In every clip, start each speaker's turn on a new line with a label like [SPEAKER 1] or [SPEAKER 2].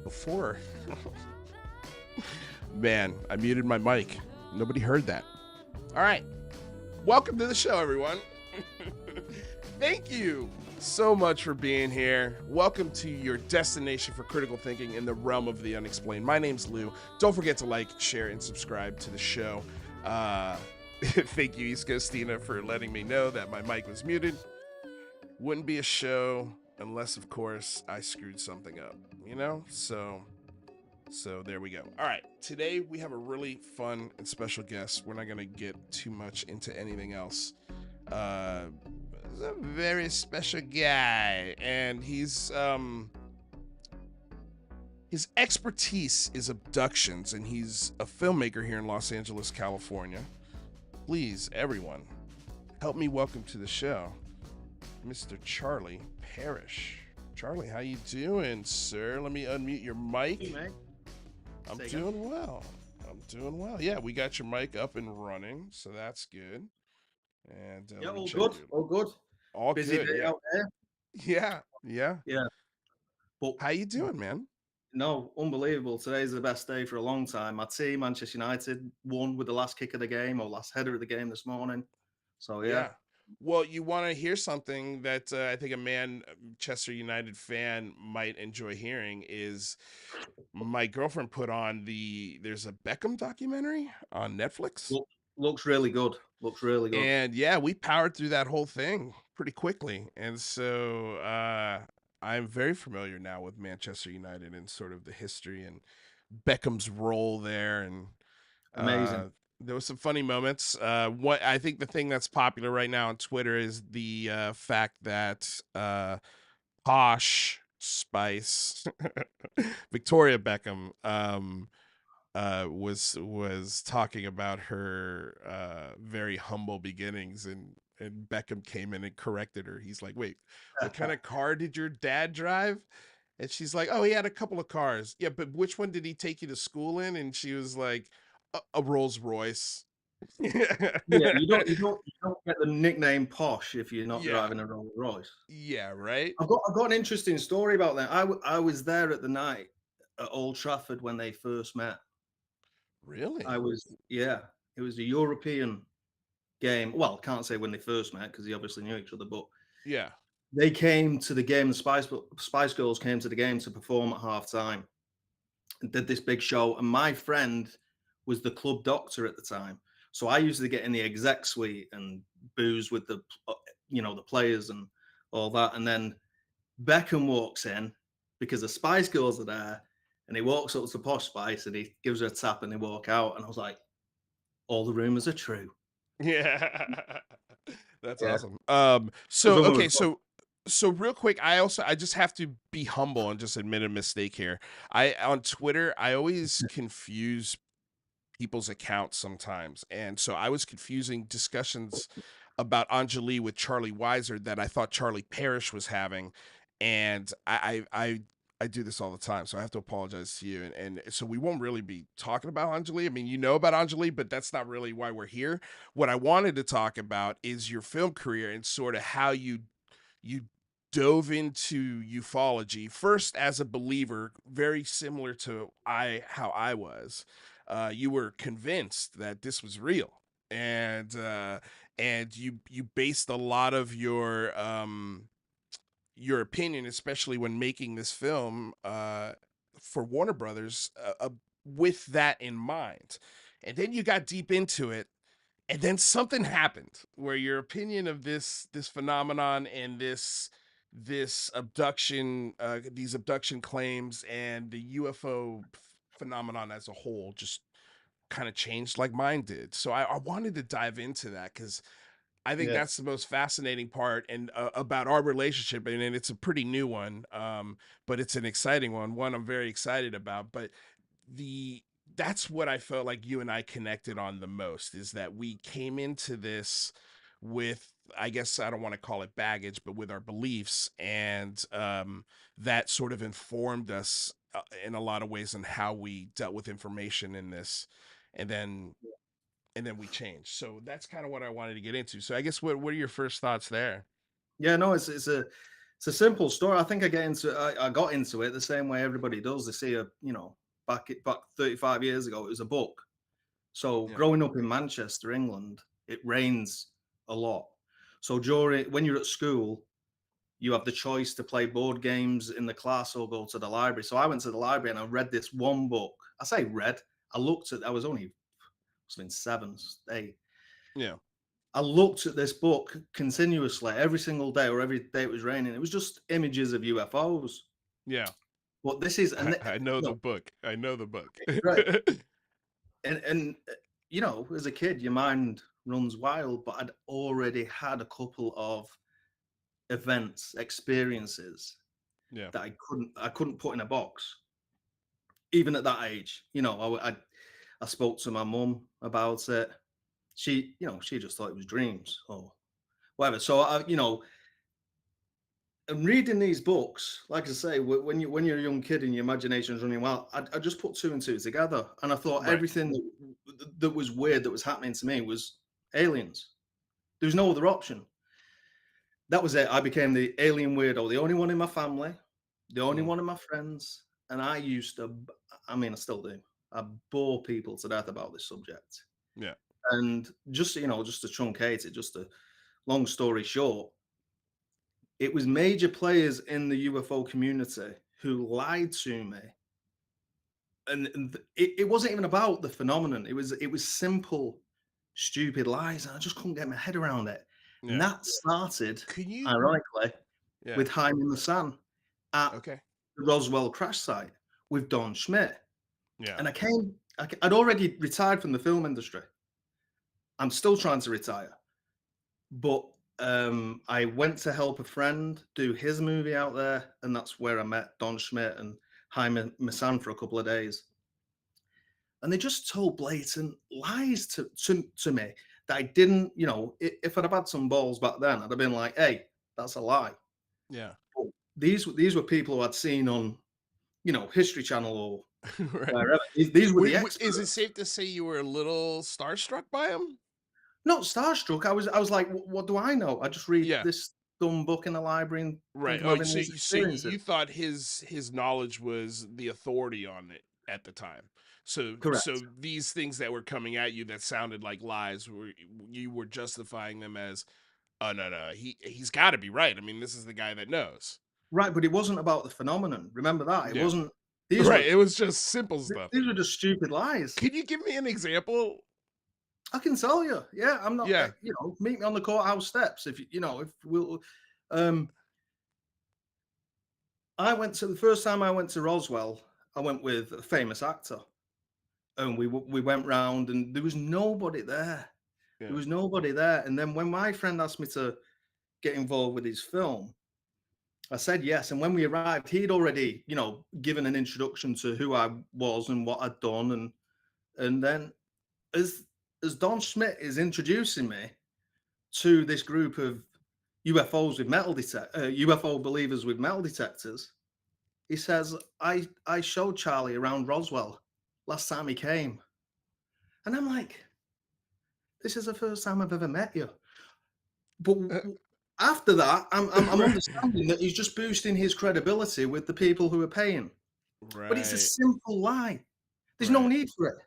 [SPEAKER 1] before. Man, I muted my mic. Nobody heard that. All right. Welcome to the show, everyone. Thank you so much for being here. Welcome to your destination for critical thinking in the realm of the unexplained. My name's Lou. Don't forget to like, share, and subscribe to the show. Thank you, East Coastina, for letting me know that my mic was muted. Wouldn't be a show unless, of course, I screwed something up, you know? So there we go. All right, today we have a really fun and special guest. We're not going to get too much into anything else. A very special guy, and his expertise is abductions, and he's a filmmaker here in Los Angeles, California. Please, everyone, help me welcome to the show Mr. Charlie Parish. Charlie, how you doing, sir? Let me unmute your mic.
[SPEAKER 2] Hey, mate.
[SPEAKER 1] I'm doing well. Yeah, we got your mic up and running, so that's good. And
[SPEAKER 2] yeah, all good. All good.
[SPEAKER 1] All
[SPEAKER 2] busy
[SPEAKER 1] good.
[SPEAKER 2] day
[SPEAKER 1] Yeah.
[SPEAKER 2] out there.
[SPEAKER 1] Yeah.
[SPEAKER 2] But
[SPEAKER 1] how you doing, man?
[SPEAKER 2] no, unbelievable. Today's the best day for a long time. My team, Manchester United, won with the last kick of the game or last header of the game this morning. So yeah.
[SPEAKER 1] Well, you want to hear something that I think a Manchester United fan might enjoy hearing is my girlfriend put on there's a Beckham documentary on Netflix.
[SPEAKER 2] Looks really good. Looks really good.
[SPEAKER 1] And yeah, we powered through that whole thing pretty quickly. And so I'm very familiar now with Manchester United and sort of the history and Beckham's role there. And
[SPEAKER 2] amazing.
[SPEAKER 1] There was some funny moments. What I think the thing that's popular right now on Twitter is the fact that Posh Spice Victoria Beckham was talking about her very humble beginnings, and Beckham came in and corrected her. He's like, "Wait, what kind of car did your dad drive?" And she's like, "Oh, he had a couple of cars." Yeah, but which one did he take you to school in? And she was like, "A Rolls Royce."
[SPEAKER 2] Yeah, you don't get the nickname Posh if you're not driving a Rolls Royce.
[SPEAKER 1] Yeah, right.
[SPEAKER 2] I've got an interesting story about that. I was there at the night at Old Trafford when they first met.
[SPEAKER 1] Really?
[SPEAKER 2] It was a European game. Well, can't say when they first met because they obviously knew each other, but
[SPEAKER 1] yeah,
[SPEAKER 2] they came to the game. The Spice Girls came to the game to perform at halftime and did this big show. And my friend was the club doctor at the time, so I usually get in the exec suite and booze with the players and all that. And then Beckham walks in because the Spice Girls are there, and he walks up to Posh Spice and he gives her a tap and they walk out. And I was like, all the rumors are true.
[SPEAKER 1] Yeah. That's awesome. So real quick, I just have to be humble and just admit a mistake here. On Twitter, I always confuse people's accounts sometimes. And so I was confusing discussions about Anjali with Charlie Weiser that I thought Charlie Parish was having. And I do this all the time, so I have to apologize to you. And so we won't really be talking about Anjali. I mean, you know about Anjali, but that's not really why we're here. What I wanted to talk about is your film career and sort of how you dove into ufology first as a believer, very similar to how I was. You were convinced that this was real, and you based a lot of your opinion, especially when making this film for Warner Brothers, with that in mind. And then you got deep into it, and then something happened where your opinion of this phenomenon and this abduction, these abduction claims, and the UFO phenomenon as a whole just kind of changed like mine did. So I wanted to dive into that because I think that's the most fascinating part and about our relationship, and it's a pretty new one, but it's an exciting one I'm very excited about. But that's what I felt like you and I connected on the most, is that we came into this with, I guess I don't want to call it baggage, but with our beliefs, and that sort of informed us in a lot of ways on how we dealt with information in this, and then we changed. So that's kind of what I wanted to get into. So I guess what are your first thoughts there?
[SPEAKER 2] Yeah, no, It's a simple story. I think I got into it the same way everybody does. They see back 35 years ago, it was a book. So
[SPEAKER 1] Yeah.
[SPEAKER 2] growing up in Manchester, England, it rains a lot. So during when you're at school, you have the choice to play board games in the class or go to the library. So I went to the library and I read this one book. I say read. I was only in seven, eight.
[SPEAKER 1] Yeah.
[SPEAKER 2] I looked at this book continuously every single day or every day it was raining. It was just images of UFOs.
[SPEAKER 1] Yeah.
[SPEAKER 2] But this is,
[SPEAKER 1] I know the book. I know the book.
[SPEAKER 2] right. As a kid, your mind runs wild, but I'd already had a couple of events, experiences
[SPEAKER 1] Yeah.
[SPEAKER 2] that I couldn't put in a box, even at that age. I spoke to my mum about it. She just thought it was dreams or whatever. So and reading these books, like I say, when you're a young kid and your imagination's running wild, I just put two and two together, and I thought
[SPEAKER 1] Right.
[SPEAKER 2] everything that was weird that was happening to me was aliens. There's no other option. That was it. I became the alien weirdo, the only one in my family, the only
[SPEAKER 1] Mm.
[SPEAKER 2] one of my friends, and I used to. I mean, I still do. I bore people to death about this subject,
[SPEAKER 1] Yeah.
[SPEAKER 2] and just to truncate it, long story short, it was major players in the UFO community who lied to me, and it wasn't even about the phenomenon. It was simple, stupid lies, and I just couldn't get my head around it. And
[SPEAKER 1] Yeah.
[SPEAKER 2] that started,
[SPEAKER 1] Can you
[SPEAKER 2] ironically,
[SPEAKER 1] Yeah.
[SPEAKER 2] with Jaime Maussan at
[SPEAKER 1] Okay.
[SPEAKER 2] the Roswell crash site with Don Schmidt.
[SPEAKER 1] Yeah.
[SPEAKER 2] And I'd already retired from the film industry. I'm still trying to retire, but I went to help a friend do his movie out there, and that's where I met Don Schmidt and Jaime Maussan for a couple of days. And they just told blatant lies to me that I didn't, if I'd have had some balls back then, I'd have been like, hey, that's a lie.
[SPEAKER 1] Yeah.
[SPEAKER 2] But these were people who I'd seen on, History Channel or
[SPEAKER 1] Right.
[SPEAKER 2] wherever. These were the
[SPEAKER 1] Is it
[SPEAKER 2] experts.
[SPEAKER 1] safe to say you were a little starstruck by him?
[SPEAKER 2] Not starstruck. I was like, what do I know? I just read
[SPEAKER 1] Yeah.
[SPEAKER 2] this dumb book in the library and think
[SPEAKER 1] Right.
[SPEAKER 2] I'm
[SPEAKER 1] Oh,
[SPEAKER 2] having
[SPEAKER 1] so
[SPEAKER 2] these
[SPEAKER 1] you
[SPEAKER 2] experiences.
[SPEAKER 1] thought his knowledge was the authority on it at the time. So
[SPEAKER 2] Correct.
[SPEAKER 1] these things that were coming at you that sounded like lies were you were justifying them as, oh no, he's got to be right. I mean, this is the guy that knows.
[SPEAKER 2] Right, but it wasn't about the phenomenon. Remember that. It
[SPEAKER 1] Yeah.
[SPEAKER 2] wasn't. These
[SPEAKER 1] Right.
[SPEAKER 2] were
[SPEAKER 1] It was just simple stuff.
[SPEAKER 2] these were just stupid lies.
[SPEAKER 1] Can you give me an example?
[SPEAKER 2] I can tell you. Yeah, I'm not.
[SPEAKER 1] Yeah.
[SPEAKER 2] Meet me on the courthouse steps if if we'll. Um, the first time I went to Roswell. I went with a famous actor, and we went round, and there was nobody there. There
[SPEAKER 1] Yeah.
[SPEAKER 2] was nobody there. And then when my friend asked me to get involved with his film, I said yes. And when we arrived, he'd already, given an introduction to who I was and what I'd done. And then as Don Schmidt is introducing me to this group of UFO believers with metal detectors, he says, I showed Charlie around Roswell last time he came. And I'm like, this is the first time I've ever met you. But after that, I'm understanding that he's just boosting his credibility with the people who are paying. But it's a
[SPEAKER 1] Right.
[SPEAKER 2] simple lie. There's no
[SPEAKER 1] Right.
[SPEAKER 2] need for it.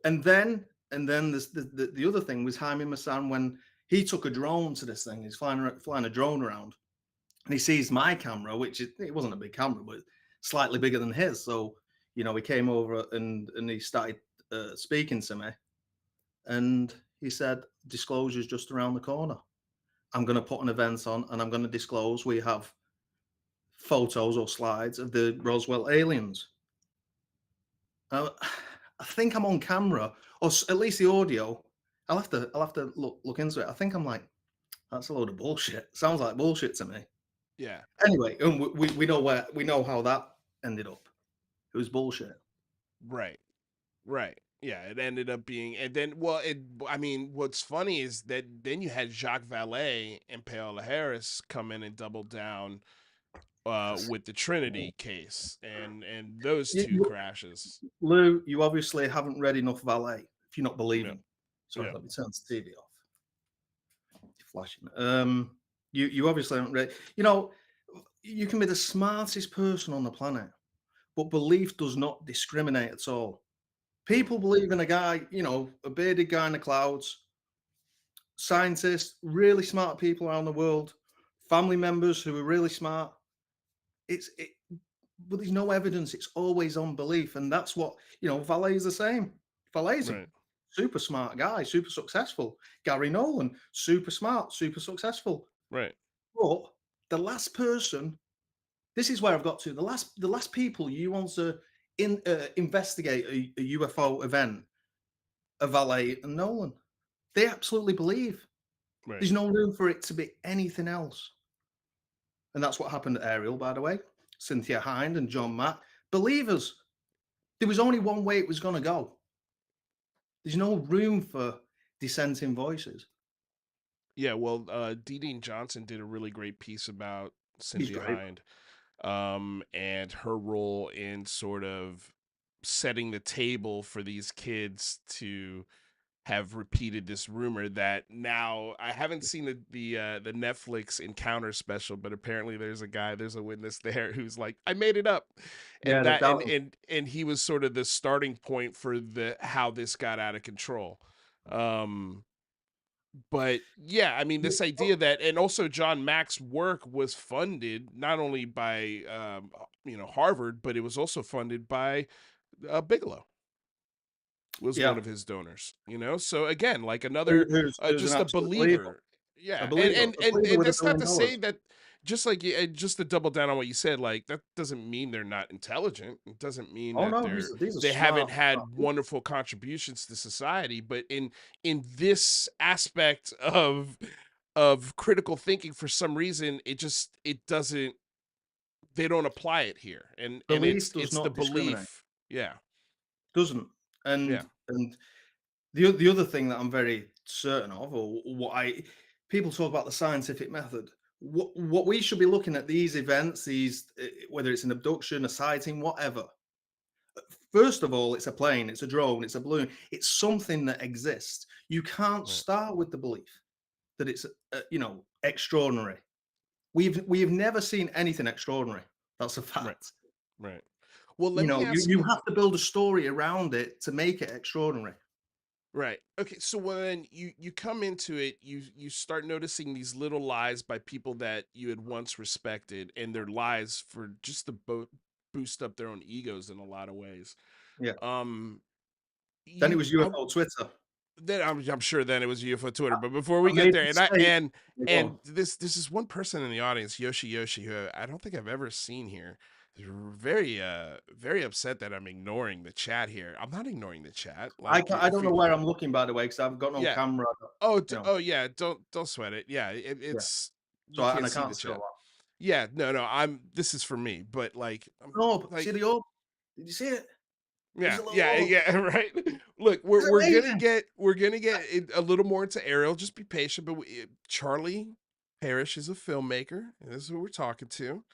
[SPEAKER 2] And then the other thing was Jaime Maussan when he took a drone to this thing. He's flying a drone around, and he sees my camera, which it wasn't a big camera, but slightly bigger than his. So he came over and he started speaking to me, and he said, "Disclosure's just around the corner. I'm going to put an event on, and I'm going to disclose we have photos or slides of the Roswell aliens." Uh, I think I'm on camera, or at least the audio. I'll have to look into it. I think I'm like, that's a load of bullshit. Sounds like bullshit to me.
[SPEAKER 1] Yeah.
[SPEAKER 2] Anyway, and we know how that ended up. It was bullshit.
[SPEAKER 1] Right. Right. Yeah, it ended up being, and then, well, I mean, what's funny is that then you had Jacques Vallée and Paola Harris come in and double down with the Trinity case and those two
[SPEAKER 2] You-
[SPEAKER 1] crashes.
[SPEAKER 2] Lou, you obviously haven't read enough Valet if you're not
[SPEAKER 1] Yeah.
[SPEAKER 2] believing. Sorry,
[SPEAKER 1] Yeah.
[SPEAKER 2] let me turn the TV off. It's flashing. You obviously haven't read. You know, you can be the smartest person on the planet, but belief does not discriminate at all.
[SPEAKER 1] Mm,
[SPEAKER 2] People believe in a guy, a bearded guy in the clouds, scientists, really smart people around the world, family members who are really smart. It, but there's no evidence. It's always on belief, and that's what Valet is the same. Valet's a
[SPEAKER 1] right,
[SPEAKER 2] super smart guy, super successful. Gary Nolan, super smart, super successful.
[SPEAKER 1] right,
[SPEAKER 2] But the last person, this is where I've got to. The last people you want to investigate a UFO event are Valet and Nolan. They absolutely believe.
[SPEAKER 1] right.
[SPEAKER 2] There's no room for it to be anything else. And that's what happened at Ariel, by the way. Cynthia Hind and John Matt. Believers. There was only one way it was going to go. There's no room for dissenting voices.
[SPEAKER 1] Yeah, well, Dee Dean Johnson did a really great piece about
[SPEAKER 2] He's
[SPEAKER 1] Cynthia
[SPEAKER 2] great.
[SPEAKER 1] Hind, and her role in sort of setting the table for these kids to have repeated this rumor that now I haven't seen the Netflix Encounter special, but apparently there's a witness there who's like, I made it up,
[SPEAKER 2] Yeah,
[SPEAKER 1] and
[SPEAKER 2] they've
[SPEAKER 1] that
[SPEAKER 2] doubted.
[SPEAKER 1] and he was sort of the starting point for the how this got out of control. Um, but yeah, I mean, this idea that, and also John Mack's work was funded not only by Harvard, but it was also funded by Bigelow was one
[SPEAKER 2] Yeah,
[SPEAKER 1] of his donors, so again, like another
[SPEAKER 2] who's an
[SPEAKER 1] just a
[SPEAKER 2] absolute believer.
[SPEAKER 1] believer. Yeah, and
[SPEAKER 2] A
[SPEAKER 1] and and
[SPEAKER 2] believer
[SPEAKER 1] and
[SPEAKER 2] with a
[SPEAKER 1] that's not
[SPEAKER 2] billion
[SPEAKER 1] to say
[SPEAKER 2] dollars.
[SPEAKER 1] that, just like just to double down on what you said, like that doesn't mean they're not intelligent. It doesn't mean
[SPEAKER 2] Oh
[SPEAKER 1] that
[SPEAKER 2] no, these are
[SPEAKER 1] they haven't
[SPEAKER 2] smart
[SPEAKER 1] had
[SPEAKER 2] people.
[SPEAKER 1] wonderful contributions to society, but in this aspect of critical thinking, for some reason it doesn't, they don't apply it here, and
[SPEAKER 2] Belief
[SPEAKER 1] it's
[SPEAKER 2] does
[SPEAKER 1] it's the
[SPEAKER 2] not discriminate.
[SPEAKER 1] belief. Yeah,
[SPEAKER 2] Doesn't.
[SPEAKER 1] yeah,
[SPEAKER 2] And the other thing that I'm very certain of, or what I people talk about the scientific method. What we should be looking at these events, whether it's an abduction, a sighting, whatever. First of all, it's a plane, it's a drone, it's a balloon, it's something that exists. You can't
[SPEAKER 1] right,
[SPEAKER 2] start with the belief that it's extraordinary. We've never seen anything extraordinary. That's a
[SPEAKER 1] right,
[SPEAKER 2] fact.
[SPEAKER 1] right. Well, let
[SPEAKER 2] You
[SPEAKER 1] me
[SPEAKER 2] know, you
[SPEAKER 1] ask
[SPEAKER 2] you
[SPEAKER 1] you.
[SPEAKER 2] have to build a story around it to make it extraordinary.
[SPEAKER 1] Right. Okay. So when you come into it, you start noticing these little lies by people that you had once respected, and their lies for just to boost up their own egos in a lot of ways.
[SPEAKER 2] Yeah.
[SPEAKER 1] Um,
[SPEAKER 2] Then it
[SPEAKER 1] you
[SPEAKER 2] was
[SPEAKER 1] I,
[SPEAKER 2] UFO Twitter.
[SPEAKER 1] then I'm sure then it was UFO Twitter. But before
[SPEAKER 2] I
[SPEAKER 1] we get
[SPEAKER 2] made a
[SPEAKER 1] there, and I
[SPEAKER 2] mistake. Go on.
[SPEAKER 1] and this is one person in the audience, Yoshi, who I don't think I've ever seen here. Is very upset that I'm ignoring the chat here. I'm not ignoring the chat. Like
[SPEAKER 2] I
[SPEAKER 1] if
[SPEAKER 2] don't
[SPEAKER 1] you
[SPEAKER 2] know where I'm looking, by the way, because 'cause I've got no
[SPEAKER 1] yeah.
[SPEAKER 2] camera,
[SPEAKER 1] Oh,
[SPEAKER 2] you know.
[SPEAKER 1] oh yeah, don't sweat it. Yeah,
[SPEAKER 2] Yeah.
[SPEAKER 1] it's
[SPEAKER 2] So
[SPEAKER 1] you
[SPEAKER 2] I
[SPEAKER 1] can't see
[SPEAKER 2] can't
[SPEAKER 1] the
[SPEAKER 2] see all
[SPEAKER 1] chat.
[SPEAKER 2] that.
[SPEAKER 1] Yeah, no, this is for me, but like
[SPEAKER 2] No, but see
[SPEAKER 1] like
[SPEAKER 2] the orb? Did you see it? There's
[SPEAKER 1] yeah,
[SPEAKER 2] a little
[SPEAKER 1] yeah,
[SPEAKER 2] orb.
[SPEAKER 1] yeah, right. Look,
[SPEAKER 2] It's amazing.
[SPEAKER 1] we're gonna get a little more into Ariel. Just be patient. But Charlie Parish is a filmmaker, and this is who we're talking to.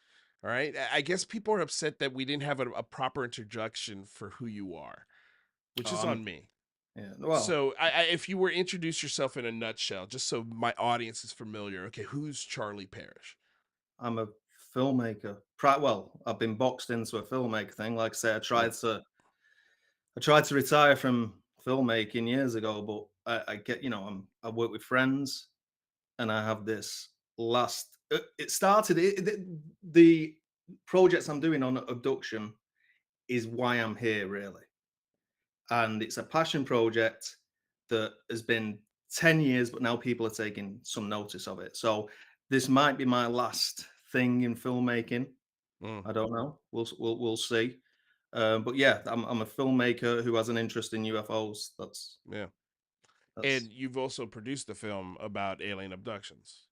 [SPEAKER 1] All right. I guess people are upset that we didn't have a proper introduction for who you are, which is
[SPEAKER 2] Um,
[SPEAKER 1] on me.
[SPEAKER 2] yeah, well,
[SPEAKER 1] So, if you were introduce yourself in a nutshell, just so my audience is familiar. Okay, who's Charlie Parish?
[SPEAKER 2] I'm a filmmaker. I've been boxed into a filmmaker thing. Like I say,
[SPEAKER 1] Mm,
[SPEAKER 2] I tried to retire from filmmaking years ago, but I get, I work with friends, and I have this last. It started. The projects I'm doing on abduction is why I'm here, really, and it's a passion project that has been 10 years, but now people are taking some notice of it. So this might be my last thing in filmmaking.
[SPEAKER 1] mm,
[SPEAKER 2] I don't know. We'll see. But yeah, I'm a filmmaker who has an interest in UFOs.
[SPEAKER 1] yeah.
[SPEAKER 2] That's
[SPEAKER 1] And you've also produced a film about alien abductions.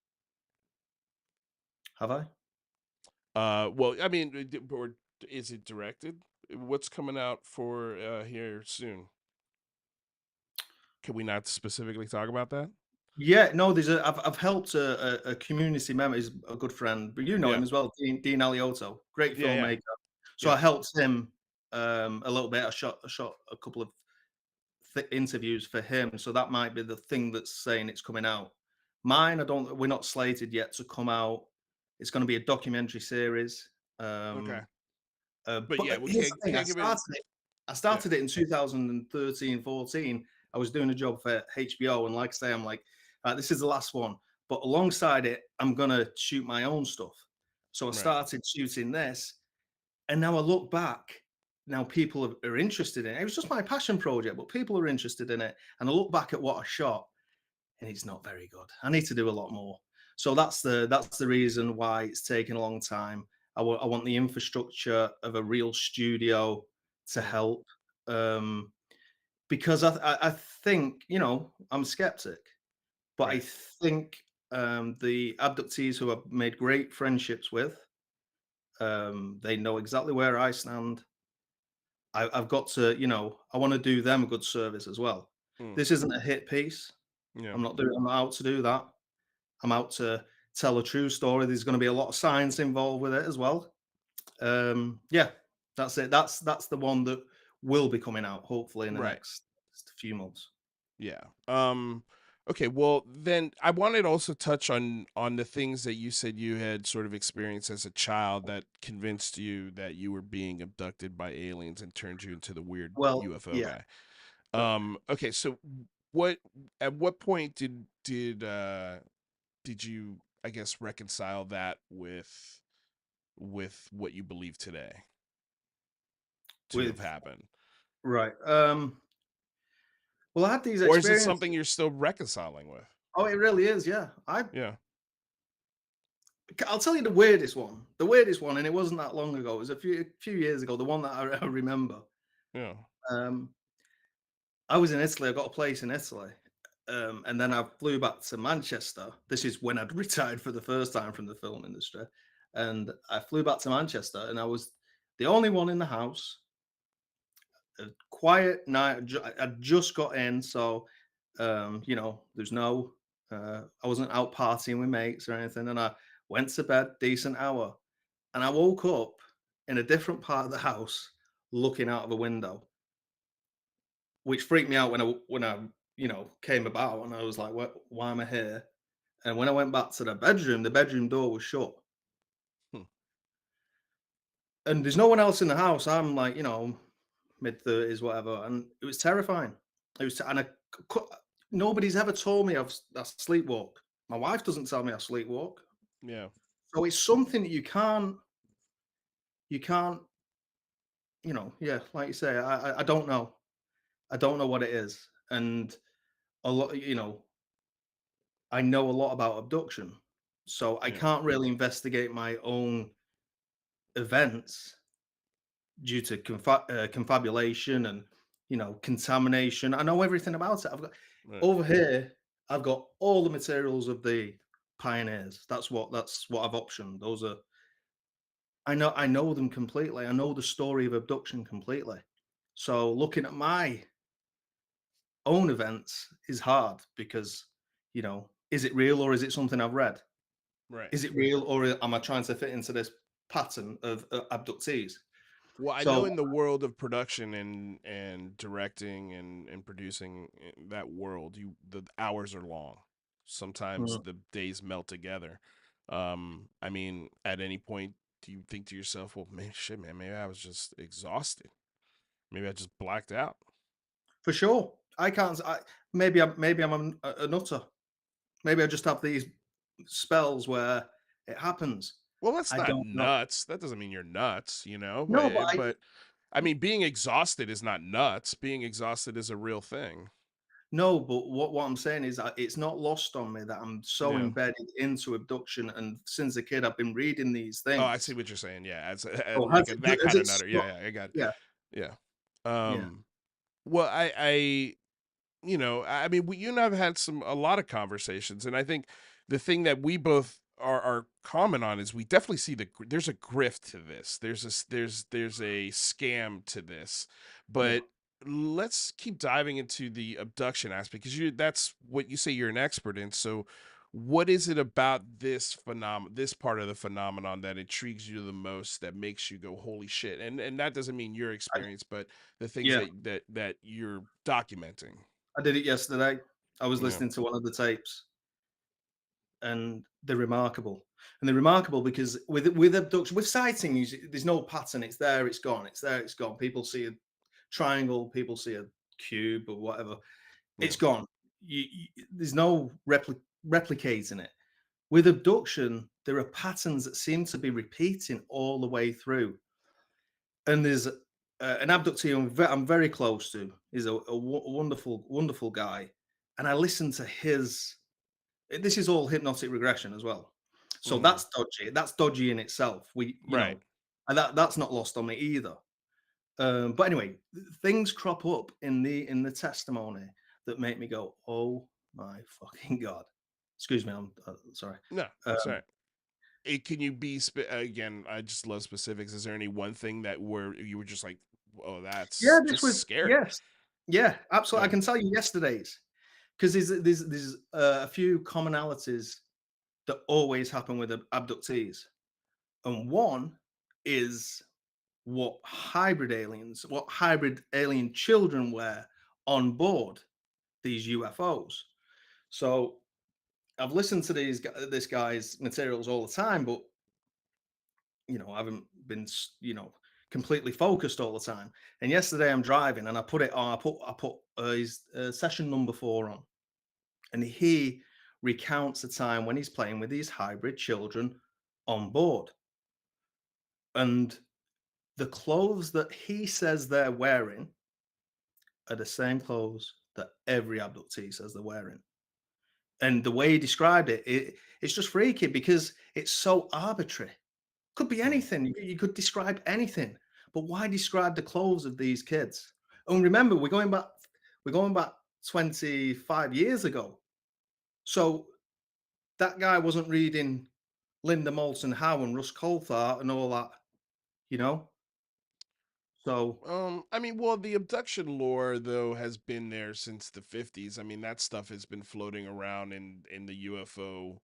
[SPEAKER 2] have I?
[SPEAKER 1] Well, I mean, or is it directed? What's coming out for here soon? Can we not specifically talk about that?
[SPEAKER 2] Yeah, no. I've helped a community member. He's a good friend, but you know him
[SPEAKER 1] Yeah,
[SPEAKER 2] as well, Dean Alioto, great
[SPEAKER 1] yeah, yeah,
[SPEAKER 2] filmmaker. So I
[SPEAKER 1] yeah.
[SPEAKER 2] helped him a little bit. I shot a couple of interviews for him. So that might be the thing that's saying it's coming out. Mine, I don't. We're not slated yet to come out. It's going to be a documentary series.
[SPEAKER 1] Okay.
[SPEAKER 2] Um,
[SPEAKER 1] But
[SPEAKER 2] but
[SPEAKER 1] yeah, we
[SPEAKER 2] here's the thing:
[SPEAKER 1] can't give it.
[SPEAKER 2] I
[SPEAKER 1] Yeah.
[SPEAKER 2] started it in 2013, 14. I was doing a job for HBO, and like I say, I'm like, this is the last one. But alongside it, I'm gonna shoot my own stuff. So I
[SPEAKER 1] Right.
[SPEAKER 2] started shooting this, and now I look back. Now people are interested in it. It was just my passion project, but people are interested in it. And I look back at what I shot, and it's not very good. I need to do a lot more. So that's the reason why it's taken a long time. I want the infrastructure of a real studio to
[SPEAKER 1] Mm,
[SPEAKER 2] help, um, because I think I'm a skeptic, but I
[SPEAKER 1] right.
[SPEAKER 2] think the abductees who I've made great friendships with, they know exactly where I stand. I've got to, I want to do them a good service as well.
[SPEAKER 1] Mm,
[SPEAKER 2] This isn't a hit piece.
[SPEAKER 1] yeah.
[SPEAKER 2] I'm not out to do that. I'm out to tell a true story. There's going to be a lot of science involved with it as well. Yeah, that's it. That's the one that will be coming out hopefully in the
[SPEAKER 1] Right.
[SPEAKER 2] next few months.
[SPEAKER 1] Yeah. Okay, well then I wanted to also touch on the things that you said you had sort of experienced as a child that convinced you that you were being abducted by aliens and turned you into the weird
[SPEAKER 2] Well,
[SPEAKER 1] UFO
[SPEAKER 2] yeah,
[SPEAKER 1] guy.
[SPEAKER 2] right.
[SPEAKER 1] Okay, so what at what point did you, I guess, reconcile that with what you believe today to have
[SPEAKER 2] With
[SPEAKER 1] happened?
[SPEAKER 2] right. Well, I had these
[SPEAKER 1] Or is it something
[SPEAKER 2] experiences.
[SPEAKER 1] you're still reconciling with?
[SPEAKER 2] Oh, it really is. Yeah,
[SPEAKER 1] Yeah.
[SPEAKER 2] I'll tell you the weirdest one. The weirdest one, and it wasn't that long ago. It was a few years ago. The one that I remember.
[SPEAKER 1] Yeah.
[SPEAKER 2] Um, I was in Italy. I got a place in Italy. And then I flew back to Manchester. This is when I'd retired for the first time from the film industry. And I flew back to Manchester, and I was the only one in the house. A quiet night. I just got in, so there's no. I wasn't out partying with mates or anything, and I went to bed decent hour, and I woke up in a different part of the house, looking out of a window, which freaked me out when I came about, and I was like, Why am I here?" And when I went back to the bedroom door was shut,
[SPEAKER 1] Hmm.
[SPEAKER 2] and there's no one else in the house. I'm like, mid-30s, whatever, and it was terrifying. It was, and cou nobody's ever told me I sleepwalk. My wife doesn't tell me I sleepwalk,
[SPEAKER 1] Yeah.
[SPEAKER 2] so it's something that you can't, yeah, like you say, I don't know. I don't know what it is, and a lot, I know a lot about abduction, so I
[SPEAKER 1] Yeah.
[SPEAKER 2] can't really investigate my own events due to confabulation and contamination. I know everything about it. I've got
[SPEAKER 1] Right.
[SPEAKER 2] over here. I've got all the materials of the pioneers. That's what I've optioned. Those are I know them completely. I know the story of abduction completely. So looking at my own events is hard because is it real or is it something I've read?
[SPEAKER 1] Right.
[SPEAKER 2] Is it real or am I trying to fit into this pattern of abductees?
[SPEAKER 1] Well, I know
[SPEAKER 2] So
[SPEAKER 1] in the world of production and directing and producing that world, the hours are long. Sometimes
[SPEAKER 2] mm,
[SPEAKER 1] the days melt together. I mean, at any point, do you think to yourself, "Well, man, shit, man, maybe I was just exhausted. Maybe I just blacked out."
[SPEAKER 2] for sure. I can't. Maybe I'm a nutter. Maybe I just have these spells where it happens.
[SPEAKER 1] Well, that's
[SPEAKER 2] I
[SPEAKER 1] not
[SPEAKER 2] don't know.
[SPEAKER 1] nuts. That doesn't mean you're nuts, you know.
[SPEAKER 2] No, but
[SPEAKER 1] But I mean, being exhausted is not nuts. Being exhausted is a real thing.
[SPEAKER 2] no, but what I'm saying is it's not lost on me that I'm so
[SPEAKER 1] Yeah.
[SPEAKER 2] embedded into abduction, and since a kid I've been reading these
[SPEAKER 1] Oh, I see
[SPEAKER 2] things.
[SPEAKER 1] what you're saying. Yeah, as
[SPEAKER 2] So
[SPEAKER 1] like that
[SPEAKER 2] has
[SPEAKER 1] kind
[SPEAKER 2] it
[SPEAKER 1] of nutter.
[SPEAKER 2] stuck?
[SPEAKER 1] Yeah, yeah, I got. It.
[SPEAKER 2] Yeah,
[SPEAKER 1] Yeah.
[SPEAKER 2] yeah,
[SPEAKER 1] Um. Well, I mean, you and I've had a lot of conversations, and I think the thing that we both are common on is we definitely see there's a grift to this. There's a scam to this,
[SPEAKER 2] yeah.
[SPEAKER 1] but let's keep diving into the abduction aspect because that's what you say you're an expert in. So, what is it about this part of the phenomenon that intrigues you the most, that makes you go, "Holy shit!" And that doesn't mean your
[SPEAKER 2] I,
[SPEAKER 1] experience, but the things
[SPEAKER 2] yeah,
[SPEAKER 1] that you're documenting.
[SPEAKER 2] I did it yesterday. I was
[SPEAKER 1] Yeah.
[SPEAKER 2] listening to one of the tapes. and they're remarkable. And they're remarkable because with abduction, with sightings, there's no pattern. It's there, it's gone. It's there, it's gone. People see a triangle, people see a cube or whatever. It's
[SPEAKER 1] Yeah.
[SPEAKER 2] gone. There's no replicating it. With abduction, there are patterns that seem to be repeating all the way through. And there's an abductee I'm very close to. He's a wonderful, wonderful guy. And I listen to his. This is all hypnotic regression as well. So
[SPEAKER 1] Mhm.
[SPEAKER 2] that's dodgy. That's dodgy in itself.
[SPEAKER 1] Right.
[SPEAKER 2] And that's not lost on me either. But anyway, things crop up in the testimony that make me go, "Oh my fucking god!" Excuse me, I'm sorry.
[SPEAKER 1] No, it's
[SPEAKER 2] Um,
[SPEAKER 1] alright. Can you be again? I just love specifics. Is there any one thing that where you were just like, "Oh,
[SPEAKER 2] yeah,
[SPEAKER 1] that's
[SPEAKER 2] this
[SPEAKER 1] just
[SPEAKER 2] was
[SPEAKER 1] scary."
[SPEAKER 2] yes, yeah, absolutely. I
[SPEAKER 1] Yeah.
[SPEAKER 2] can tell you yesterday's because there's a few commonalities that always happen with abductees, and one is what hybrid alien children wear on board these UFOs. So I've listened to this guy's materials all the time, but I haven't been completely focused all the time. And yesterday I'm driving and I put it on. I put his session number 4 on, and he recounts the time when he's playing with these hybrid children on board, and the clothes that he says they're wearing are the same clothes that every abductee says they're wearing. And the way he described it's just freaky because it's so arbitrary. Could be
[SPEAKER 1] Hmm.
[SPEAKER 2] anything. You could describe anything, but why describe the clothes of these kids? And remember, we're going back 25 years ago. So that guy wasn't reading Linda Moulton Howe and Russ Coulthart and all that, you know? So
[SPEAKER 1] I mean, well, the abduction lore though has been there since the 50s. I mean, that stuff has been floating around in the UFO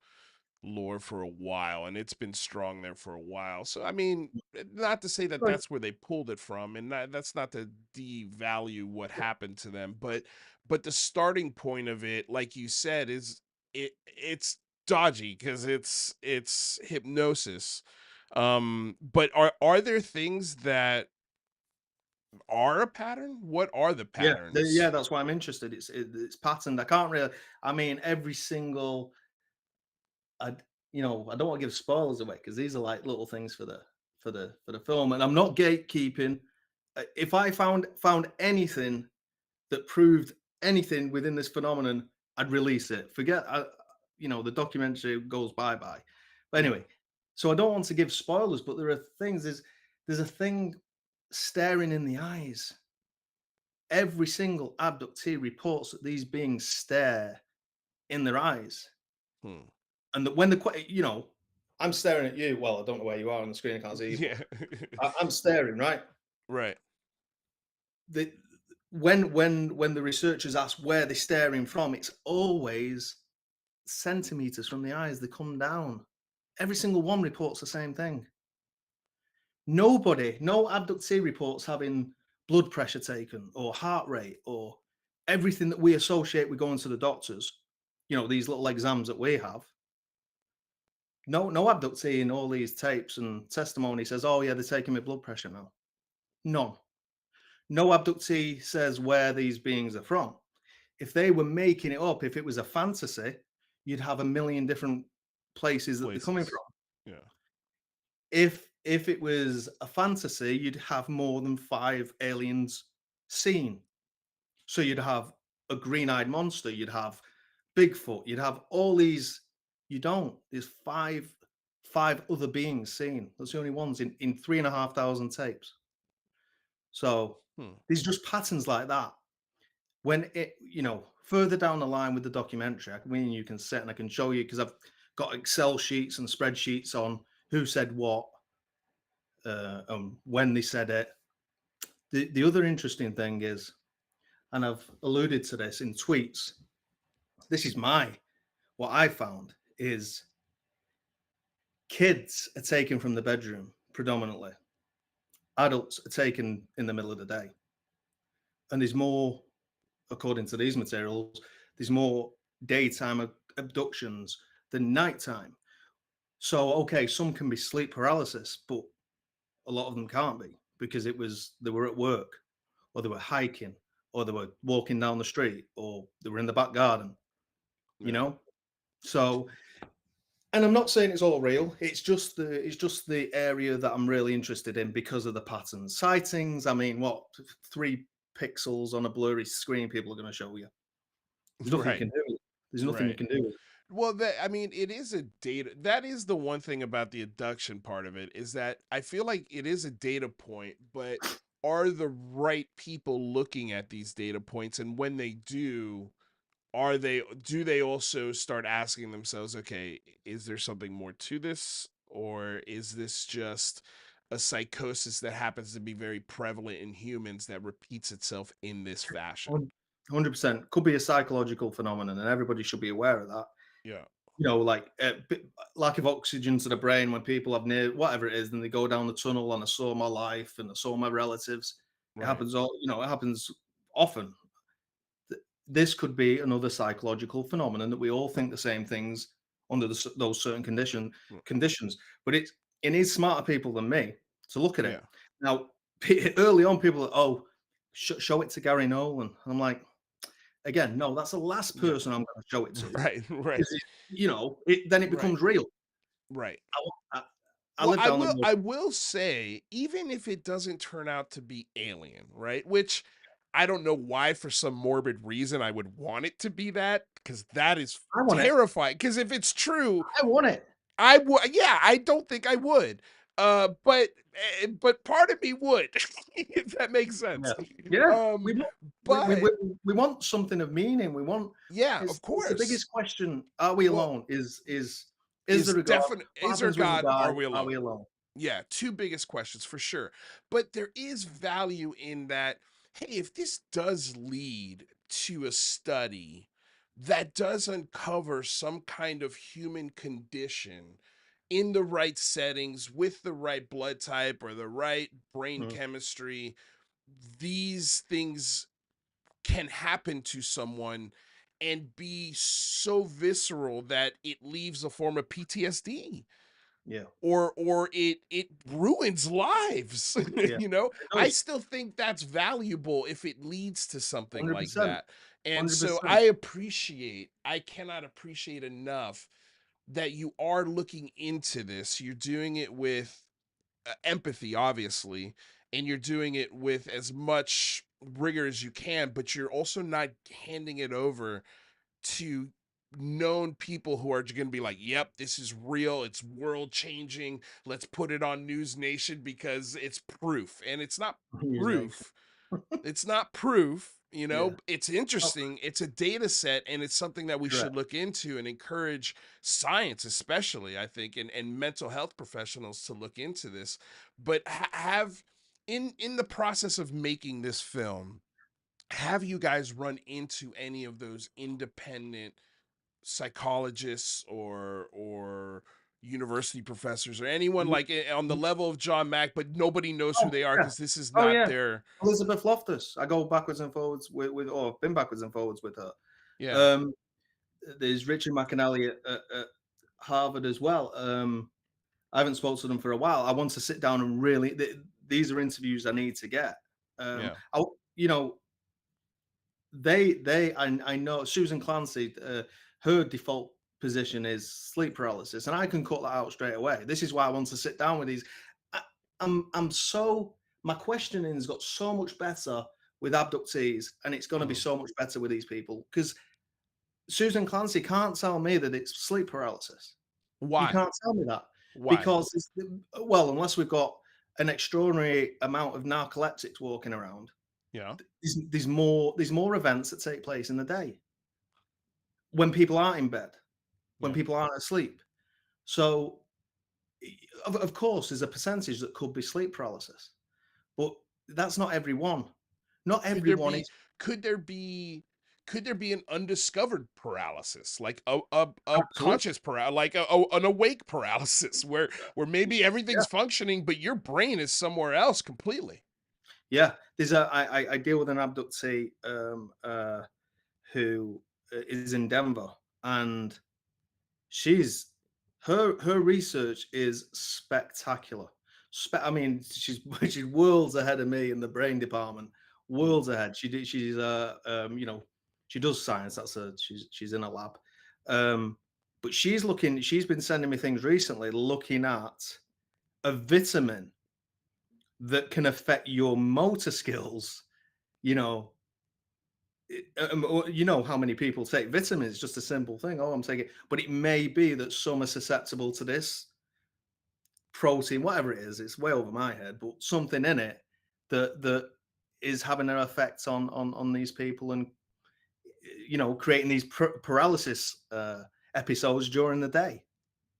[SPEAKER 1] lore for a while, and it's been strong there for a while. So, I mean, not to say that
[SPEAKER 2] Right.
[SPEAKER 1] that's where they pulled it from, and that's not to devalue what happened to them, but the starting point of it, like you said, is it's dodgy because it's hypnosis. But are there things that are a pattern? What are the
[SPEAKER 2] Yeah,
[SPEAKER 1] patterns?
[SPEAKER 2] that's why I'm interested. It's patterned. I can't really I mean, every single I I don't want to give spoilers away because these are like little things for the film, and I'm not gatekeeping. If I found anything that proved anything within this phenomenon, I'd release it. Forget, the documentary goes bye bye. But
[SPEAKER 1] Yeah.
[SPEAKER 2] anyway, so I don't want to give spoilers, but there are things. There's a thing staring in the eyes. Every single abductee reports that these beings stare in their eyes,
[SPEAKER 1] Hmm.
[SPEAKER 2] and that when I'm staring at you. Well, I don't know where you are on the screen. I can't see you, but
[SPEAKER 1] Yeah.
[SPEAKER 2] I'm staring, right?
[SPEAKER 1] Right.
[SPEAKER 2] The when the researchers ask where they're staring from, it's always centimeters from the eyes. They come down. Every single one reports the same thing. No abductee reports having blood pressure taken or heart rate or everything that we associate with going to the doctors. These little exams that we have. No abductee in all these tapes and testimony says, "Oh yeah, they're taking my blood pressure now." None. No abductee says where these beings are from. If they were making it up, if it was a fantasy, you'd have a million different places that they're coming
[SPEAKER 1] Places.
[SPEAKER 2] from.
[SPEAKER 1] Yeah.
[SPEAKER 2] If it was a fantasy, you'd have more than 5 aliens seen. So you'd have a green-eyed monster, you'd have Bigfoot, you'd have all these. You don't. There's five other beings seen. That's the only ones in 3,500 tapes. So
[SPEAKER 1] Hmm.
[SPEAKER 2] there's just patterns like that. When further down the line with the documentary, you can sit and I can show you because I've got Excel sheets and spreadsheets on who said what, when they said it. The other interesting thing is, and I've alluded to this in tweets. This is what I found is kids are taken from the bedroom predominantly. Adults are taken in the middle of the day, and there's more, according to these materials, there's more daytime abductions than nighttime. So, okay, some can be sleep paralysis, but a lot of them can't be because they were at work, or they were hiking, or they were walking down the street, or they were in the back garden, you
[SPEAKER 1] Yeah.
[SPEAKER 2] know? So, and I'm not saying it's all real. It's just the area that I'm really interested in because of the patterns. Sightings, I mean, what 3 pixels on a blurry screen people are going to show you. There's nothing you
[SPEAKER 1] Right.
[SPEAKER 2] can do. There's nothing you
[SPEAKER 1] Right.
[SPEAKER 2] can do.
[SPEAKER 1] Well, that I mean, it is a data. That is the one thing about the abduction part of it is that I feel like it is a data point, but are the right people looking at these data points, and when they do, do they also start asking themselves, okay, is there something more to this, or is this just a psychosis that happens to be very prevalent in humans that repeats itself in this fashion?
[SPEAKER 2] 100% could be a psychological phenomenon, and everybody should be aware of that.
[SPEAKER 1] Yeah.
[SPEAKER 2] You know, like lack of oxygen to the brain when people have near whatever it is, then they go down the tunnel and I saw my life and I saw my relatives. It
[SPEAKER 1] Right.
[SPEAKER 2] happens all, it happens often. This could be another psychological phenomenon that we all think the same things under those certain conditions. But it needs smarter people than me to look at it.
[SPEAKER 1] Yeah.
[SPEAKER 2] Now, early on, people are, oh, show it to Gary Nolan. I'm like, again, no, that's the last
[SPEAKER 1] Yeah.
[SPEAKER 2] person I'm going to show it to
[SPEAKER 1] Right. Right.
[SPEAKER 2] because then it
[SPEAKER 1] Right.
[SPEAKER 2] becomes real.
[SPEAKER 1] Right.
[SPEAKER 2] I, I, I
[SPEAKER 1] Well,
[SPEAKER 2] live down the road.
[SPEAKER 1] I will say, even if it doesn't turn out to be Alien, right? Which I don't know why, for some morbid reason, I would want it to be that, because that is
[SPEAKER 2] I want it.
[SPEAKER 1] terrifying. Because if it's true,
[SPEAKER 2] I want it.
[SPEAKER 1] I would. Yeah, I don't think I would. But part of me would, if that makes
[SPEAKER 2] Yeah.
[SPEAKER 1] sense.
[SPEAKER 2] Yeah.
[SPEAKER 1] Um,
[SPEAKER 2] We
[SPEAKER 1] but
[SPEAKER 2] we want something of meaning. We want
[SPEAKER 1] yeah, of
[SPEAKER 2] it's the
[SPEAKER 1] course.
[SPEAKER 2] biggest question. Are we
[SPEAKER 1] Well,
[SPEAKER 2] alone? Is there a God? What
[SPEAKER 1] is there
[SPEAKER 2] happens when we
[SPEAKER 1] God?
[SPEAKER 2] die?
[SPEAKER 1] Are we
[SPEAKER 2] Are we
[SPEAKER 1] alone?
[SPEAKER 2] alone?
[SPEAKER 1] Yeah, two biggest questions for sure. But there is value in that. Hey, if this does lead to a study that does uncover some kind of human condition in the right settings with the right blood type or the right brain
[SPEAKER 2] Mm,
[SPEAKER 1] chemistry, these things can happen to someone and be so visceral that it leaves a form of PTSD,
[SPEAKER 2] yeah.
[SPEAKER 1] or it ruins lives.
[SPEAKER 2] Yeah.
[SPEAKER 1] You know,
[SPEAKER 2] It
[SPEAKER 1] I
[SPEAKER 2] does.
[SPEAKER 1] still think that's valuable if it leads to something like
[SPEAKER 2] 100%.
[SPEAKER 1] that. And so
[SPEAKER 2] 100%.
[SPEAKER 1] I cannot appreciate enough that you are looking into this. You're doing it with empathy, obviously, and you're doing it with as much rigor as you can, but you're also not handing it over to known people who are going to be like, yep, this is real, it's world changing, let's put it on News Nation because it's proof. And it's not
[SPEAKER 2] Use nation.
[SPEAKER 1] proof. It's not proof.
[SPEAKER 2] Yeah.
[SPEAKER 1] It's
[SPEAKER 2] Oh,
[SPEAKER 1] interesting, it's a data set, and it's something that we should
[SPEAKER 2] correct.
[SPEAKER 1] look into and encourage science, especially, I think, and mental health professionals to look into this. But have in the process of making this film, have you guys run into any of those independent psychologists or university professors or anyone
[SPEAKER 2] Mm,
[SPEAKER 1] like on the
[SPEAKER 2] mm.
[SPEAKER 1] level of John Mack, but nobody knows who
[SPEAKER 2] Oh,
[SPEAKER 1] they are
[SPEAKER 2] yeah.
[SPEAKER 1] because this is
[SPEAKER 2] Oh,
[SPEAKER 1] not
[SPEAKER 2] yeah.
[SPEAKER 1] their.
[SPEAKER 2] Elizabeth Loftus. I go backwards and forwards or I've been backwards and forwards with her.
[SPEAKER 1] Yeah,
[SPEAKER 2] Um, there's Richard McAnally at Harvard as well. I haven't spoken to them for a while. I want to sit down and really. These are interviews I need to get.
[SPEAKER 1] yeah,
[SPEAKER 2] I, you know, I know Susan Clancy. Her default position is sleep paralysis, and I can cut that out straight away. This is why I want to sit down with these. I, I'm so my questioning's got so much better with abductees, and it's going to be
[SPEAKER 1] mhm.
[SPEAKER 2] so much better with these people because Susan Clancy can't tell me that it's sleep paralysis. You
[SPEAKER 1] Why?
[SPEAKER 2] can't tell me that
[SPEAKER 1] Why?
[SPEAKER 2] because well, unless we've got an extraordinary amount of narcoleptics walking around,
[SPEAKER 1] Yeah,
[SPEAKER 2] there's more events that take place in the day when people aren't in bed, when
[SPEAKER 1] yeah.
[SPEAKER 2] people aren't asleep. So, of course, there's a percentage that could be sleep paralysis, but that's not everyone. Not
[SPEAKER 1] Could there
[SPEAKER 2] everyone
[SPEAKER 1] be
[SPEAKER 2] is
[SPEAKER 1] could there be could there be an undiscovered paralysis, like a
[SPEAKER 2] absolutely.
[SPEAKER 1] conscious paralysis, like an awake paralysis, where maybe
[SPEAKER 2] Yeah,
[SPEAKER 1] everything's functioning but your brain is somewhere else completely?
[SPEAKER 2] yeah. I deal with an abductee who is in Denver, and She's her research is spectacular. I mean, she's she's worlds ahead of me in the brain department.
[SPEAKER 1] Mm,
[SPEAKER 2] Worlds ahead. She's she does science. She's in a lab. Um, but she's been sending me things recently looking at a vitamin that can affect your motor skills, you know, you know how many people take vitamins, just a simple thing. Oh, I'm taking, but it may be that some are susceptible to this protein, whatever it is. It's way over my head, but something in it that is having an effect on these people, and creating these paralysis episodes during the day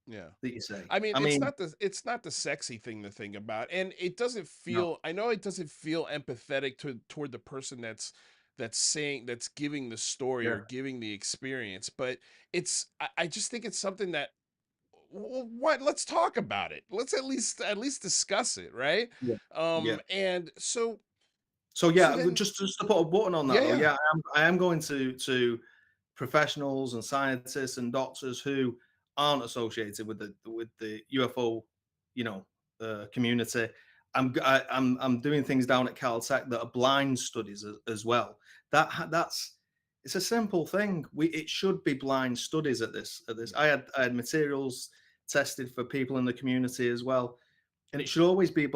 [SPEAKER 1] yeah.
[SPEAKER 2] that you say.
[SPEAKER 1] I mean,
[SPEAKER 2] I mean,
[SPEAKER 1] it's not the sexy thing to think about, and it doesn't
[SPEAKER 2] no,
[SPEAKER 1] feel. I know it doesn't feel empathetic toward the person that's giving the story
[SPEAKER 2] yeah,
[SPEAKER 1] or giving the experience, but I just think it's something that what let's talk about it. Let's at least discuss it, right?
[SPEAKER 2] yeah, yeah.
[SPEAKER 1] And so
[SPEAKER 2] So
[SPEAKER 1] so
[SPEAKER 2] yeah,
[SPEAKER 1] then
[SPEAKER 2] just to put a button on that
[SPEAKER 1] yeah,
[SPEAKER 2] though,
[SPEAKER 1] yeah,
[SPEAKER 2] yeah, I am going to professionals and scientists and doctors who aren't associated with the UFO, you know, community. I'm doing things down at Caltech that are blind studies as well. That's it's a simple thing. It should be blind studies at this.
[SPEAKER 1] yeah,
[SPEAKER 2] I had materials tested for people in the community as well, and it should always be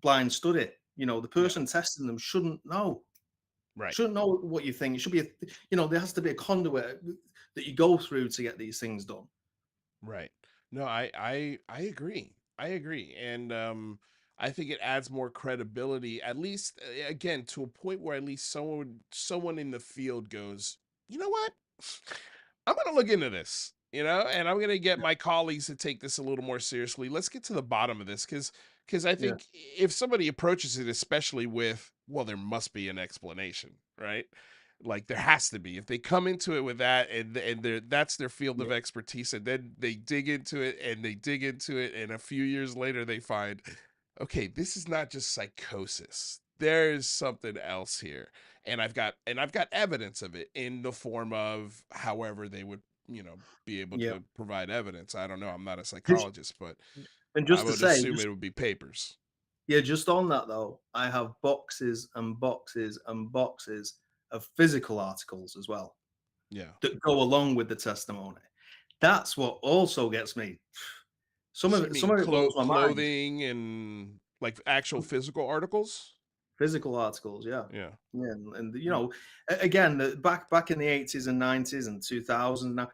[SPEAKER 2] blind study. The
[SPEAKER 1] yeah,
[SPEAKER 2] person testing them
[SPEAKER 1] right.
[SPEAKER 2] shouldn't know what you think. It should be there has to be a conduit that you go through to get these things done.
[SPEAKER 1] Right. No, I agree. I agree. And I think it adds more credibility, at least again, to a point where at least someone in the field goes, "You know what? I'm going to look into this." And I'm going to get my colleagues to take this a little more seriously. Let's get to the bottom of this cuz I
[SPEAKER 2] Yeah,
[SPEAKER 1] think if somebody approaches it especially with, well, there must be an explanation, right? Like there has to be. If they come into it with that and that's their field
[SPEAKER 2] yeah,
[SPEAKER 1] of expertise, and then they dig into it and they dig into it, and a few years later they find, okay, this is not just psychosis. There's something else here. And I've got evidence of it in the form of however they would, be able
[SPEAKER 2] yeah.
[SPEAKER 1] to provide evidence. I don't know. I'm not a
[SPEAKER 2] Just-
[SPEAKER 1] psychologist, but
[SPEAKER 2] And
[SPEAKER 1] I
[SPEAKER 2] just to
[SPEAKER 1] would
[SPEAKER 2] say,
[SPEAKER 1] assume
[SPEAKER 2] just
[SPEAKER 1] it would be papers.
[SPEAKER 2] yeah, just on that though, I have boxes and boxes and boxes of physical articles as well
[SPEAKER 1] Yeah.
[SPEAKER 2] that go along with the testimony. That's what also gets me. Some
[SPEAKER 1] So
[SPEAKER 2] of
[SPEAKER 1] you
[SPEAKER 2] it, some
[SPEAKER 1] mean
[SPEAKER 2] of it blows my mind.
[SPEAKER 1] clothing and like actual physical articles?
[SPEAKER 2] Physical articles, yeah.
[SPEAKER 1] Yeah.
[SPEAKER 2] Yeah, and
[SPEAKER 1] Mm,
[SPEAKER 2] again, back in the 80s and 90s and 2000s. Now,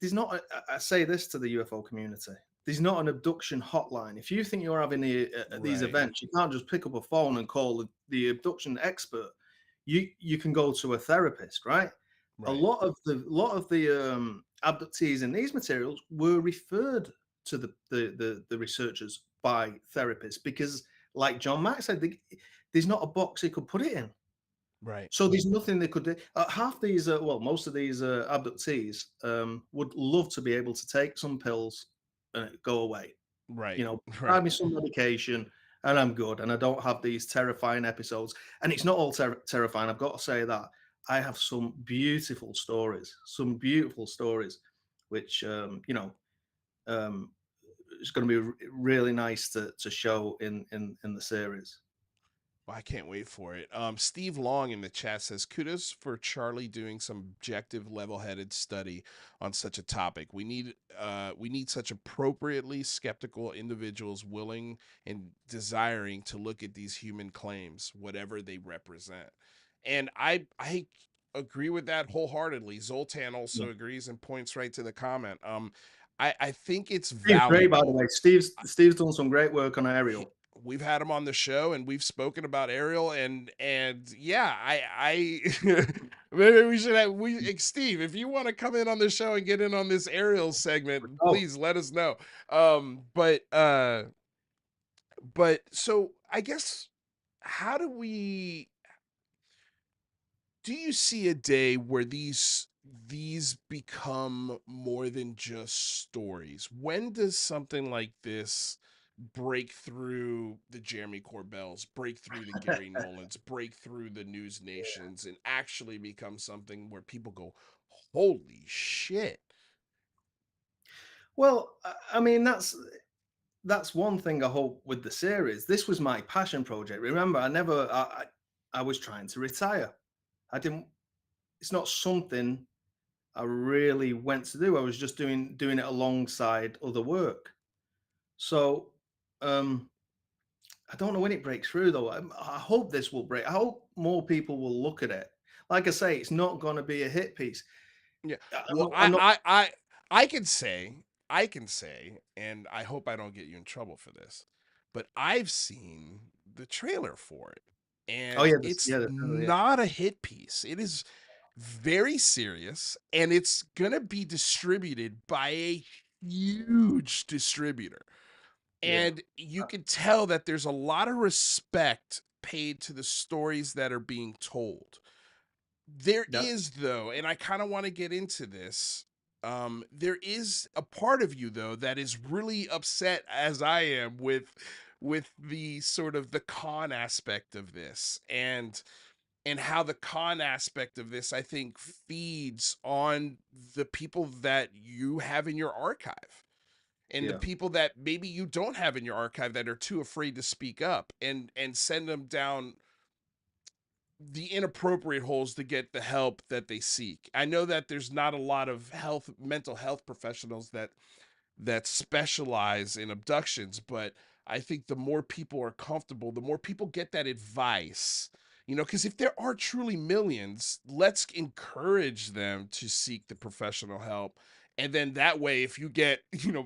[SPEAKER 2] there's not. I say this to the UFO community. There's not an abduction hotline. If you think you're having these
[SPEAKER 1] right.
[SPEAKER 2] events, you can't just pick up a phone and call the abduction expert. You can go to a therapist, right? A
[SPEAKER 1] Right.
[SPEAKER 2] lot of the abductees in these materials were referred to the researchers by therapists because, like John Mack said, there's not a box he could put it in.
[SPEAKER 1] Right.
[SPEAKER 2] So there's nothing they could do. Half these, most of these abductees would love to be able to take some pills and go away.
[SPEAKER 1] Right.
[SPEAKER 2] Provide
[SPEAKER 1] Right.
[SPEAKER 2] me some medication and I'm good. And I don't have these terrifying episodes. And it's not all terrifying. I've got to say that I have some beautiful stories, which um, is going to be really nice to show in the series.
[SPEAKER 1] Well, I can't wait for it. Steve Long in the chat says, "Kudos for Charlie doing some objective, level-headed study on such a topic. We need such appropriately skeptical individuals willing and desiring to look at these human claims, whatever they represent." And I agree with that wholeheartedly. Zoltan
[SPEAKER 2] Yeah.
[SPEAKER 1] also agrees and points right to the comment. I think it's
[SPEAKER 2] Steve's great, by the
[SPEAKER 1] valuable.
[SPEAKER 2] way. Steve's done some great work on
[SPEAKER 1] he,
[SPEAKER 2] Ariel.
[SPEAKER 1] we've had him on the show and we've spoken about Ariel and yeah, maybe we should have Steve, if you want to come in on the show and get in on this Ariel segment,
[SPEAKER 2] Oh,
[SPEAKER 1] please let us know. But so I guess how do you see a day where these become more than just stories? When does something like this break through the Jeremy Corbells, break through the Gary Nolans, break through the News Nations, and actually become something where people go, "Holy shit!"
[SPEAKER 2] Well, I mean, that's one thing I hope with the series. This was my passion project. Remember, I was trying to retire. I didn't. It's not something I really went to do. I was just doing it alongside other work. So um, I don't know when it breaks through though. I hope this will break. I hope more people will look at it. Like I say, it's not going to be a hit piece.
[SPEAKER 1] Yeah.
[SPEAKER 2] I'm
[SPEAKER 1] Well,
[SPEAKER 2] not. I'm not
[SPEAKER 1] I I can say, and I hope I don't get you in trouble for this, but I've seen the trailer for it,
[SPEAKER 2] oh
[SPEAKER 1] and
[SPEAKER 2] yeah,
[SPEAKER 1] it's
[SPEAKER 2] yeah, yeah,
[SPEAKER 1] not a hit piece. It is very serious, and it's gonna be distributed by a huge distributor.
[SPEAKER 2] yeah.
[SPEAKER 1] And you can tell that there's a lot of respect paid to the stories that are being told. There
[SPEAKER 2] That
[SPEAKER 1] is, though, and I kind of want to get into this. There is a part of you though that is really upset, as I am, with the sort of the con aspect of this, and how the con aspect of this, I think, feeds on the people that you have in your archive, and the
[SPEAKER 2] yeah,
[SPEAKER 1] people that maybe you don't have in your archive that are too afraid to speak up, and send them down the inappropriate holes to get the help that they seek. I know that there's not a lot of mental health professionals that specialize in abductions, but I think the more people are comfortable, the more people get that advice. Because if there are truly millions, let's encourage them to seek the professional help. And then that way, if you get,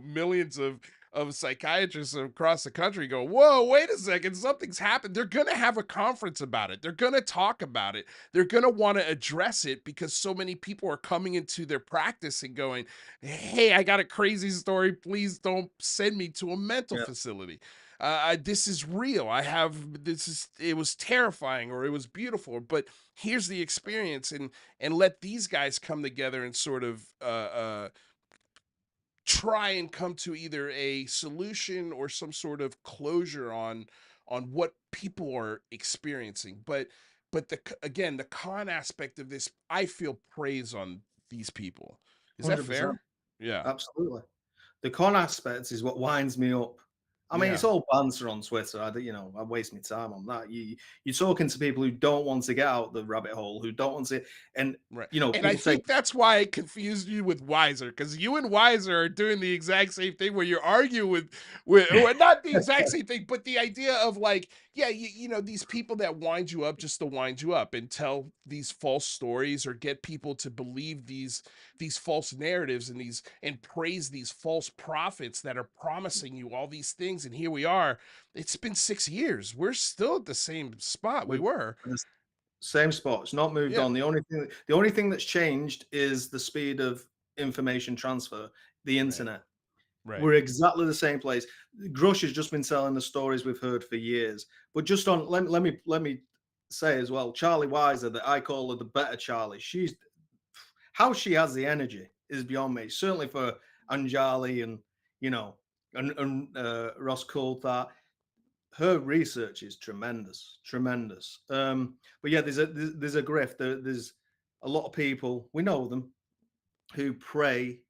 [SPEAKER 1] millions of psychiatrists across the country go, whoa, wait a second, something's happened. They're going to have a conference about it. They're going to talk about it. They're going to want to address it because so many people are coming into their practice and going, hey, I got a crazy story. Please don't send me to a mental
[SPEAKER 2] yeah.
[SPEAKER 1] facility. This is real. It was terrifying or it was beautiful, but here's the experience, and let these guys come together and sort of try and come to either a solution or some sort of closure on what people are experiencing. But again, the con aspect of this, I feel praise on these people. Is that
[SPEAKER 2] 100%.
[SPEAKER 1] fair? Yeah.
[SPEAKER 2] Absolutely. The con aspect is what winds me up. I mean, it's
[SPEAKER 1] Yeah.
[SPEAKER 2] all banter on Twitter. I waste my time on that. You're talking to people who don't want to get out the rabbit hole, who don't want to, and
[SPEAKER 1] Right. And I
[SPEAKER 2] people say,
[SPEAKER 1] think that's why I confused you with Wiser, because you and Wiser are doing the exact same thing where you're arguing with well, not the exact same thing, but the idea of like, yeah, these people that wind you up just to wind you up and tell these false stories or get people to believe these false narratives and praise these false prophets that are promising you all these things. And here we are. It's been 6 years. We're still at the same spot we
[SPEAKER 2] we're
[SPEAKER 1] were.
[SPEAKER 2] in the same spot. It's not moved
[SPEAKER 1] Yeah.
[SPEAKER 2] on. The only thing that's changed is the speed of information transfer, the
[SPEAKER 1] Right.
[SPEAKER 2] internet.
[SPEAKER 1] Right.
[SPEAKER 2] We're exactly the same place. Grush has just been telling the stories we've heard for years. But just on let me say as well, Charlie Weiser, that I call her the better Charlie. She's how she has the energy is beyond me. Certainly for Anjali and you know and Ross Coulthard, her research is tremendous, tremendous. But yeah, there's a grift. There's a lot of people, we know them, who prey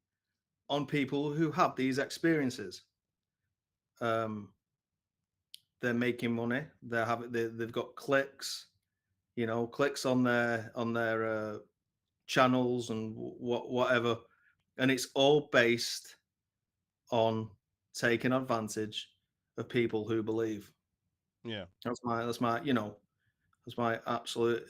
[SPEAKER 2] on people who have these experiences. Um, they're making money. They've got clicks, clicks on their channels and whatever, and it's all based on taking advantage of people who believe.
[SPEAKER 1] Yeah.
[SPEAKER 2] That's my absolute.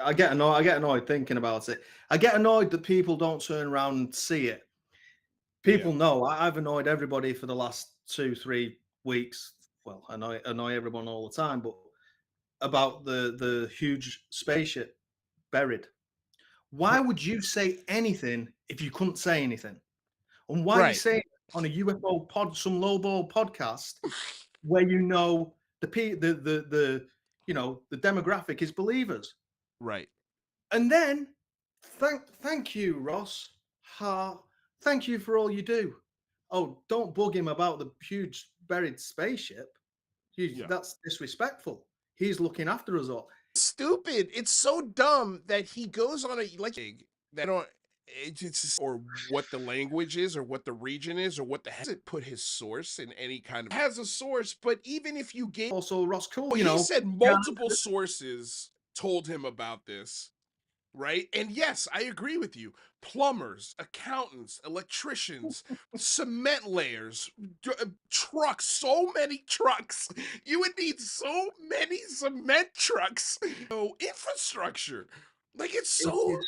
[SPEAKER 2] I get annoyed thinking about it. I get annoyed that people don't turn around and see it.
[SPEAKER 1] Yeah.
[SPEAKER 2] People know I've annoyed everybody for the last 2-3 weeks. Well, I annoy everyone all the time, but about the huge spaceship buried. Why would you say anything if you couldn't say anything? And why are you
[SPEAKER 1] Right.
[SPEAKER 2] saying on a UFO some lowball podcast where the demographic is believers?
[SPEAKER 1] Right.
[SPEAKER 2] And then thank you, Ross. Ha, thank you for all you do. Oh, don't bug him about the huge buried spaceship.
[SPEAKER 1] Yeah.
[SPEAKER 2] That's disrespectful. He's looking after us all.
[SPEAKER 1] Stupid. It's so dumb that he goes on a like that. I don't. it's just, or what the language is, or what the region is, or what the has it put his source in any kind of has a source, but even if you gave
[SPEAKER 2] Also, Ross Cool,
[SPEAKER 1] well,
[SPEAKER 2] you
[SPEAKER 1] he
[SPEAKER 2] know,
[SPEAKER 1] said
[SPEAKER 2] yeah,
[SPEAKER 1] multiple sources told him about this, right? And yes, I agree with you. Plumbers, accountants, electricians, cement layers, trucks, so many trucks. You would need so many cement trucks. So infrastructure. Like
[SPEAKER 2] it is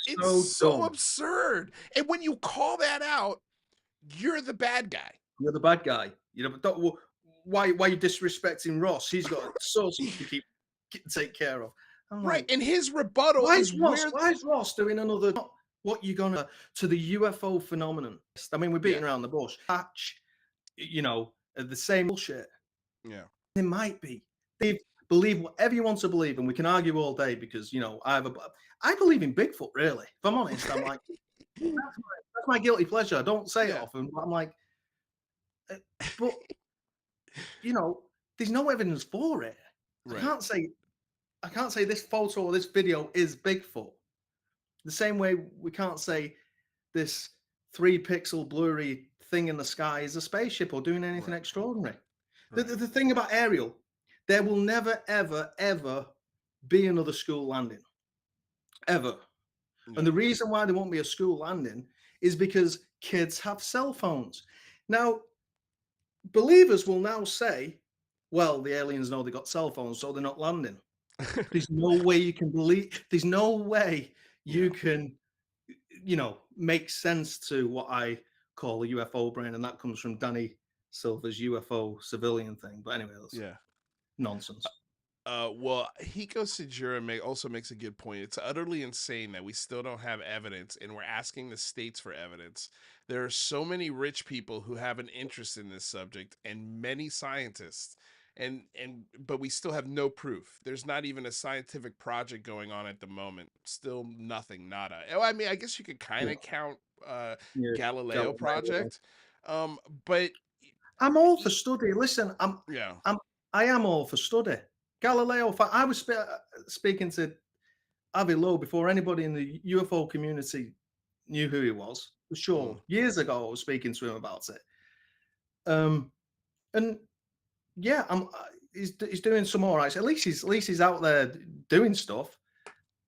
[SPEAKER 1] it's
[SPEAKER 2] so
[SPEAKER 1] so
[SPEAKER 2] dumb.
[SPEAKER 1] absurd. And when you call that out, you're the bad guy.
[SPEAKER 2] You're the bad guy. You know, but why are you disrespecting Ross? He's got a source to take care of. I'm
[SPEAKER 1] Right.
[SPEAKER 2] like,
[SPEAKER 1] And his rebuttal
[SPEAKER 2] why is
[SPEAKER 1] is
[SPEAKER 2] Ross?
[SPEAKER 1] where
[SPEAKER 2] Why is Ross doing another? What you gonna to the UFO phenomenon? I mean, we're
[SPEAKER 1] yeah,
[SPEAKER 2] beating around the bush. Patch, you know, the same bullshit.
[SPEAKER 1] yeah.
[SPEAKER 2] There might be. They believe whatever you want to believe, and we can argue all day because you know I believe in Bigfoot. Really, if I'm honest, I'm like that's my guilty pleasure. I don't say it
[SPEAKER 1] Yeah.
[SPEAKER 2] often, but I'm like, uh, but you know, there's no evidence for it. I
[SPEAKER 1] Right.
[SPEAKER 2] can't say I can't say this photo or this video is Bigfoot. The same way we can't say this 3 pixel blurry thing in the sky is a spaceship or doing anything
[SPEAKER 1] Right.
[SPEAKER 2] extraordinary.
[SPEAKER 1] Right.
[SPEAKER 2] The thing about aerial, there will never, ever, ever be another school landing, ever. And
[SPEAKER 1] Yeah.
[SPEAKER 2] the reason why there won't be a school landing is because kids have cell phones. Now, believers will now say, well, the aliens know they got cell phones, so they're not landing. There's no way you can believe, there's no way you
[SPEAKER 1] Yeah.
[SPEAKER 2] can, you know, make sense to what I call a UFO brain. And that comes from Danny Silver's UFO civilian thing. But anyway, that's
[SPEAKER 1] Yeah.
[SPEAKER 2] nonsense.
[SPEAKER 1] Well, Hiko Sejura also makes a good point. It's utterly insane that we still don't have evidence, and we're asking the states for evidence. There are so many rich people who have an interest in this subject, and many scientists, but we still have no proof. There's not even a scientific project going on at the moment. Still nothing, nada. Oh, I mean, I guess you could kind
[SPEAKER 2] Yeah.
[SPEAKER 1] of count
[SPEAKER 2] Yeah.
[SPEAKER 1] Galileo
[SPEAKER 2] Galileo.
[SPEAKER 1] project, but
[SPEAKER 2] I'm all for
[SPEAKER 1] e-
[SPEAKER 2] study. Listen,
[SPEAKER 1] yeah,
[SPEAKER 2] I'm, I am all for study. Galileo, I was speaking to Avi Lowe before anybody in the UFO community knew who he was. For
[SPEAKER 1] mm,
[SPEAKER 2] sure. Years ago, I was speaking to him about it. Um, and yeah, he's doing some all right. At least he's out there doing stuff.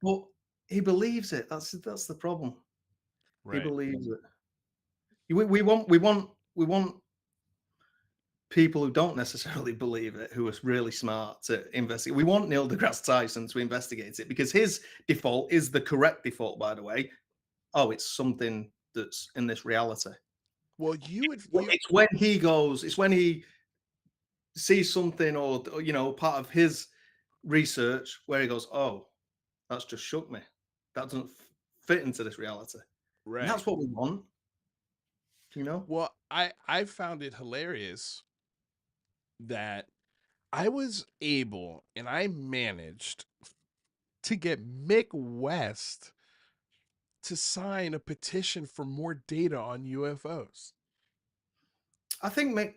[SPEAKER 2] But he believes it. That's the problem. He
[SPEAKER 1] right.
[SPEAKER 2] believes it. We want people who don't necessarily believe it, who are really smart to investigate. We want Neil deGrasse Tyson to investigate it because his default is the correct default, by the way. Oh, it's something that's in this reality.
[SPEAKER 1] Well,
[SPEAKER 2] It's when he goes, it's when he sees something or you know, part of his research where he goes, oh, that's just shook me. That doesn't fit into this reality. And
[SPEAKER 1] right.
[SPEAKER 2] that's what we want, you know?
[SPEAKER 1] Well, I found it hilarious that I was able and I managed to get Mick West to sign a petition for more data on UFOs.
[SPEAKER 2] I
[SPEAKER 1] You
[SPEAKER 2] think
[SPEAKER 1] know,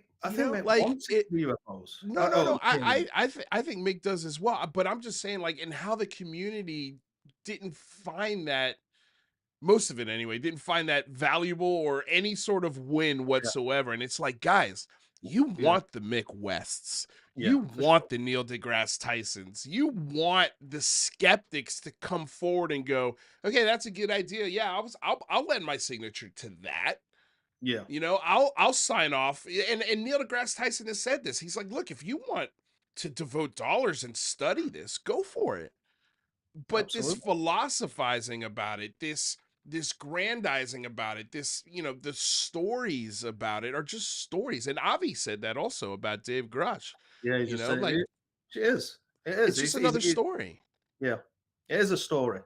[SPEAKER 2] Mick
[SPEAKER 1] like
[SPEAKER 2] wants it
[SPEAKER 1] it.
[SPEAKER 2] for UFOs.
[SPEAKER 1] No, no, no.
[SPEAKER 2] Aliens.
[SPEAKER 1] I think Mick does as well. But I'm just saying, like, in how the community didn't find that most of it anyway, didn't find that valuable or any sort of win
[SPEAKER 2] Yeah,
[SPEAKER 1] whatsoever. And it's like, guys, you
[SPEAKER 2] yeah,
[SPEAKER 1] want the Mick Wests,
[SPEAKER 2] yeah,
[SPEAKER 1] you
[SPEAKER 2] for sure.
[SPEAKER 1] want the Neil deGrasse Tysons, you want the skeptics to come forward and go, okay, that's a good idea. Yeah, I'll lend my signature to that.
[SPEAKER 2] Yeah,
[SPEAKER 1] You know, I'll sign off. And Neil deGrasse Tyson has said this. He's like, look, if you want to devote dollars and study this, go for it. But this
[SPEAKER 2] absolutely.
[SPEAKER 1] philosophizing about it, this grandizing about it, this, the stories about it are just stories. And Avi said that also about Dave Grush.
[SPEAKER 2] Yeah, he
[SPEAKER 1] You
[SPEAKER 2] just
[SPEAKER 1] know,
[SPEAKER 2] said
[SPEAKER 1] like
[SPEAKER 2] it. It is. It is.
[SPEAKER 1] it's just another story.
[SPEAKER 2] Yeah, it is a story.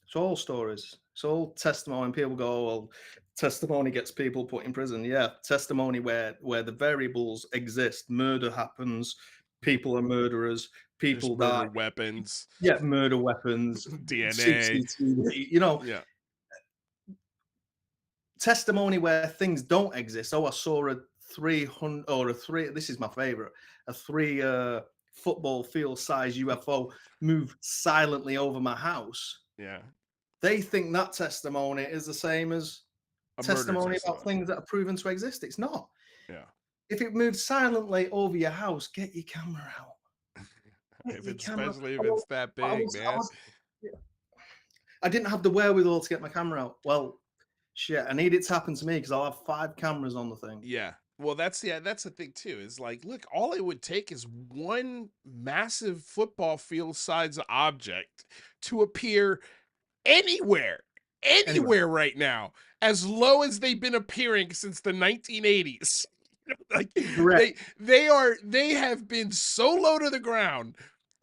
[SPEAKER 2] It's all stories. It's all testimony. People go, well, testimony gets people put in prison. Yeah, testimony where the variables exist. Murder happens. People are murderers.
[SPEAKER 1] There's
[SPEAKER 2] People die.
[SPEAKER 1] murder weapons,
[SPEAKER 2] Yeah, murder weapons,
[SPEAKER 1] DNA.
[SPEAKER 2] CCTV. You know,
[SPEAKER 1] Yeah.
[SPEAKER 2] testimony where things don't exist. Oh, I saw a 300 or a three. This is my favorite. A three football field size UFO move silently over my house.
[SPEAKER 1] Yeah.
[SPEAKER 2] they think that testimony is the same as
[SPEAKER 1] A murder
[SPEAKER 2] testimony about
[SPEAKER 1] testimony.
[SPEAKER 2] things that are proven to exist. It's not.
[SPEAKER 1] Yeah.
[SPEAKER 2] If it moves silently over your house, get your camera out. Get
[SPEAKER 1] If
[SPEAKER 2] your
[SPEAKER 1] it's
[SPEAKER 2] camera.
[SPEAKER 1] especially if
[SPEAKER 2] I
[SPEAKER 1] it's
[SPEAKER 2] was,
[SPEAKER 1] that
[SPEAKER 2] I
[SPEAKER 1] big,
[SPEAKER 2] was, I
[SPEAKER 1] man.
[SPEAKER 2] was, I didn't have the wherewithal to get my camera out. Well, shit, I need it to happen to me because I'll have 5 cameras on the thing.
[SPEAKER 1] Yeah. Well, that's the thing too. Is like, look, all it would take is one massive football field size object to appear anywhere,
[SPEAKER 2] Anyway,
[SPEAKER 1] anywhere right now, as low as they've been appearing since the 1980s. Like
[SPEAKER 2] correct.
[SPEAKER 1] they have been so low to the ground,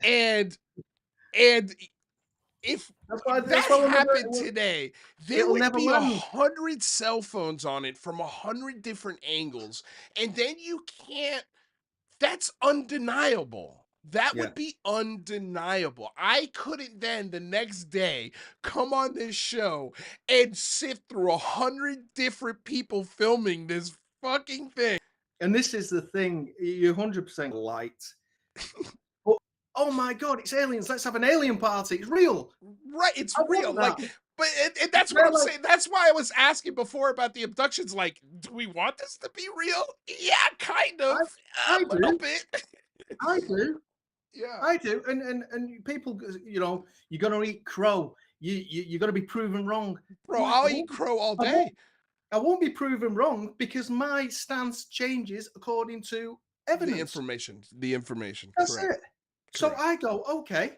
[SPEAKER 1] and and if
[SPEAKER 2] That's
[SPEAKER 1] that
[SPEAKER 2] why
[SPEAKER 1] happened today, there
[SPEAKER 2] it'll
[SPEAKER 1] would
[SPEAKER 2] never
[SPEAKER 1] be a
[SPEAKER 2] land.
[SPEAKER 1] hundred cell phones on it from 100 different angles, and then you can't. That's undeniable. That
[SPEAKER 2] Yeah.
[SPEAKER 1] would be undeniable. I couldn't then the next day come on this show and sift through 100 different people filming this fucking thing.
[SPEAKER 2] And this is the thing, you're 100% light. But oh my god, it's aliens. Let's have an alien party. It's real.
[SPEAKER 1] Right, it's
[SPEAKER 2] I
[SPEAKER 1] real.
[SPEAKER 2] want
[SPEAKER 1] Like,
[SPEAKER 2] that.
[SPEAKER 1] but and that's what
[SPEAKER 2] They're
[SPEAKER 1] I'm
[SPEAKER 2] like,
[SPEAKER 1] saying. That's why I was asking before about the abductions. Like, do we want this to be real? Yeah, kind
[SPEAKER 2] I,
[SPEAKER 1] of,
[SPEAKER 2] I
[SPEAKER 1] a little
[SPEAKER 2] do.
[SPEAKER 1] bit.
[SPEAKER 2] I do.
[SPEAKER 1] Yeah,
[SPEAKER 2] I do. And people, you're gonna eat crow. You're gonna be proven wrong.
[SPEAKER 1] bro,
[SPEAKER 2] Right.
[SPEAKER 1] I'll eat crow all
[SPEAKER 2] I won't
[SPEAKER 1] day.
[SPEAKER 2] I won't be proven wrong because my stance changes according to evidence.
[SPEAKER 1] The information.
[SPEAKER 2] That's
[SPEAKER 1] Correct,
[SPEAKER 2] it. So
[SPEAKER 1] correct.
[SPEAKER 2] I go, okay,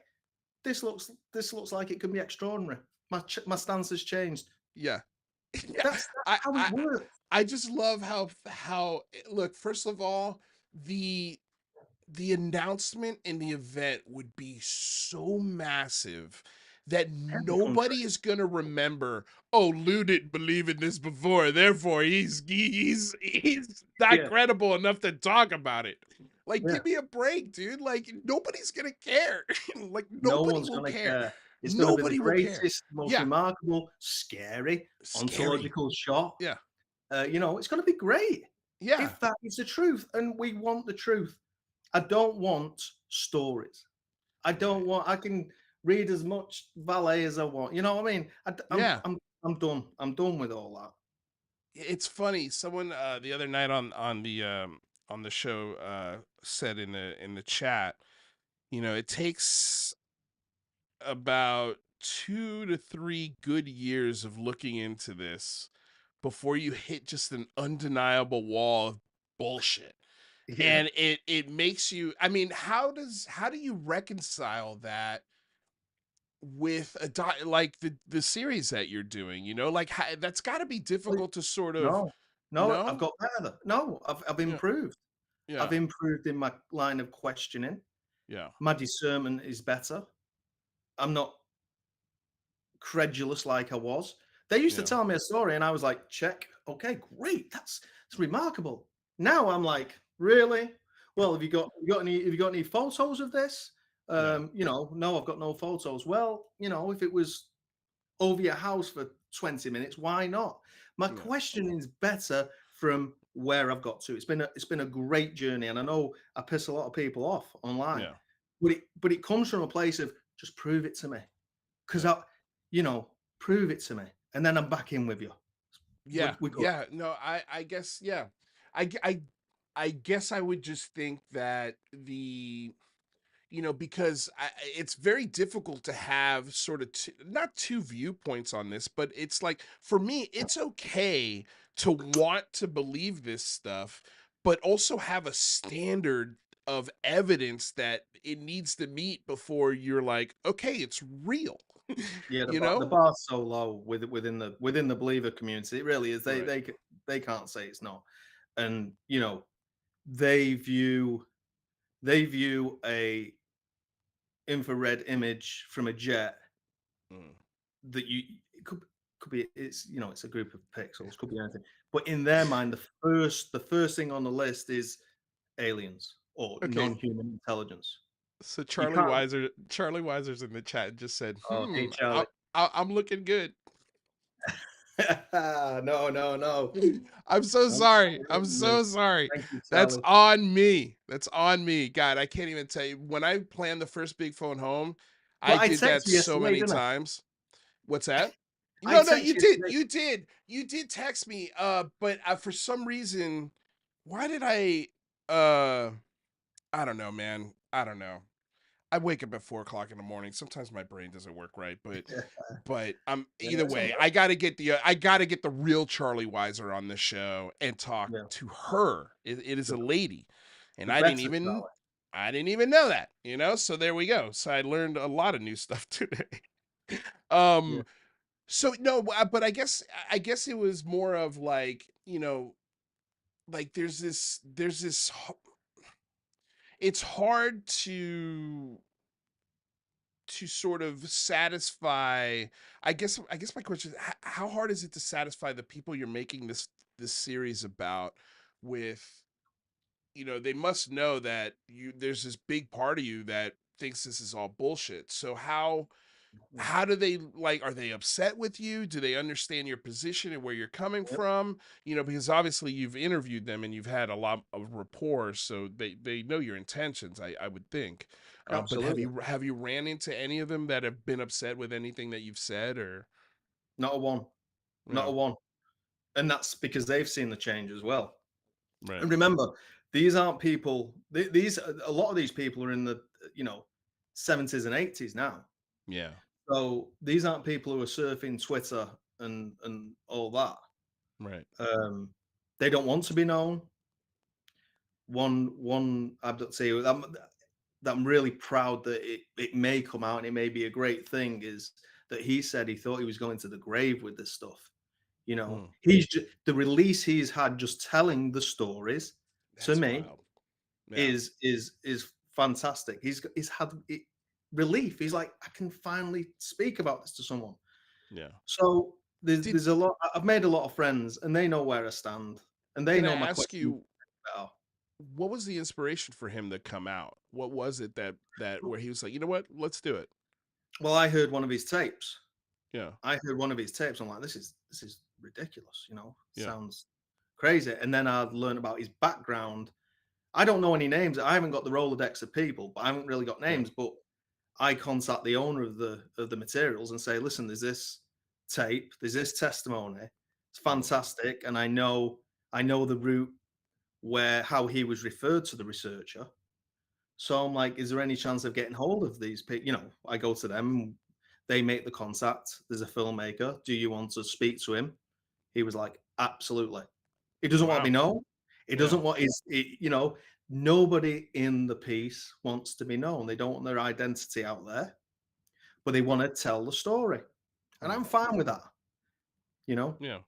[SPEAKER 2] this looks like it could be extraordinary. My stance has changed.
[SPEAKER 1] Yeah. Yeah,
[SPEAKER 2] That's
[SPEAKER 1] I
[SPEAKER 2] how it
[SPEAKER 1] I
[SPEAKER 2] works.
[SPEAKER 1] I just love how look, first of all, the announcement in the event would be so massive that
[SPEAKER 2] Every country.
[SPEAKER 1] nobody is gonna remember, "Oh, Lou didn't believe in this before, therefore he's not
[SPEAKER 2] Yeah,
[SPEAKER 1] credible enough to talk about it." Like,
[SPEAKER 2] yeah.
[SPEAKER 1] give me a break, dude. Like, nobody's gonna care. Like,
[SPEAKER 2] No
[SPEAKER 1] nobody
[SPEAKER 2] one's
[SPEAKER 1] will
[SPEAKER 2] gonna
[SPEAKER 1] care.
[SPEAKER 2] care. It's gonna be the
[SPEAKER 1] Nobody will care.
[SPEAKER 2] greatest, most
[SPEAKER 1] Yeah,
[SPEAKER 2] remarkable, scary,
[SPEAKER 1] scary.
[SPEAKER 2] ontological shot.
[SPEAKER 1] Yeah,
[SPEAKER 2] It's gonna be great
[SPEAKER 1] yeah.
[SPEAKER 2] if that is the truth, and we want the truth. I don't want stories. I can read as much valet as I want. You know what I mean?
[SPEAKER 1] Yeah.
[SPEAKER 2] I'm done. I'm done with all that.
[SPEAKER 1] It's funny. Someone the other night on the show said in the chat, it takes about 2 to 3 good years of looking into this before you hit just an undeniable wall of bullshit.
[SPEAKER 2] Yeah.
[SPEAKER 1] And it makes you, I mean, how do you reconcile that with like the series that you're doing, like that's got to be
[SPEAKER 2] Well,
[SPEAKER 1] difficult to sort of.
[SPEAKER 2] no, no, I've
[SPEAKER 1] No.
[SPEAKER 2] got better. No, I've
[SPEAKER 1] Yeah.
[SPEAKER 2] improved. I've
[SPEAKER 1] Yeah.
[SPEAKER 2] improved in my line of questioning.
[SPEAKER 1] Yeah.
[SPEAKER 2] My discernment is better. I'm not credulous like I was. They used to
[SPEAKER 1] Yeah.
[SPEAKER 2] tell me a story and I was like, check. Okay, great. That's remarkable. Now I'm like, really? Well, have you got any photos of this?
[SPEAKER 1] Yeah.
[SPEAKER 2] No, I've got no photos. Well, if it was over your house for 20 minutes, why not? My
[SPEAKER 1] Yeah.
[SPEAKER 2] questioning is better from where I've got to. It's been a great journey, and I know I piss a lot of people off online,
[SPEAKER 1] Yeah.
[SPEAKER 2] but it comes from a place of just prove it to me, because
[SPEAKER 1] Yeah.
[SPEAKER 2] prove it to me, and then I'm back in with you. We're,
[SPEAKER 1] Yeah.
[SPEAKER 2] we're good.
[SPEAKER 1] Yeah. No, I guess, yeah. I, g- I, I guess I would just think that because it's very difficult to have sort of not two viewpoints on this, but it's like, for me, it's okay to want to believe this stuff, but also have a standard of evidence that it needs to meet before you're like, okay, it's real.
[SPEAKER 2] Yeah, the
[SPEAKER 1] you
[SPEAKER 2] bar, the
[SPEAKER 1] know?
[SPEAKER 2] bar's so low within the believer community. It really is. They
[SPEAKER 1] Right.
[SPEAKER 2] they c- they can't say it's not, and they view they view a infrared image from a jet
[SPEAKER 1] Mm.
[SPEAKER 2] that it could be it's a group of pixels, could be anything. But in their mind, the first thing on the list is aliens or
[SPEAKER 1] Okay.
[SPEAKER 2] non-human intelligence.
[SPEAKER 1] So
[SPEAKER 2] You can't.
[SPEAKER 1] Charlie Weiser's in the chat and just said,
[SPEAKER 2] Oh, hey
[SPEAKER 1] I,
[SPEAKER 2] Charlie.
[SPEAKER 1] I'm looking good.
[SPEAKER 2] No, no, no.
[SPEAKER 1] I'm so sorry. I'm
[SPEAKER 2] Absolutely.
[SPEAKER 1] so sorry.
[SPEAKER 2] Thank you,
[SPEAKER 1] That's
[SPEAKER 2] Charlie.
[SPEAKER 1] on me. That's on me. God, I can't even tell you. When I planned the first big phone home, I
[SPEAKER 2] Well, I
[SPEAKER 1] did that
[SPEAKER 2] texted you
[SPEAKER 1] so
[SPEAKER 2] yesterday,
[SPEAKER 1] many
[SPEAKER 2] didn't I?
[SPEAKER 1] times. What's that?
[SPEAKER 2] I
[SPEAKER 1] No, no,
[SPEAKER 2] text
[SPEAKER 1] you
[SPEAKER 2] you
[SPEAKER 1] did.
[SPEAKER 2] today.
[SPEAKER 1] You did text me, but, for some reason, why did uh I don't know, man. I don't know. I wake up at 4 o'clock in the morning. Sometimes my brain doesn't work right, but
[SPEAKER 2] Yeah,
[SPEAKER 1] either
[SPEAKER 2] it's all
[SPEAKER 1] way,
[SPEAKER 2] good.
[SPEAKER 1] I gotta get the real Charlie Weiser on the show and talk
[SPEAKER 2] Yeah,
[SPEAKER 1] to her. It is
[SPEAKER 2] the
[SPEAKER 1] a lady, and
[SPEAKER 2] the better Charlie.
[SPEAKER 1] I didn't even know that, you know. So there we go. So I learned a lot of new stuff today.
[SPEAKER 2] Yeah,
[SPEAKER 1] um, so no, but I guess it was more of like, like there's this. It's hard to sort of satisfy. I guess my question is, how hard is it to satisfy the people you're making this series about with, they must know that there's this big part of you that thinks this is all bullshit. So
[SPEAKER 2] yeah,
[SPEAKER 1] how do they, like, are they upset with you? Do they understand your position and where you're coming
[SPEAKER 2] yep,
[SPEAKER 1] from? Because obviously you've interviewed them and you've had a lot of rapport, so they know your intentions, I would think. But
[SPEAKER 2] absolutely.
[SPEAKER 1] have you ran into any of them that have been upset with anything that you've said, or?
[SPEAKER 2] Not a one, not
[SPEAKER 1] Yeah,
[SPEAKER 2] a one, and that's because they've seen the change as well.
[SPEAKER 1] right.
[SPEAKER 2] And remember, these aren't people. These a lot of these people are in the you know 70s and 80s now.
[SPEAKER 1] Yeah,
[SPEAKER 2] So these aren't people who are surfing Twitter and all that.
[SPEAKER 1] right.
[SPEAKER 2] Um, they don't want to be known. One abductee that I'm really proud that it may come out and it may be a great thing is that he said he thought he was going to the grave with this stuff.
[SPEAKER 1] Mm,
[SPEAKER 2] The release he's had just telling the stories to
[SPEAKER 1] that's
[SPEAKER 2] me
[SPEAKER 1] wild. Yeah,
[SPEAKER 2] is fantastic. He's had relief. He's like, I can finally speak about this to someone.
[SPEAKER 1] yeah.
[SPEAKER 2] So
[SPEAKER 1] Did
[SPEAKER 2] there's a lot. I've made a lot of friends, and they know where I stand, and they
[SPEAKER 1] Can I
[SPEAKER 2] know my
[SPEAKER 1] ask
[SPEAKER 2] question
[SPEAKER 1] you,
[SPEAKER 2] better.
[SPEAKER 1] what was the inspiration for him to come out? What was it that where he was like, you know what, let's do it?
[SPEAKER 2] Well, I heard one of his tapes.
[SPEAKER 1] Yeah,
[SPEAKER 2] I heard one of his tapes. I'm like, this is ridiculous.
[SPEAKER 1] yeah,
[SPEAKER 2] Sounds crazy. And then I learned about his background. I don't know any names. I haven't got the Rolodex of people, but I haven't really got
[SPEAKER 1] yeah.
[SPEAKER 2] names. But I contact the owner of the materials and say, listen, there's this tape, there's this testimony. It's
[SPEAKER 1] Mm,
[SPEAKER 2] fantastic, and I know the route where how he was referred to the researcher. So I'm like, is there any chance of getting hold of these people? I go to them, they make the contact. There's a filmmaker. Do you want to speak to him? He was like, absolutely. He doesn't want to be
[SPEAKER 1] wow.
[SPEAKER 2] known. He
[SPEAKER 1] Yeah.
[SPEAKER 2] doesn't want nobody in the piece wants to be known. They don't want their identity out there, but they want to tell the story. And
[SPEAKER 1] Mm,
[SPEAKER 2] I'm fine with that, you know,
[SPEAKER 1] yeah.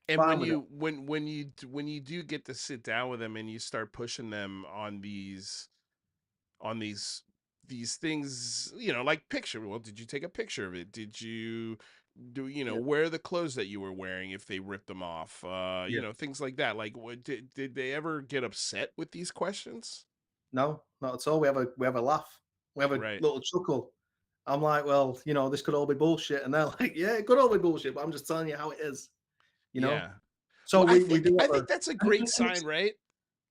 [SPEAKER 1] And
[SPEAKER 2] fine with it.
[SPEAKER 1] when you do get to sit down with them and you start pushing them on on these these things, like picture. Well, did you take a picture of it? Did you
[SPEAKER 2] Yeah.
[SPEAKER 1] wear the clothes that you were wearing if they ripped them off?
[SPEAKER 2] Yeah.
[SPEAKER 1] Things like that. Like, what did they ever get upset with these questions?
[SPEAKER 2] No, not at all. We have a laugh. We have a
[SPEAKER 1] Right.
[SPEAKER 2] little chuckle. I'm like, well, this could all be bullshit. And they're like, yeah, it could all be bullshit, but I'm just telling you how it is, you know?
[SPEAKER 1] Yeah.
[SPEAKER 2] So
[SPEAKER 1] Well,
[SPEAKER 2] we do
[SPEAKER 1] I
[SPEAKER 2] have
[SPEAKER 1] think that's a great
[SPEAKER 2] and it's
[SPEAKER 1] sign, right?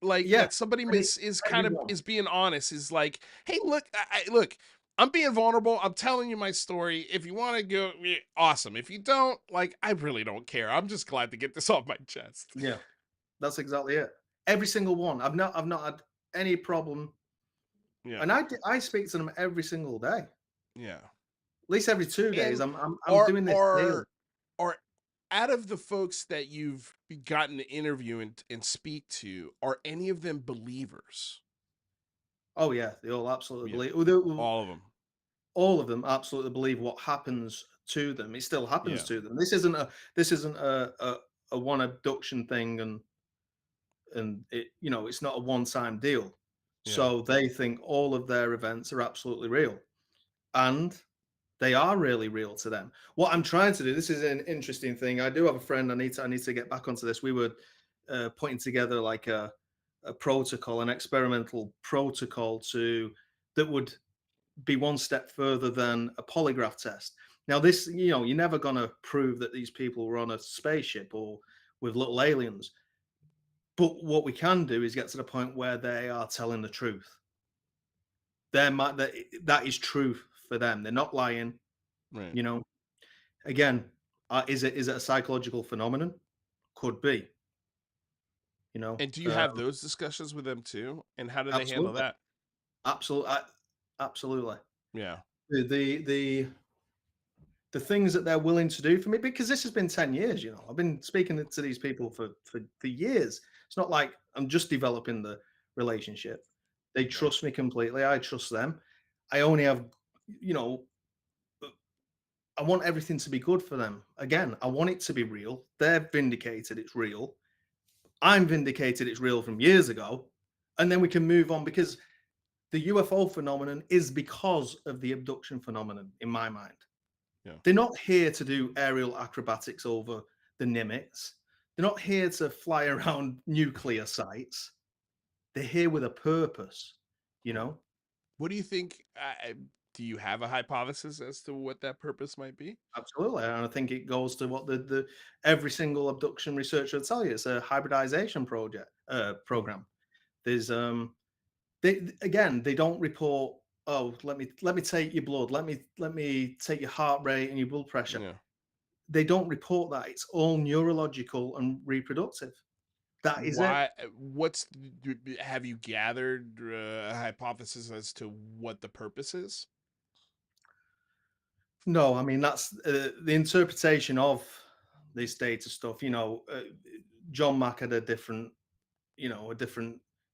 [SPEAKER 1] Like,
[SPEAKER 2] yeah,
[SPEAKER 1] that somebody
[SPEAKER 2] and it
[SPEAKER 1] is
[SPEAKER 2] for
[SPEAKER 1] kind of
[SPEAKER 2] everyone.
[SPEAKER 1] is being honest, is like, hey, look, look, I'm being vulnerable, I'm telling you my story. If you want to go, awesome. If you don't, like, I really don't care. I'm just glad to get this off my chest.
[SPEAKER 2] Yeah, that's exactly it. Every single one. I've not had any problem.
[SPEAKER 1] Yeah,
[SPEAKER 2] And I speak to them every single day. At
[SPEAKER 1] yeah.
[SPEAKER 2] least every 2 days.
[SPEAKER 1] And
[SPEAKER 2] I'm
[SPEAKER 1] are
[SPEAKER 2] doing this daily.
[SPEAKER 1] are are out of the folks that you've gotten to interview and speak to, are any of them believers?
[SPEAKER 2] Oh yeah, they all absolutely
[SPEAKER 1] Yeah,
[SPEAKER 2] believe.
[SPEAKER 1] all of them.
[SPEAKER 2] All of them absolutely believe what happens to them. It still happens
[SPEAKER 1] Yeah,
[SPEAKER 2] to them. This isn't a one abduction thing, and it's not a one time deal.
[SPEAKER 1] yeah,
[SPEAKER 2] So they think all of their events are absolutely real, and they are really real to them. What I'm trying to do. This is an interesting thing. I do have a friend. I need to get back onto this. We were putting together like a protocol, an experimental protocol that would be one step further than a polygraph test. Now, this, you're never going to prove that these people were on a spaceship or with little aliens. But what we can do is get to the point where they are telling the truth. That is truth for them. They're not lying,
[SPEAKER 1] right.
[SPEAKER 2] you know. Again, is it a psychological phenomenon? Could be, you know.
[SPEAKER 1] And do you have those discussions with them too? And how do they handle
[SPEAKER 2] Absolutely,
[SPEAKER 1] that?
[SPEAKER 2] absolutely, absolutely.
[SPEAKER 1] Yeah.
[SPEAKER 2] The the the the things that they're willing to do for me, because this has been 10 years, you know. I've been speaking to these people for years. It's not like I'm just developing the relationship. They
[SPEAKER 1] Right.
[SPEAKER 2] trust me completely. I trust them. I only have, you know, I want everything to be good for them. Again, I want it to be real. They're vindicated it's real. I'm vindicated it's real from years ago. And then we can move on, because the UFO phenomenon is because of the abduction phenomenon, in my mind.
[SPEAKER 1] Yeah.
[SPEAKER 2] They're not here to do aerial acrobatics over the Nimitz. They're not here to fly around nuclear sites. They're here with a purpose, you
[SPEAKER 1] Yeah.
[SPEAKER 2] know?
[SPEAKER 1] What do you think? Do you have a hypothesis as to what that purpose might be?
[SPEAKER 2] Absolutely. And I think it goes to what the every single abduction researcher will tell you. It's a hybridization
[SPEAKER 1] Hmm.
[SPEAKER 2] program. There's again, they don't report, oh, let me take your blood, let me take your heart rate and your blood pressure.
[SPEAKER 1] Yeah.
[SPEAKER 2] They don't report that. It's all neurological and reproductive. That is it.
[SPEAKER 1] Why? Have you gathered a hypothesis as to what the purpose is?
[SPEAKER 2] No, I mean that's the interpretation of this data stuff. John Mack had a different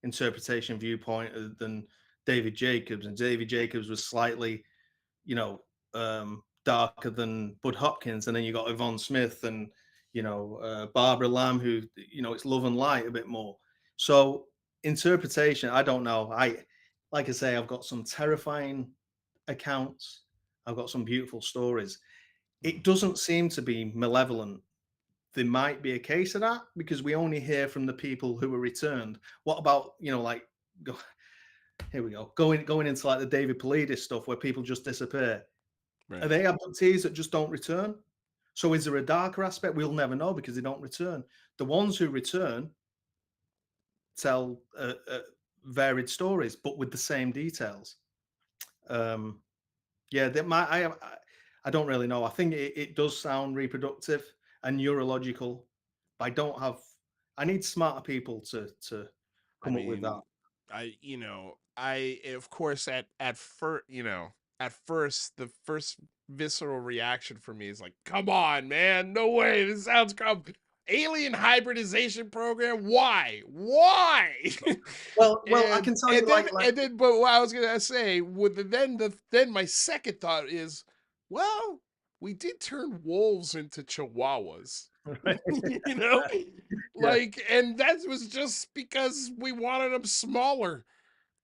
[SPEAKER 2] interpretation viewpoint than David Jacobs, and David Jacobs was slightly, you know, darker than Bud Hopkins, and then you got Yvonne Smith and Barbara Lamb, who it's love and light a bit more. So interpretation, I don't know. Like I say, I've got some terrifying accounts. I've got some beautiful stories.
[SPEAKER 1] Hmm.
[SPEAKER 2] It doesn't seem to be malevolent. There might be a case of that because we only hear from the people who were returned. What about, like, go, here we go, going into like the David Politis stuff where people just disappear. Are
[SPEAKER 1] Right.
[SPEAKER 2] they abductees that just don't return? So is there a darker aspect? We'll never know because they don't return. The ones who return tell varied stories, but with the same details. Um, Yeah, that might I don't really know. I think it does sound reproductive and neurological, but I need smarter people to
[SPEAKER 1] I
[SPEAKER 2] come up with that.
[SPEAKER 1] mean, I of course at first, at first the first visceral reaction for me is like, come on, man, no way, this sounds crumb. Alien hybridization program? Why? Why?
[SPEAKER 2] Well, I
[SPEAKER 1] and
[SPEAKER 2] can tell you
[SPEAKER 1] and then
[SPEAKER 2] like
[SPEAKER 1] and then, but what I was gonna say with then my second thought is, well, we did turn wolves into chihuahuas. you know
[SPEAKER 2] yeah,
[SPEAKER 1] and that was just because we wanted them smaller.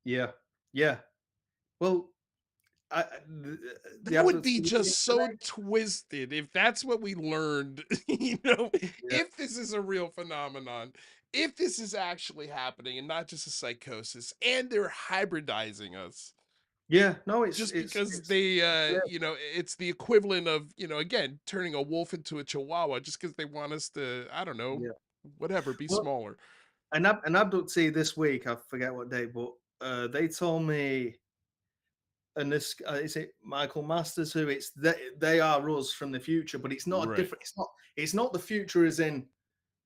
[SPEAKER 2] yeah, yeah. Well, the
[SPEAKER 1] That would
[SPEAKER 2] abductees
[SPEAKER 1] be just so
[SPEAKER 2] today.
[SPEAKER 1] twisted if that's what we learned.
[SPEAKER 2] Yeah,
[SPEAKER 1] If this is a real phenomenon, if this is actually happening and not just a psychosis, and they're hybridizing us
[SPEAKER 2] yeah. No, it's
[SPEAKER 1] just
[SPEAKER 2] it's
[SPEAKER 1] because
[SPEAKER 2] it's
[SPEAKER 1] they
[SPEAKER 2] yeah,
[SPEAKER 1] it's the equivalent of, again, turning a wolf into a chihuahua just because they want us to, I don't know,
[SPEAKER 2] yeah.
[SPEAKER 1] whatever, be
[SPEAKER 2] Well,
[SPEAKER 1] smaller.
[SPEAKER 2] an abductee this week, I forget what day, but they told me, and this is it Michael Masters, who they are us from the future, but it's not a
[SPEAKER 1] Right.
[SPEAKER 2] different. It's not the future as in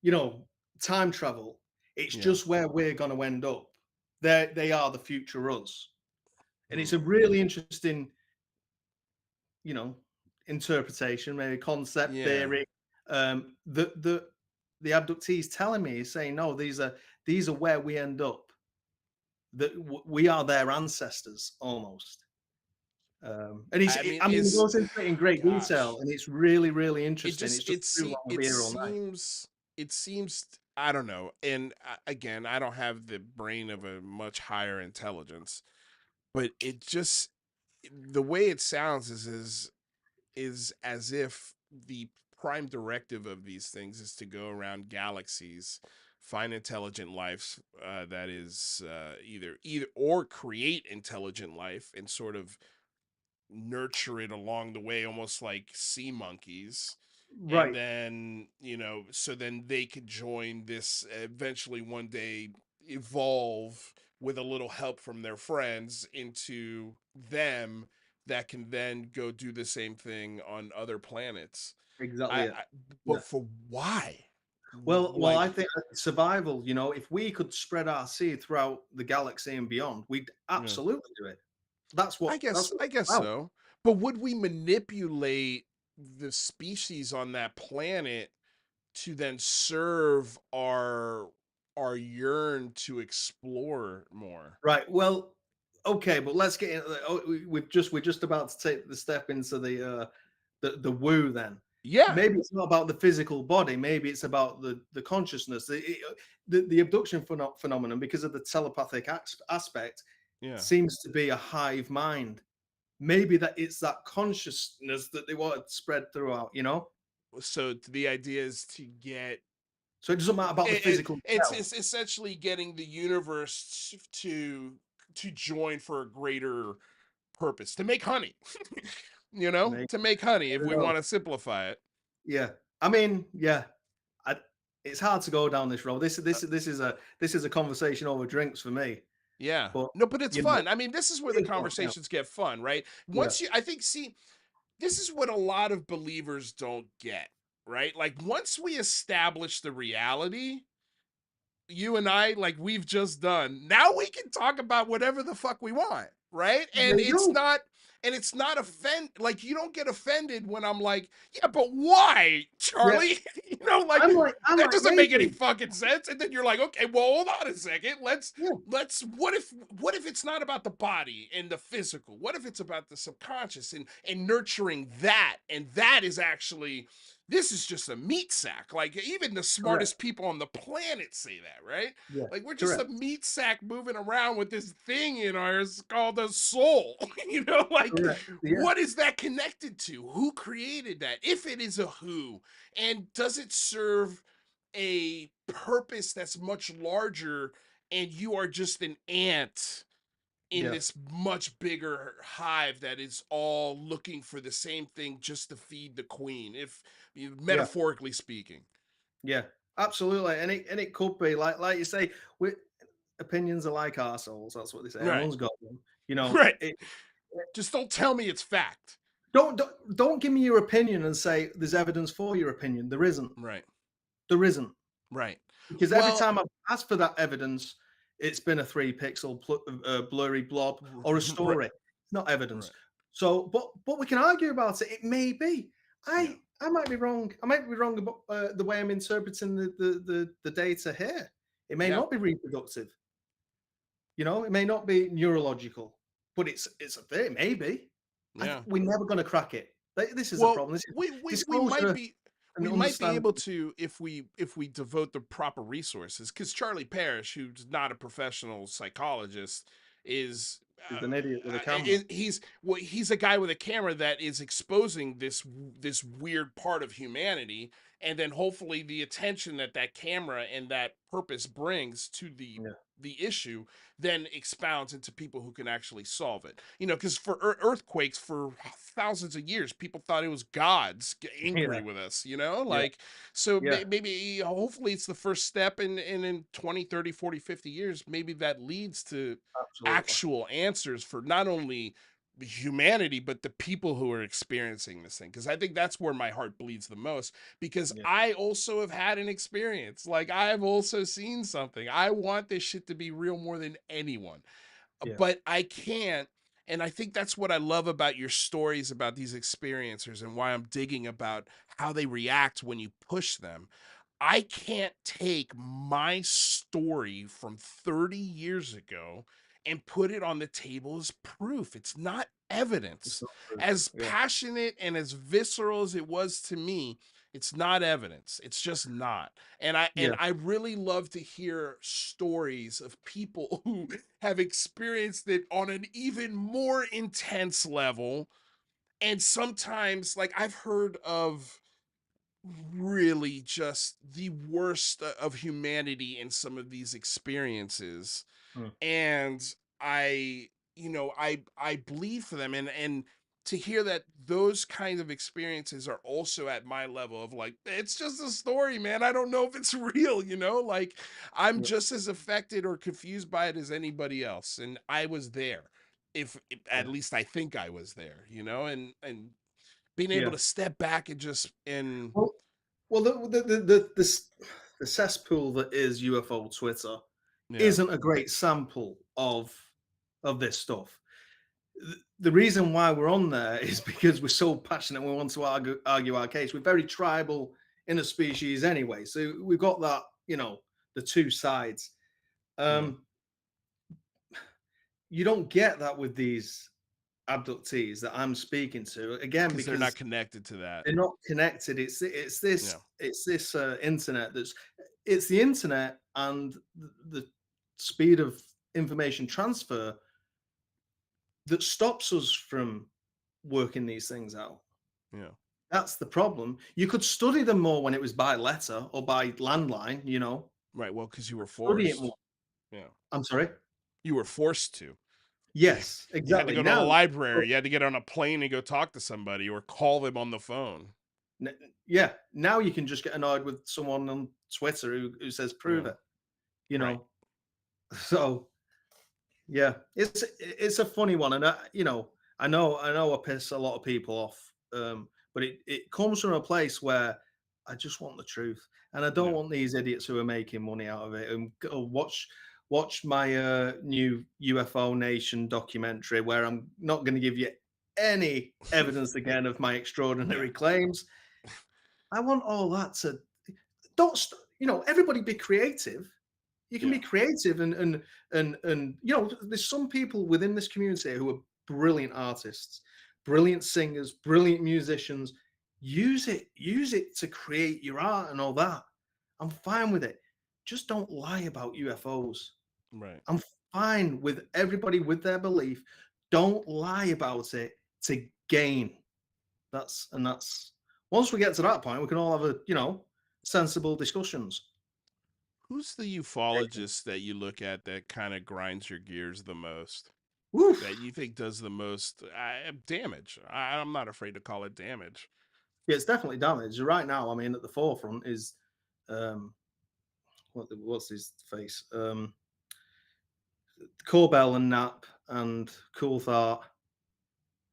[SPEAKER 2] you know time travel. It's
[SPEAKER 1] Yeah.
[SPEAKER 2] just where we're going to end up. They are the future us, and it's
[SPEAKER 1] Hmm.
[SPEAKER 2] a really interesting you know interpretation, maybe concept
[SPEAKER 1] Yeah.
[SPEAKER 2] theory. The abductees telling me is saying no, these are where we end up. That we are their ancestors almost. And
[SPEAKER 1] I mean,
[SPEAKER 2] I mean, he
[SPEAKER 1] is
[SPEAKER 2] goes into it in great detail,
[SPEAKER 1] gosh,
[SPEAKER 2] and it's really, really
[SPEAKER 1] it
[SPEAKER 2] interesting.
[SPEAKER 1] just
[SPEAKER 2] It's just too long. I'll
[SPEAKER 1] it
[SPEAKER 2] be here all night.
[SPEAKER 1] seems, I don't know. And again, I don't have the brain of a much higher intelligence, but it just, the way it sounds is as if the prime directive of these things is to go around galaxies, find intelligent life, that is, either or create intelligent life and sort of nurture it along the way, almost like sea monkeys. And
[SPEAKER 2] Right,
[SPEAKER 1] then, so then they could join this, eventually one day evolve with a little help from their friends into them that can then go do the same thing on other planets.
[SPEAKER 2] Exactly it.
[SPEAKER 1] I
[SPEAKER 2] Yeah.
[SPEAKER 1] but for why?
[SPEAKER 2] Well,
[SPEAKER 1] Like,
[SPEAKER 2] I think that survival, if we could spread our seed throughout the galaxy and beyond, we'd
[SPEAKER 1] yeah.
[SPEAKER 2] absolutely do it. That's what that's what
[SPEAKER 1] I
[SPEAKER 2] it's
[SPEAKER 1] guess
[SPEAKER 2] about.
[SPEAKER 1] so. But would we manipulate the species on that planet to then serve our yearn to explore more?
[SPEAKER 2] Right. Well, okay, but let's get in. Oh, we're just about to take the step into the woo. Then
[SPEAKER 1] Yeah.
[SPEAKER 2] maybe it's not about the physical body. Maybe it's about the consciousness. The abduction phenomenon, because of the telepathic aspect,
[SPEAKER 1] Yeah.
[SPEAKER 2] seems to be a hive mind. Maybe that it's that consciousness that they want to spread throughout.
[SPEAKER 1] So the idea is to get
[SPEAKER 2] So it doesn't matter about the physical shell.
[SPEAKER 1] it's essentially getting the universe to join for a greater purpose, to make honey.
[SPEAKER 2] Maybe,
[SPEAKER 1] To make honey
[SPEAKER 2] I
[SPEAKER 1] if
[SPEAKER 2] don't
[SPEAKER 1] we
[SPEAKER 2] know.
[SPEAKER 1] want to simplify it.
[SPEAKER 2] Yeah, I mean, yeah, I, it's hard to go down this road. This is a conversation over drinks for me.
[SPEAKER 1] Yeah.
[SPEAKER 2] But
[SPEAKER 1] No, but it's
[SPEAKER 2] you know,
[SPEAKER 1] fun. I mean, this is where the
[SPEAKER 2] it is fun. Yeah,
[SPEAKER 1] conversations get fun, right?
[SPEAKER 2] yeah,
[SPEAKER 1] Once you I think see, this is what a lot of believers don't get, right? Like once we establish the reality, you and I, like we've just done, now we can talk about whatever the fuck we want, right?
[SPEAKER 2] there you go.
[SPEAKER 1] And it's not offend like you don't get offended when I'm like, yeah, but why,
[SPEAKER 2] Yeah,
[SPEAKER 1] Charlie? Like
[SPEAKER 2] I'm
[SPEAKER 1] that
[SPEAKER 2] like
[SPEAKER 1] doesn't make any
[SPEAKER 2] maybe.
[SPEAKER 1] fucking sense. And then you're like, okay, well, hold on a second.
[SPEAKER 2] Yeah,
[SPEAKER 1] Let's what if it's not about the body and the physical? What if it's about the subconscious and nurturing that? And that is actually this is just a meat sack. Like even the
[SPEAKER 2] correct.
[SPEAKER 1] smartest people on the planet say that, right?
[SPEAKER 2] Yeah,
[SPEAKER 1] Like we're just a
[SPEAKER 2] correct.
[SPEAKER 1] meat sack moving around with this thing in ours called a soul. Like
[SPEAKER 2] Correct. Yeah,
[SPEAKER 1] what is that connected to? Who created that? If it is a who, and does it serve a purpose that's much larger and you are just an ant in
[SPEAKER 2] yeah,
[SPEAKER 1] this much bigger hive that is all looking for the same thing just to feed the queen, if
[SPEAKER 2] yeah,
[SPEAKER 1] metaphorically speaking.
[SPEAKER 2] yeah. Absolutely. And it could be like you say, we opinions are like arseholes. That's what they say.
[SPEAKER 1] Right.
[SPEAKER 2] Everyone's got them. You know,
[SPEAKER 1] Right.
[SPEAKER 2] it,
[SPEAKER 1] Just don't tell me it's fact.
[SPEAKER 2] don't give me your opinion and say there's evidence for your opinion. There isn't.
[SPEAKER 1] Right.
[SPEAKER 2] There isn't.
[SPEAKER 1] Right.
[SPEAKER 2] Because every
[SPEAKER 1] Well,
[SPEAKER 2] time I've asked for that evidence, it's been a 3 pixel blurry blob or a
[SPEAKER 1] right.
[SPEAKER 2] story. It's not evidence.
[SPEAKER 1] Right.
[SPEAKER 2] So, but we can argue about it. It may be.
[SPEAKER 1] Yeah.
[SPEAKER 2] I might be wrong. I might be wrong about the way I'm interpreting the data here. It may
[SPEAKER 1] Yeah.
[SPEAKER 2] not be reproductive. It may not be neurological, but it's a thing. Maybe.
[SPEAKER 1] Yeah.
[SPEAKER 2] We're never going to crack it. This is a
[SPEAKER 1] Well,
[SPEAKER 2] problem. This is
[SPEAKER 1] we might
[SPEAKER 2] disclosure
[SPEAKER 1] be
[SPEAKER 2] and
[SPEAKER 1] able
[SPEAKER 2] understanding.
[SPEAKER 1] to if we devote the proper resources, because Charlie Parish, who's not a professional psychologist, is
[SPEAKER 2] Is an idiot with a camera.
[SPEAKER 1] he's a guy with a camera that is exposing this weird part of humanity, and then hopefully the attention that that camera and that purpose brings to
[SPEAKER 2] Yeah.
[SPEAKER 1] the issue then expounds into people who can actually solve it. Because for earthquakes for thousands of years, people thought it was gods
[SPEAKER 2] Yeah.
[SPEAKER 1] angry with us,
[SPEAKER 2] Yeah.
[SPEAKER 1] like so
[SPEAKER 2] Yeah.
[SPEAKER 1] maybe hopefully it's the first step in 20, 30, 40, 50 years, maybe that leads to
[SPEAKER 2] Absolutely.
[SPEAKER 1] actual answers for not only humanity but the people who are experiencing this thing, because I think that's where my heart bleeds the most, because
[SPEAKER 2] Yeah.
[SPEAKER 1] I also have had an experience, like I've also seen something. I want this shit to be real more than anyone,
[SPEAKER 2] Yeah.
[SPEAKER 1] but I can't. And I think that's what I love about your stories about these experiencers and why I'm digging about how they react when you push them. I can't take my story from 30 years ago and put it on the table as proof. It's not
[SPEAKER 2] It's
[SPEAKER 1] evidence.
[SPEAKER 2] not true.
[SPEAKER 1] As
[SPEAKER 2] Yeah.
[SPEAKER 1] passionate and as visceral as it was to me, it's not evidence. It's just not.
[SPEAKER 2] Yeah.
[SPEAKER 1] And I really love to hear stories of people who have experienced it on an even more intense level. And sometimes, like I've heard of really just the worst of humanity in some of these experiences,
[SPEAKER 2] Mm.
[SPEAKER 1] and I bleed for them, and to hear that those kind of experiences are also at my level of like, it's just a story, man, I don't know if it's real, like I'm
[SPEAKER 2] Yeah.
[SPEAKER 1] just as affected or confused by it as anybody else, and I was there. if at
[SPEAKER 2] Yeah.
[SPEAKER 1] least I think I was there, you know, and being able
[SPEAKER 2] Yeah.
[SPEAKER 1] to step back and just and
[SPEAKER 2] Well, well, the cesspool that is UFO Twitter
[SPEAKER 1] yeah,
[SPEAKER 2] isn't a great sample of this stuff. The reason why we're on there is because we're so passionate. We want to argue our case. We're very tribal in a species anyway, so we've got that. The two sides.
[SPEAKER 1] yeah,
[SPEAKER 2] Um, you don't get that with these abductees that I'm speaking to again
[SPEAKER 1] because they're not
[SPEAKER 2] because
[SPEAKER 1] connected to that.
[SPEAKER 2] they're not connected. It's
[SPEAKER 1] Yeah,
[SPEAKER 2] this internet that's it's the internet and the speed of information transfer that stops us from working these things out.
[SPEAKER 1] yeah,
[SPEAKER 2] That's the problem. You could study them more when it was by letter or by landline.
[SPEAKER 1] right. Well, because you were
[SPEAKER 2] Study it more.
[SPEAKER 1] forced. Yeah,
[SPEAKER 2] I'm sorry.
[SPEAKER 1] you were forced to. You,
[SPEAKER 2] Yes,
[SPEAKER 1] you had to
[SPEAKER 2] exactly.
[SPEAKER 1] go to the
[SPEAKER 2] Now,
[SPEAKER 1] library. You had to get on a plane and go talk to somebody or call them on the phone.
[SPEAKER 2] yeah, now you can just get annoyed with someone on Twitter who says prove
[SPEAKER 1] Yeah,
[SPEAKER 2] it. You
[SPEAKER 1] right.
[SPEAKER 2] know, so yeah, it's a funny one, and I know I piss a lot of people off, but it comes from a place where I just want the truth, and I don't
[SPEAKER 1] Yeah,
[SPEAKER 2] want these idiots who are making money out of it and go watch my new UFO Nation documentary, where I'm not going to give you any evidence again of my
[SPEAKER 1] yeah,
[SPEAKER 2] extraordinary claims. I want all that to don't everybody be creative. You can be
[SPEAKER 1] yeah.
[SPEAKER 2] creative and there's some people within this community who are brilliant artists, brilliant singers, brilliant musicians. Use it to create your art and all that. I'm fine with it. Just don't lie about UFOs.
[SPEAKER 1] Right.
[SPEAKER 2] I'm fine with everybody with their belief. Don't lie about it to gain. That's once we get to that point, we can all have sensible discussions.
[SPEAKER 1] Who's the ufologist that you look at that kind of grinds your gears the most?
[SPEAKER 2] Woof.
[SPEAKER 1] That you think does the most damage? I'm not afraid to call it damage.
[SPEAKER 2] Yeah, it's definitely damaged. Right now, I mean, at the forefront is um, what's his face? Corbell and Knapp and Coulthard.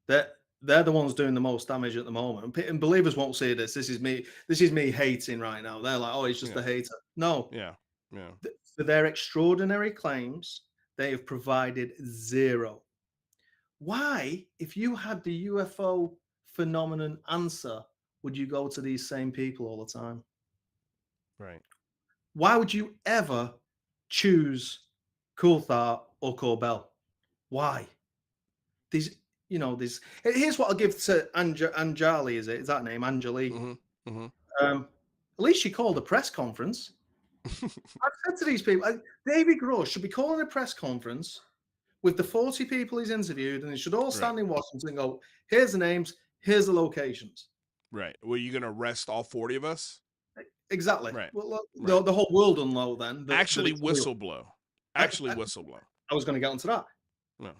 [SPEAKER 2] They're the ones doing the most damage at the moment. And believers won't see this. This is me. This is me hating right now. They're like, oh, he's just
[SPEAKER 1] Yeah,
[SPEAKER 2] a hater. No,
[SPEAKER 1] yeah, yeah.
[SPEAKER 2] for their extraordinary claims, they have provided zero. Why, if you had the UFO phenomenon answer, would you go to these same people all the time?
[SPEAKER 1] Right.
[SPEAKER 2] Why would you ever choose Coulthard or Corbell? Why? These, Here's what I'll give to Anjali. Is that name Anjali?
[SPEAKER 1] Mm-hmm. Mm-hmm.
[SPEAKER 2] At least she called a press conference. I've said to these people, David Gross should be calling a press conference with the 40 people he's interviewed, and they should all
[SPEAKER 1] Right.
[SPEAKER 2] stand in Washington and go, "Here's the names, here's the locations."
[SPEAKER 1] Right. Well, you gonna arrest all 40 of us?
[SPEAKER 2] Exactly.
[SPEAKER 1] Right.
[SPEAKER 2] Well, look,
[SPEAKER 1] Right.
[SPEAKER 2] the whole world will know then that
[SPEAKER 1] Actually,
[SPEAKER 2] it's real.
[SPEAKER 1] whistleblow.
[SPEAKER 2] I,
[SPEAKER 1] Actually,
[SPEAKER 2] I,
[SPEAKER 1] whistleblow.
[SPEAKER 2] I was going to get onto that.
[SPEAKER 1] No.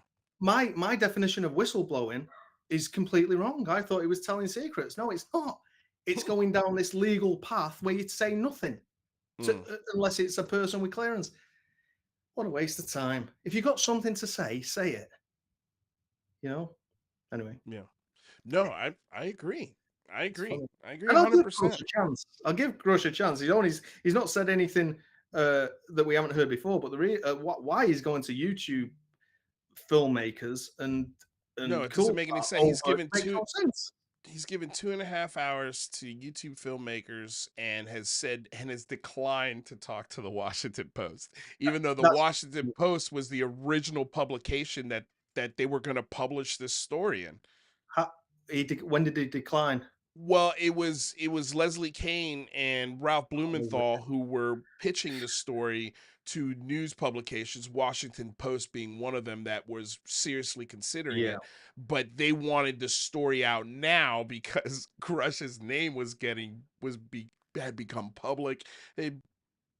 [SPEAKER 2] My definition of whistleblowing is completely wrong. I thought it was telling secrets. No, it's not. It's going down this legal path where you say nothing
[SPEAKER 1] Mm,
[SPEAKER 2] unless it's a person with clearance. What a waste of time. If you've got something to say it. You know. Anyway,
[SPEAKER 1] yeah. No, I agree. I
[SPEAKER 2] it's
[SPEAKER 1] agree.
[SPEAKER 2] funny.
[SPEAKER 1] I agree
[SPEAKER 2] And I'll give Grush
[SPEAKER 1] 100%.
[SPEAKER 2] a chance. I'll give Grush a chance. He's not said anything that we haven't heard before. But why he's going to YouTube filmmakers
[SPEAKER 1] No,
[SPEAKER 2] and
[SPEAKER 1] it
[SPEAKER 2] cool
[SPEAKER 1] doesn't make any sense.
[SPEAKER 2] over it makes no sense.
[SPEAKER 1] He's given 2.5 hours to YouTube filmmakers and has declined to talk to the Washington Post, even though the
[SPEAKER 2] That's
[SPEAKER 1] Washington Post was the original publication that they were going to publish this story in.
[SPEAKER 2] how, when did he decline?
[SPEAKER 1] Well, it was Leslie Kane and Ralph Blumenthal who were pitching the story to news publications, Washington Post being one of them that was seriously considering
[SPEAKER 2] Yeah.
[SPEAKER 1] it, but they wanted the story out now because Crush's name had become public.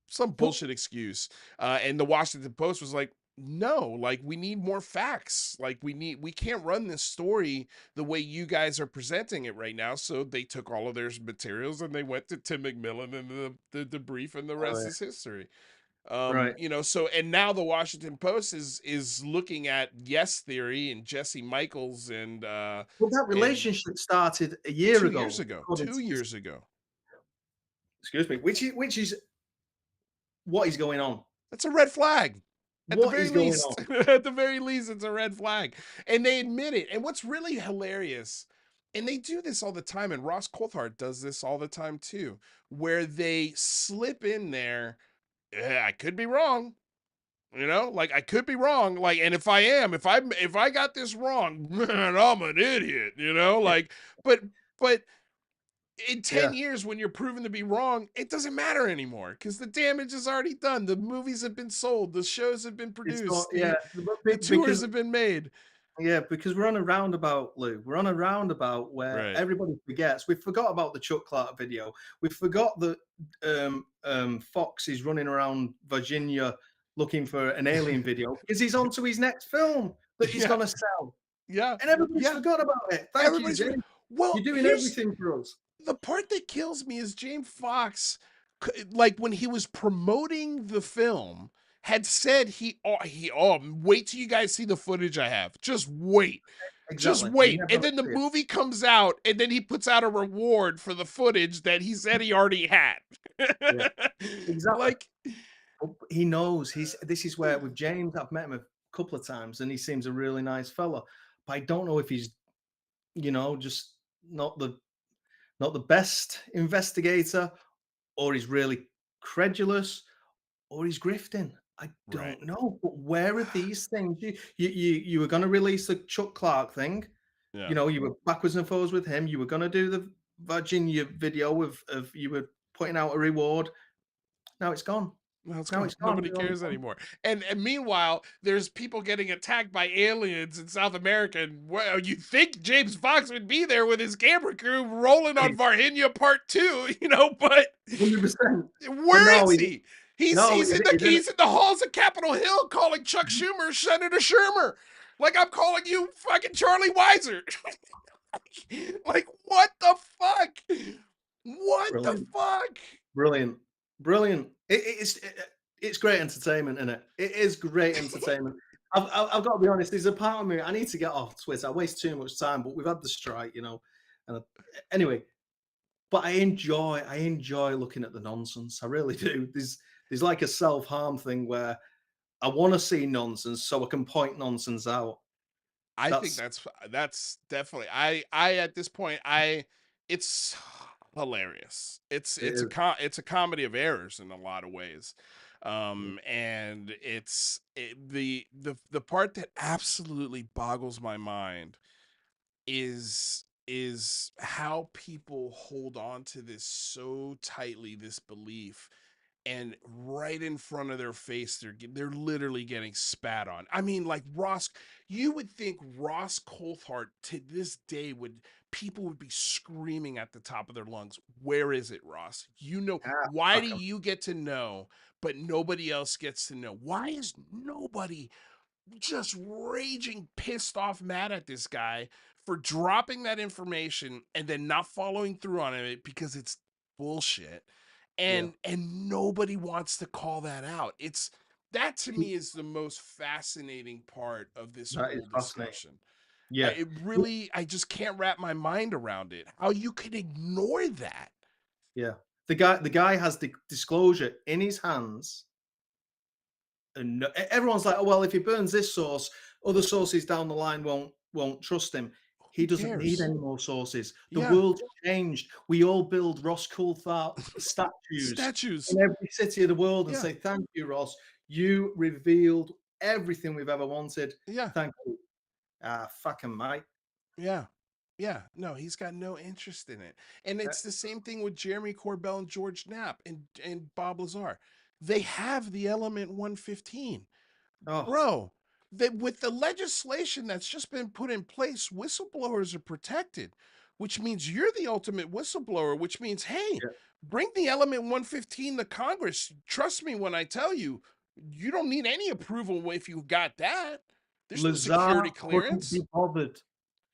[SPEAKER 1] Some
[SPEAKER 2] Well,
[SPEAKER 1] bullshit excuse. And the Washington Post was like, no, like we need more facts. Like we can't run this story the way you guys are presenting it right now. So they took all of their materials and they went to Tim McMillan and the debrief, and the rest
[SPEAKER 2] uh,
[SPEAKER 1] is history.
[SPEAKER 2] Right.
[SPEAKER 1] So and now the Washington Post is looking at yes theory and Jesse Michaels
[SPEAKER 2] Well, that
[SPEAKER 1] and
[SPEAKER 2] relationship started a year
[SPEAKER 1] 2 years
[SPEAKER 2] ago,
[SPEAKER 1] ago,
[SPEAKER 2] according to
[SPEAKER 1] 2 years ago.
[SPEAKER 2] excuse me, which is what is going on?
[SPEAKER 1] That's a red flag. At the
[SPEAKER 2] What
[SPEAKER 1] very
[SPEAKER 2] is going
[SPEAKER 1] least,
[SPEAKER 2] on?
[SPEAKER 1] at the very least, it's a red flag. And they admit it. And what's really hilarious, and they do this all the time, and Ross Coulthard does this all the time too, where they slip in there, I could be wrong. Like I could be wrong. Like, and if I am, if I got this wrong, man, I'm an idiot, like, but in 10
[SPEAKER 2] Yeah,
[SPEAKER 1] years when you're proven to be wrong, it doesn't matter anymore because the damage is already done. The movies have been sold, the shows have been
[SPEAKER 2] it's not.
[SPEAKER 1] produced,
[SPEAKER 2] Yeah,
[SPEAKER 1] the tours
[SPEAKER 2] because
[SPEAKER 1] have been made.
[SPEAKER 2] we're on a roundabout, Lou. We're on a roundabout where
[SPEAKER 1] Right.
[SPEAKER 2] everybody forgets. We forgot about the Chuck Clark video. We forgot that Fox is running around Virginia looking for an alien video because he's on to his next film that he's
[SPEAKER 1] Yeah.
[SPEAKER 2] going to sell.
[SPEAKER 1] Yeah.
[SPEAKER 2] And everybody's
[SPEAKER 1] Yeah.
[SPEAKER 2] forgot about it. Thank you,
[SPEAKER 1] Everybody's
[SPEAKER 2] James.
[SPEAKER 1] well,
[SPEAKER 2] You're doing
[SPEAKER 1] here's
[SPEAKER 2] everything for us.
[SPEAKER 1] the part that kills me is James Fox, like when he was promoting the film, had said wait till you guys see the footage I have. Just
[SPEAKER 2] Exactly. You're
[SPEAKER 1] wait.
[SPEAKER 2] never
[SPEAKER 1] And
[SPEAKER 2] going
[SPEAKER 1] then the
[SPEAKER 2] to see it.
[SPEAKER 1] movie comes out, and then he puts out a reward for the footage that he said he already had.
[SPEAKER 2] Yeah, exactly.
[SPEAKER 1] Like,
[SPEAKER 2] He knows. This is where with James, I've met him a couple of times, and he seems a really nice fella. But I don't know if he's, just not the not the best investigator, or he's really credulous, or he's grifting. I
[SPEAKER 1] right.
[SPEAKER 2] don't know. But where are these things? You were going to release the Chuck Clark thing.
[SPEAKER 1] Yeah.
[SPEAKER 2] You were backwards and forwards with him. You were going to do the Virginia video of you were putting out a reward. Now it's gone.
[SPEAKER 1] Well, it's
[SPEAKER 2] Now
[SPEAKER 1] gone.
[SPEAKER 2] it's gone.
[SPEAKER 1] Nobody
[SPEAKER 2] You're on
[SPEAKER 1] cares
[SPEAKER 2] your own.
[SPEAKER 1] anymore. And meanwhile, there's people getting attacked by aliens in South America. And well, you think James Fox would be there with his camera crew rolling on
[SPEAKER 2] Hey,
[SPEAKER 1] Varhinia Part 2, but
[SPEAKER 2] 100%. But
[SPEAKER 1] where is he? He's
[SPEAKER 2] no,
[SPEAKER 1] he's in the
[SPEAKER 2] he's in
[SPEAKER 1] he's in the halls of Capitol Hill calling Chuck Schumer Senator Schumer. Like I'm calling you fucking Charlie Weiser. Like what the fuck? What the
[SPEAKER 2] brilliant,
[SPEAKER 1] fuck?
[SPEAKER 2] brilliant, brilliant. It's great entertainment, isn't it? It is great entertainment. I've got to be honest. There's a part of me I need to get off Twitter. I waste too much time, but we've had the strike. And anyway, but I enjoy looking at the nonsense. I really do. There's like a self harm thing where I want to see nonsense so I can point nonsense out.
[SPEAKER 1] I think
[SPEAKER 2] That's
[SPEAKER 1] that's definitely I at this point I it's hilarious. It's
[SPEAKER 2] it
[SPEAKER 1] it's a
[SPEAKER 2] is.
[SPEAKER 1] it's a comedy of errors in a lot of ways. And the part that absolutely boggles my mind is how people hold on to this so tightly, this belief, and right in front of their face they're literally getting spat on. I mean, like Ross, you would think Ross Coulthard to this day people would be screaming at the top of their lungs, where is it, Ross?
[SPEAKER 2] Ah,
[SPEAKER 1] Why do
[SPEAKER 2] fuck 'em.
[SPEAKER 1] you get to know but nobody else gets to know? Why is nobody just raging pissed off mad at this guy for dropping that information and then not following through on it because it's bullshit,
[SPEAKER 2] Yeah.
[SPEAKER 1] and nobody wants to call that out. It's that to me is the most fascinating part of this
[SPEAKER 2] That is
[SPEAKER 1] whole
[SPEAKER 2] fascinating.
[SPEAKER 1] discussion.
[SPEAKER 2] Yeah.
[SPEAKER 1] I just can't wrap my mind around it, how you could ignore that.
[SPEAKER 2] Yeah. The guy has the disclosure in his hands, and everyone's like, "Oh, well, if he burns this source, other sources down the line won't trust him." He
[SPEAKER 1] Who
[SPEAKER 2] doesn't need
[SPEAKER 1] cares?
[SPEAKER 2] any more sources. The
[SPEAKER 1] Yeah.
[SPEAKER 2] world's changed. We all build Ross Coulthard statues
[SPEAKER 1] Statues.
[SPEAKER 2] in every city of the world and
[SPEAKER 1] Yeah.
[SPEAKER 2] say, "Thank you, Ross. You revealed everything we've ever wanted.
[SPEAKER 1] Yeah.
[SPEAKER 2] Thank you." Ah, fucking mate.
[SPEAKER 1] Yeah. Yeah. No, he's got no interest in it. And
[SPEAKER 2] Uh,
[SPEAKER 1] it's the same thing with Jeremy Corbell and George Knapp and Bob Lazar. They have the element 115.
[SPEAKER 2] Oh,
[SPEAKER 1] Bro, that with the legislation that's just been put in place, whistleblowers are protected, which means you're the ultimate whistleblower, which means, hey,
[SPEAKER 2] yeah.
[SPEAKER 1] bring the element 115 to Congress. Trust me when I tell you, you don't need any approval if you got that. There's no
[SPEAKER 2] Lazar
[SPEAKER 1] security
[SPEAKER 2] couldn't be
[SPEAKER 1] clearance.
[SPEAKER 2] bothered.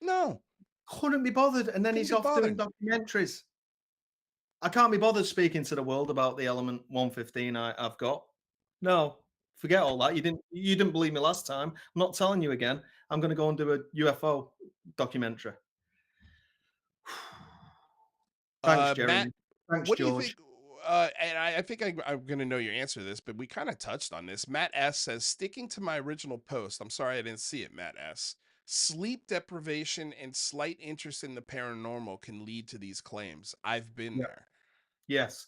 [SPEAKER 1] No,
[SPEAKER 2] Couldn't be bothered, and then
[SPEAKER 1] couldn't
[SPEAKER 2] he's
[SPEAKER 1] be
[SPEAKER 2] off doing
[SPEAKER 1] bothered.
[SPEAKER 2] documentaries. I can't be bothered speaking to the world about the element 115 I've got. No, forget all that. You didn't believe me last time. I'm not telling you again. I'm gonna go and do a UFO documentary. Thanks,
[SPEAKER 1] Matt,
[SPEAKER 2] Jeremy. Thanks,
[SPEAKER 1] what do you
[SPEAKER 2] George.
[SPEAKER 1] think? And I think I'm going to know your answer to this, but we kind of touched on this. Matt S says, sticking to my original post, I'm sorry I didn't see it, Matt S. Sleep deprivation and slight interest in the paranormal can lead to these claims. I've been
[SPEAKER 2] Yeah.
[SPEAKER 1] there.
[SPEAKER 2] Yes.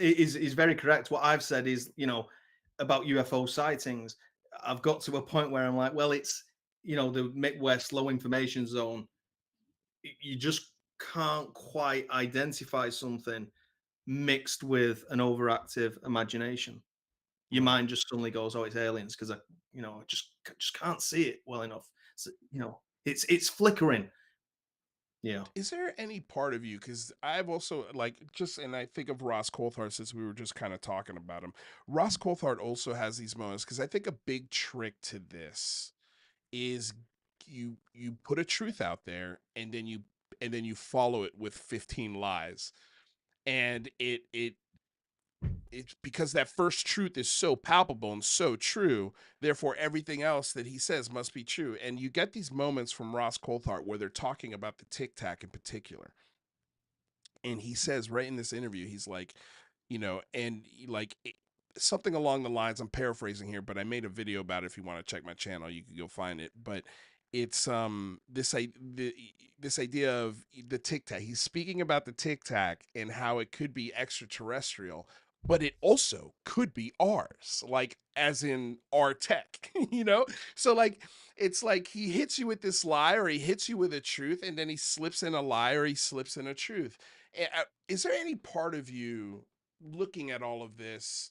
[SPEAKER 2] Is very correct. What I've said is, about UFO sightings, I've got to a point where I'm like, well, it's, the Midwest low information zone. You just can't quite identify something mixed with an overactive imagination. Your
[SPEAKER 1] Right.
[SPEAKER 2] mind just suddenly goes, "Oh, it's aliens," because I just can't see it well enough. So, it's flickering. Yeah.
[SPEAKER 1] Is there any part of you, because I've also like just, and I think of Ross Coulthard since we were just kind of talking about him. Ross Coulthard also has these moments because I think a big trick to this is you put a truth out there and then you follow it with 15 lies, and it's because that first truth is so palpable and so true, therefore everything else that he says must be true. And you get these moments from Ross Coulthard where they're talking about the tic tac in particular, and he says right in this interview, he's like, something along the lines, I'm paraphrasing here, but I made a video about it. If you want to check my channel, you can go find it. But it's this idea of the tic tac. He's speaking about the tic tac and how it could be extraterrestrial, but it also could be ours, like as in our tech, So like it's like he hits you with this lie or he hits you with a truth, and then he slips in a lie or he slips in a truth. Is there any part of you looking at all of this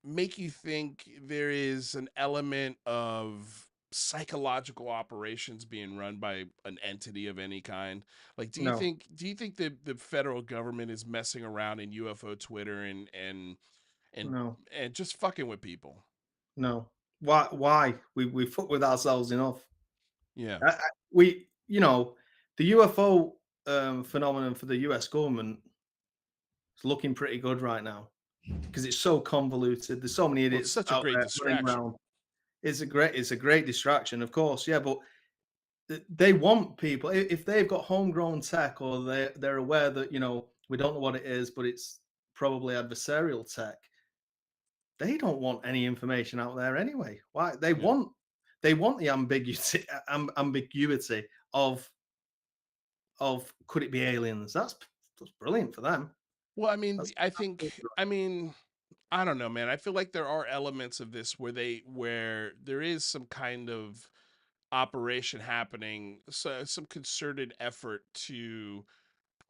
[SPEAKER 1] make you think there is an element of psychological operations being run by an entity of any kind? Like,
[SPEAKER 2] No,
[SPEAKER 1] do you think the federal government is messing around in UFO Twitter and
[SPEAKER 2] no,
[SPEAKER 1] and just fucking with people?
[SPEAKER 2] no. Why? We fuck with ourselves enough.
[SPEAKER 1] Yeah.
[SPEAKER 2] We, the UFO phenomenon for the US government is looking pretty good right now because it's so convoluted. There's so many
[SPEAKER 1] Well, it's
[SPEAKER 2] idiots
[SPEAKER 1] such a
[SPEAKER 2] out
[SPEAKER 1] great
[SPEAKER 2] there running
[SPEAKER 1] distraction.
[SPEAKER 2] around. It's a great distraction, of course. Yeah, but they want people if they've got homegrown tech or they're aware that we don't know what it is, but it's probably adversarial tech. They don't want any information out there anyway. Why
[SPEAKER 1] Yeah.
[SPEAKER 2] they want the ambiguity of could it be aliens? That's brilliant for them.
[SPEAKER 1] Well, I mean,
[SPEAKER 2] That's absolutely
[SPEAKER 1] I mean, I don't know, man. I feel like there are elements of this where there is some kind of operation happening, so some concerted effort to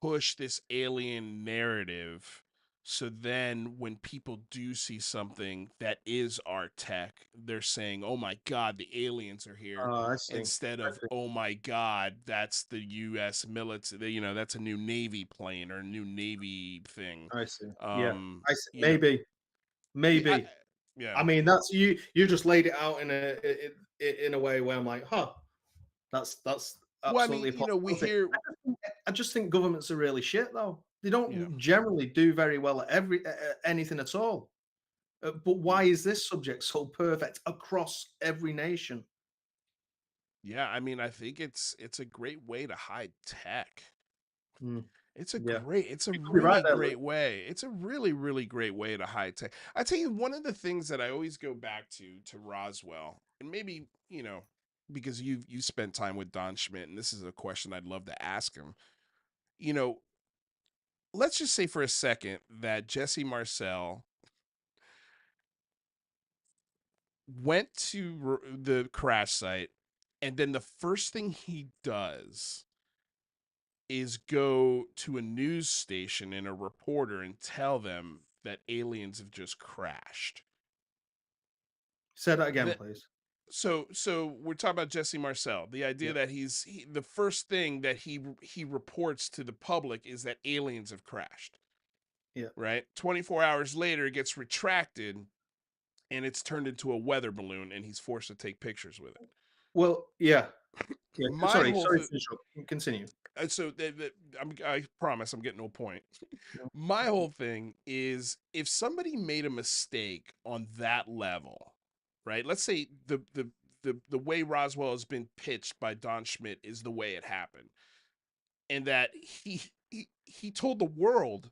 [SPEAKER 1] push this alien narrative. So then when people do see something that is our tech, they're saying, "Oh my god, the aliens are here."
[SPEAKER 2] I see.
[SPEAKER 1] Instead
[SPEAKER 2] I
[SPEAKER 1] of,
[SPEAKER 2] see.
[SPEAKER 1] "Oh my god, that's the US military, that's a new Navy plane or a new Navy thing."
[SPEAKER 2] I see. Yeah.
[SPEAKER 1] Um,
[SPEAKER 2] I see.
[SPEAKER 1] you know,
[SPEAKER 2] Maybe.
[SPEAKER 1] yeah,
[SPEAKER 2] Maybe.
[SPEAKER 1] yeah.
[SPEAKER 2] I mean, that's you just laid it out in a way where I'm like, huh, that's
[SPEAKER 1] Well, I mean,
[SPEAKER 2] absolutely a
[SPEAKER 1] we
[SPEAKER 2] possibility.
[SPEAKER 1] hear,
[SPEAKER 2] I just think governments are really shit though. They
[SPEAKER 1] yeah,
[SPEAKER 2] don't generally do very well at anything at all. But
[SPEAKER 1] mm,
[SPEAKER 2] why is this subject so perfect across every nation?
[SPEAKER 1] yeah. I mean, I think it's a great way to hide tech.
[SPEAKER 2] Mm,
[SPEAKER 1] It's a
[SPEAKER 2] yeah,
[SPEAKER 1] great, it's a
[SPEAKER 2] you could be right
[SPEAKER 1] really
[SPEAKER 2] there, Luke.
[SPEAKER 1] great way. It's a really, really great way to hide tech. I tell you, one of the things that I always go back to Roswell, and maybe, because you spent time with Don Schmidt, and this is a question I'd love to ask him. You know, let's just say for a second that Jesse Marcel went to the crash site, and then the first thing he does is go to a news station and a reporter and tell them that aliens have just crashed.
[SPEAKER 2] Say that again,
[SPEAKER 1] That
[SPEAKER 2] please.
[SPEAKER 1] so we're talking about Jesse Marcel. The idea
[SPEAKER 2] Yeah,
[SPEAKER 1] that the first thing that he reports to the public is that aliens have crashed.
[SPEAKER 2] yeah.
[SPEAKER 1] Right? 24 hours later, it gets retracted and it's turned into a weather balloon, and he's forced to take pictures with it.
[SPEAKER 2] Well, yeah, yeah.
[SPEAKER 1] My
[SPEAKER 2] Sorry,
[SPEAKER 1] whole
[SPEAKER 2] sorry
[SPEAKER 1] th-
[SPEAKER 2] to interrupt. Continue.
[SPEAKER 1] So I promise I'm getting to a point.
[SPEAKER 2] Yeah.
[SPEAKER 1] My whole thing is if somebody made a mistake on that level, right? Let's say the way Roswell has been pitched by Don Schmidt is the way it happened, and that he told the world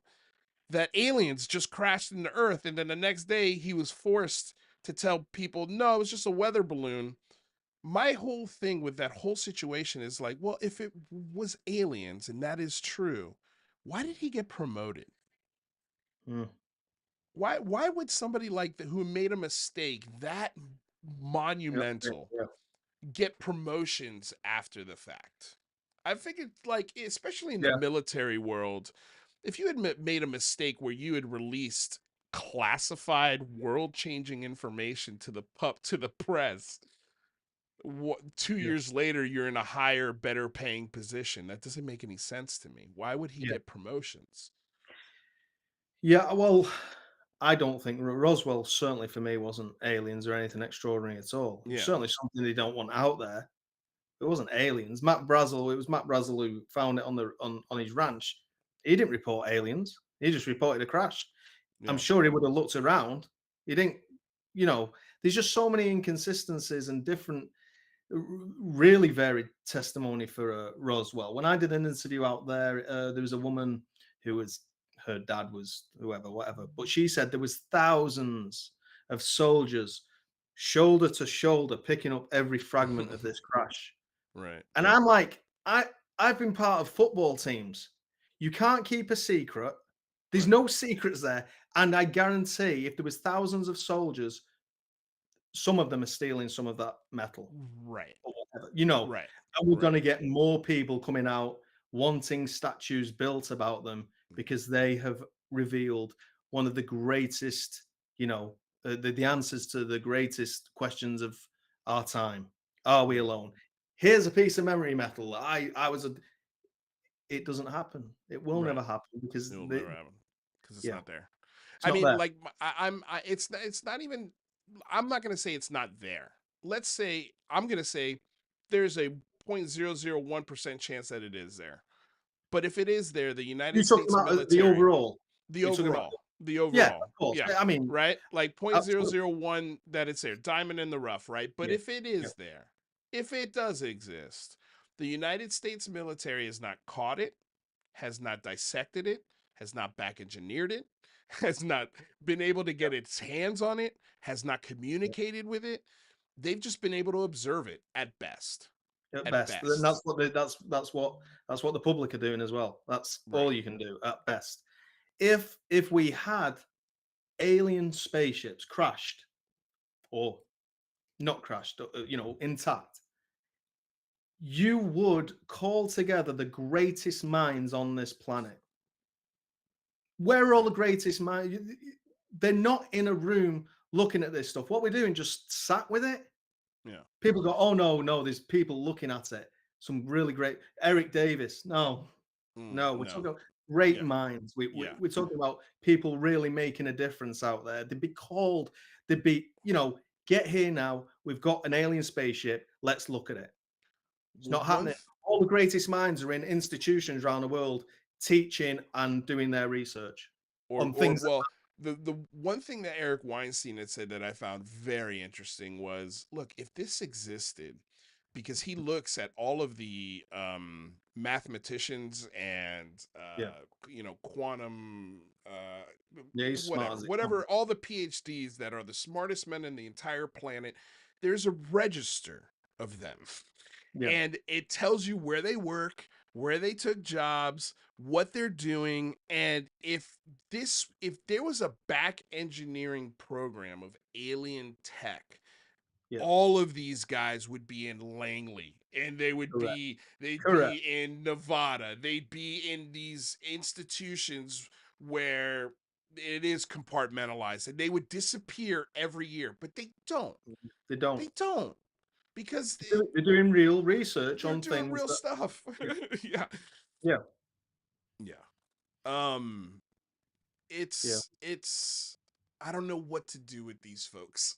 [SPEAKER 1] that aliens just crashed into Earth, and then the next day he was forced to tell people, no, it was just a weather balloon. My whole thing with that whole situation is like, well, if it was aliens and that is true, why did he get promoted?
[SPEAKER 2] Mm.
[SPEAKER 1] Why would somebody like that who made a mistake that
[SPEAKER 2] Yeah.
[SPEAKER 1] monumental
[SPEAKER 2] Yeah.
[SPEAKER 1] get promotions after the fact? I figured, like, especially in the
[SPEAKER 2] Yeah.
[SPEAKER 1] military world, if you had made a mistake where you had released classified world-changing information to the press, what, two
[SPEAKER 2] Yeah.
[SPEAKER 1] years later you're in a higher, better paying position. That doesn't make any sense to me. Why would he
[SPEAKER 2] Yeah.
[SPEAKER 1] get promotions?
[SPEAKER 2] Yeah, well, I don't think Roswell certainly for me wasn't aliens or anything extraordinary at all. It was
[SPEAKER 1] Yeah,
[SPEAKER 2] certainly something they don't want out there. It wasn't aliens. Matt Brazel, it was Matt Brazel who found it on the on his ranch. He didn't report aliens. He just reported a crash. I'm
[SPEAKER 1] yeah,
[SPEAKER 2] sure he would have looked around. He didn't, you know, there's just so many inconsistencies and different really varied testimony for Roswell. When I did an interview out there, there was a woman who was her dad was whoever, whatever, but she said there was thousands of soldiers shoulder to shoulder picking up every fragment of this crash.
[SPEAKER 1] right.
[SPEAKER 2] And I'm like, I've been part of football teams. You can't keep a secret. There's
[SPEAKER 1] Right.
[SPEAKER 2] no secrets there, and I guarantee if there was thousands of soldiers, some of them are stealing some of that metal
[SPEAKER 1] Right.
[SPEAKER 2] or whatever, you know,
[SPEAKER 1] Right.
[SPEAKER 2] and we're
[SPEAKER 1] Right.
[SPEAKER 2] gonna get more people coming out wanting statues built about them because they have revealed one of the greatest, you know, the answers to the greatest questions of our time. Are we
[SPEAKER 1] Right.
[SPEAKER 2] alone? Here's a piece of memory metal. I was a it doesn't happen. It will
[SPEAKER 1] Right.
[SPEAKER 2] never happen because
[SPEAKER 1] It'll
[SPEAKER 2] the
[SPEAKER 1] never happen because it's
[SPEAKER 2] yeah,
[SPEAKER 1] not there.
[SPEAKER 2] it's
[SPEAKER 1] I
[SPEAKER 2] not
[SPEAKER 1] mean,
[SPEAKER 2] there.
[SPEAKER 1] like it's not even. I'm not gonna say it's not there. Let's say I'm gonna say there's a 0.001% chance that it is there. But if it is there, the United
[SPEAKER 2] You're talking
[SPEAKER 1] States
[SPEAKER 2] about, the
[SPEAKER 1] military,
[SPEAKER 2] overall? You're talking about
[SPEAKER 1] the
[SPEAKER 2] yeah, of
[SPEAKER 1] overall,
[SPEAKER 2] course.
[SPEAKER 1] yeah,
[SPEAKER 2] Yeah, I mean,
[SPEAKER 1] right? Like point zero
[SPEAKER 2] absolutely.
[SPEAKER 1] zero 0.001 that it's there, diamond in the rough, right? But
[SPEAKER 2] Yeah,
[SPEAKER 1] if it
[SPEAKER 2] yeah,
[SPEAKER 1] is there, if it does exist, the United States military has not caught it, has not dissected it, has not back engineered it, has not been able to
[SPEAKER 2] yeah,
[SPEAKER 1] get its hands on it, has not
[SPEAKER 2] yeah.
[SPEAKER 1] communicated with it. They've just been able to observe it at best.
[SPEAKER 2] At
[SPEAKER 1] At
[SPEAKER 2] best, and
[SPEAKER 1] best.
[SPEAKER 2] that's what the public are doing as well. That's all
[SPEAKER 1] Right.
[SPEAKER 2] you can do at best. If we had alien spaceships crashed or not crashed, you know, intact, you would call together the greatest minds on this planet. Where are all
[SPEAKER 1] Right.
[SPEAKER 2] the greatest minds? They're not in a room looking at this stuff. What we're doing, just sat with it.
[SPEAKER 1] Yeah.
[SPEAKER 2] People go, "Oh, no, no, there's people looking at it." Some really great Eric Davis. No, no, we're
[SPEAKER 1] No.
[SPEAKER 2] talking about great
[SPEAKER 1] Yeah.
[SPEAKER 2] minds.
[SPEAKER 1] Yeah.
[SPEAKER 2] We're talking about people really making a difference out there. They'd be called, they'd be, you know, "Get here now. We've got an alien spaceship. Let's look at it." It's
[SPEAKER 1] Well,
[SPEAKER 2] not happening. All the greatest minds are in institutions around the world teaching and doing their research on
[SPEAKER 1] or
[SPEAKER 2] things that
[SPEAKER 1] well, the one thing that Eric Weinstein had said that I found very interesting was, look, if this existed, because he looks at all of the mathematicians and
[SPEAKER 2] yeah.
[SPEAKER 1] quantum
[SPEAKER 2] Yeah, he's smart
[SPEAKER 1] whatever
[SPEAKER 2] as it
[SPEAKER 1] whatever
[SPEAKER 2] comes.
[SPEAKER 1] all the PhDs that are the smartest men in the entire planet. There's a register of them,
[SPEAKER 2] Yeah,
[SPEAKER 1] and it tells you where they work, where they took jobs, what they're doing, and if there was a back engineering program of alien tech,
[SPEAKER 2] yeah.
[SPEAKER 1] all of these guys would be in Langley, and
[SPEAKER 2] Correct.
[SPEAKER 1] they'd be
[SPEAKER 2] Correct.
[SPEAKER 1] in Nevada, they'd be in these institutions where it is compartmentalized, and they would disappear every year, but
[SPEAKER 2] They don't.
[SPEAKER 1] they don't because
[SPEAKER 2] They're doing real research
[SPEAKER 1] they're
[SPEAKER 2] on
[SPEAKER 1] doing
[SPEAKER 2] things
[SPEAKER 1] real
[SPEAKER 2] that
[SPEAKER 1] stuff.
[SPEAKER 2] yeah,
[SPEAKER 1] Yeah.
[SPEAKER 2] yeah,
[SPEAKER 1] Yeah. Um
[SPEAKER 2] yeah.
[SPEAKER 1] it's I don't know what to do with these folks.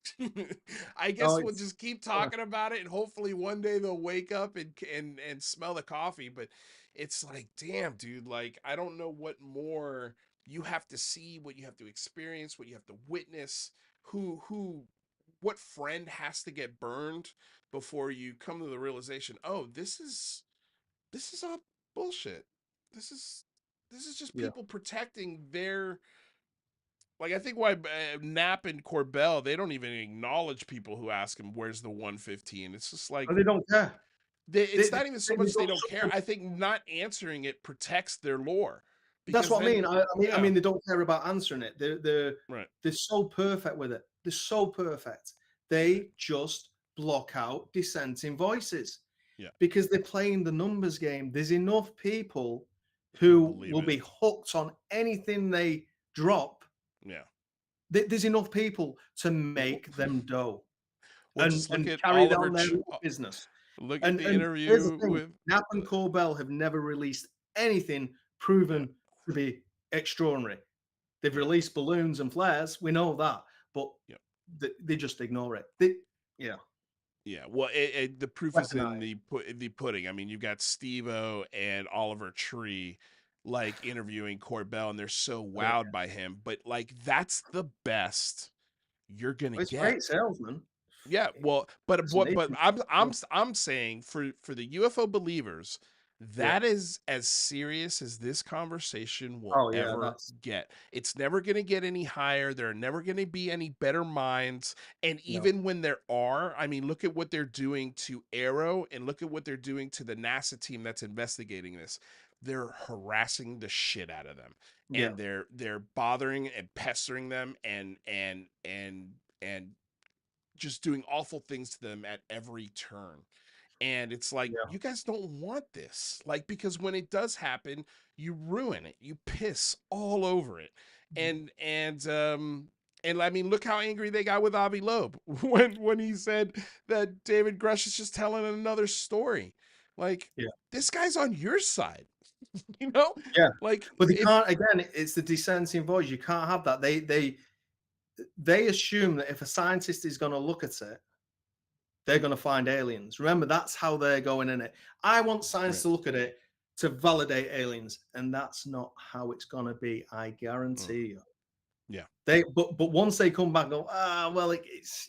[SPEAKER 1] I
[SPEAKER 2] Oh,
[SPEAKER 1] guess we'll
[SPEAKER 2] it's
[SPEAKER 1] just keep
[SPEAKER 2] yeah,
[SPEAKER 1] talking about it, and hopefully one day they'll wake up and smell the coffee. But it's like, damn, dude, like I don't know what more you have to see, what you have to experience, what you have to witness, who what friend has to get burned before you come to the realization, oh, this is all bullshit. This is this is just
[SPEAKER 2] yeah.
[SPEAKER 1] people protecting their, like, I think why Knapp and Corbell, they don't even acknowledge people who ask him where's the 115. It's just like
[SPEAKER 2] And they don't care.
[SPEAKER 1] it's
[SPEAKER 2] They
[SPEAKER 1] not even so
[SPEAKER 2] they've
[SPEAKER 1] much they
[SPEAKER 2] got
[SPEAKER 1] don't care.
[SPEAKER 2] such
[SPEAKER 1] I think not answering it protects their lore
[SPEAKER 2] That's
[SPEAKER 1] because
[SPEAKER 2] what I
[SPEAKER 1] then
[SPEAKER 2] mean. I
[SPEAKER 1] yeah,
[SPEAKER 2] mean, they don't care about answering it.
[SPEAKER 1] right,
[SPEAKER 2] They're so perfect with it. They're so perfect.
[SPEAKER 1] right,
[SPEAKER 2] They just block out dissenting voices
[SPEAKER 1] yeah,
[SPEAKER 2] because they're playing the numbers game. There's enough people
[SPEAKER 1] who
[SPEAKER 2] who
[SPEAKER 1] believe
[SPEAKER 2] will
[SPEAKER 1] it.
[SPEAKER 2] be hooked on anything they drop.
[SPEAKER 1] Yeah.
[SPEAKER 2] There's enough people to
[SPEAKER 1] Well,
[SPEAKER 2] make them dough
[SPEAKER 1] well, just look
[SPEAKER 2] and
[SPEAKER 1] at
[SPEAKER 2] carry
[SPEAKER 1] Oliver
[SPEAKER 2] on their little
[SPEAKER 1] uh,
[SPEAKER 2] business.
[SPEAKER 1] look at the
[SPEAKER 2] And here's the
[SPEAKER 1] interview
[SPEAKER 2] thing:
[SPEAKER 1] with
[SPEAKER 2] Knapp
[SPEAKER 1] uh,
[SPEAKER 2] and Corbell have never released anything
[SPEAKER 1] yeah,
[SPEAKER 2] proven to be extraordinary. They've
[SPEAKER 1] yeah,
[SPEAKER 2] released balloons and flares. We know that, but
[SPEAKER 1] yeah.
[SPEAKER 2] they just ignore it. They, yeah,
[SPEAKER 1] Yeah, well, the proof is in
[SPEAKER 2] weaponize.
[SPEAKER 1] the pudding. I mean, you've got Steve-O and Oliver Tree like interviewing Corbell, and they're so
[SPEAKER 2] I don't
[SPEAKER 1] wowed by him. But like, that's the best you're gonna
[SPEAKER 2] care. It's
[SPEAKER 1] get.
[SPEAKER 2] great salesman.
[SPEAKER 1] Yeah, well, but
[SPEAKER 2] Listen,
[SPEAKER 1] what?
[SPEAKER 2] they
[SPEAKER 1] But
[SPEAKER 2] can,
[SPEAKER 1] I'm saying for the UFO believers,
[SPEAKER 2] yeah.
[SPEAKER 1] that is as serious as this conversation will
[SPEAKER 2] Oh yeah,
[SPEAKER 1] ever
[SPEAKER 2] that's
[SPEAKER 1] get. It's never going to get any higher. There are never going to be any better minds. And
[SPEAKER 2] no.
[SPEAKER 1] even when there are, I mean, look at what they're doing to Arrow, and look at what they're doing to the NASA team that's investigating this. They're harassing the shit out of them,
[SPEAKER 2] Yeah,
[SPEAKER 1] and they're bothering and pestering them, and just doing awful things to them at every turn. And it's like,
[SPEAKER 2] yeah,
[SPEAKER 1] you guys don't want this. Like, because when it does happen, you ruin it. You piss all over it. And I mean, look how angry they got with Avi Loeb when he said that David Grush is just telling another story. Like,
[SPEAKER 2] yeah,
[SPEAKER 1] this guy's on your side, you know?
[SPEAKER 2] yeah.
[SPEAKER 1] Like
[SPEAKER 2] But they
[SPEAKER 1] if
[SPEAKER 2] can't. Again, it's the dissenting voice. You can't have that. They assume that if a scientist is going to look at it, they're going to find aliens. Remember, that's how they're going in it. I want science
[SPEAKER 1] right.
[SPEAKER 2] to look at it to validate aliens, and that's not how it's going to be. I
[SPEAKER 1] Mm,
[SPEAKER 2] guarantee you.
[SPEAKER 1] yeah.
[SPEAKER 2] But once they come back, and go well, it's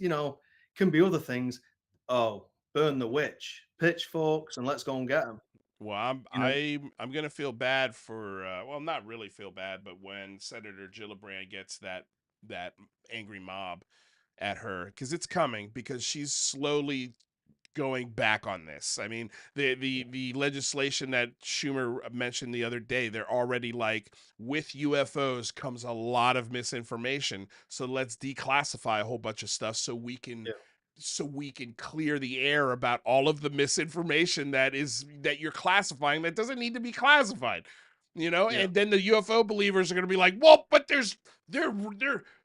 [SPEAKER 2] can be other things. Oh, burn the witch, pitchforks, and let's go and get them.
[SPEAKER 1] Well, I'm
[SPEAKER 2] You know,
[SPEAKER 1] I'm gonna feel bad for well, not really feel bad, but when Senator Gillibrand gets that angry mob at her, because it's coming, because she's slowly going back on this. I mean, the legislation that Schumer mentioned the other day, they're already like, with UFOs comes a lot of misinformation. So let's declassify a whole bunch of stuff
[SPEAKER 2] yeah,
[SPEAKER 1] so we can clear the air about all of the misinformation that you're classifying that doesn't need to be classified. You know,
[SPEAKER 2] yeah,
[SPEAKER 1] and then the UFO believers are going to be like, "Well, but they're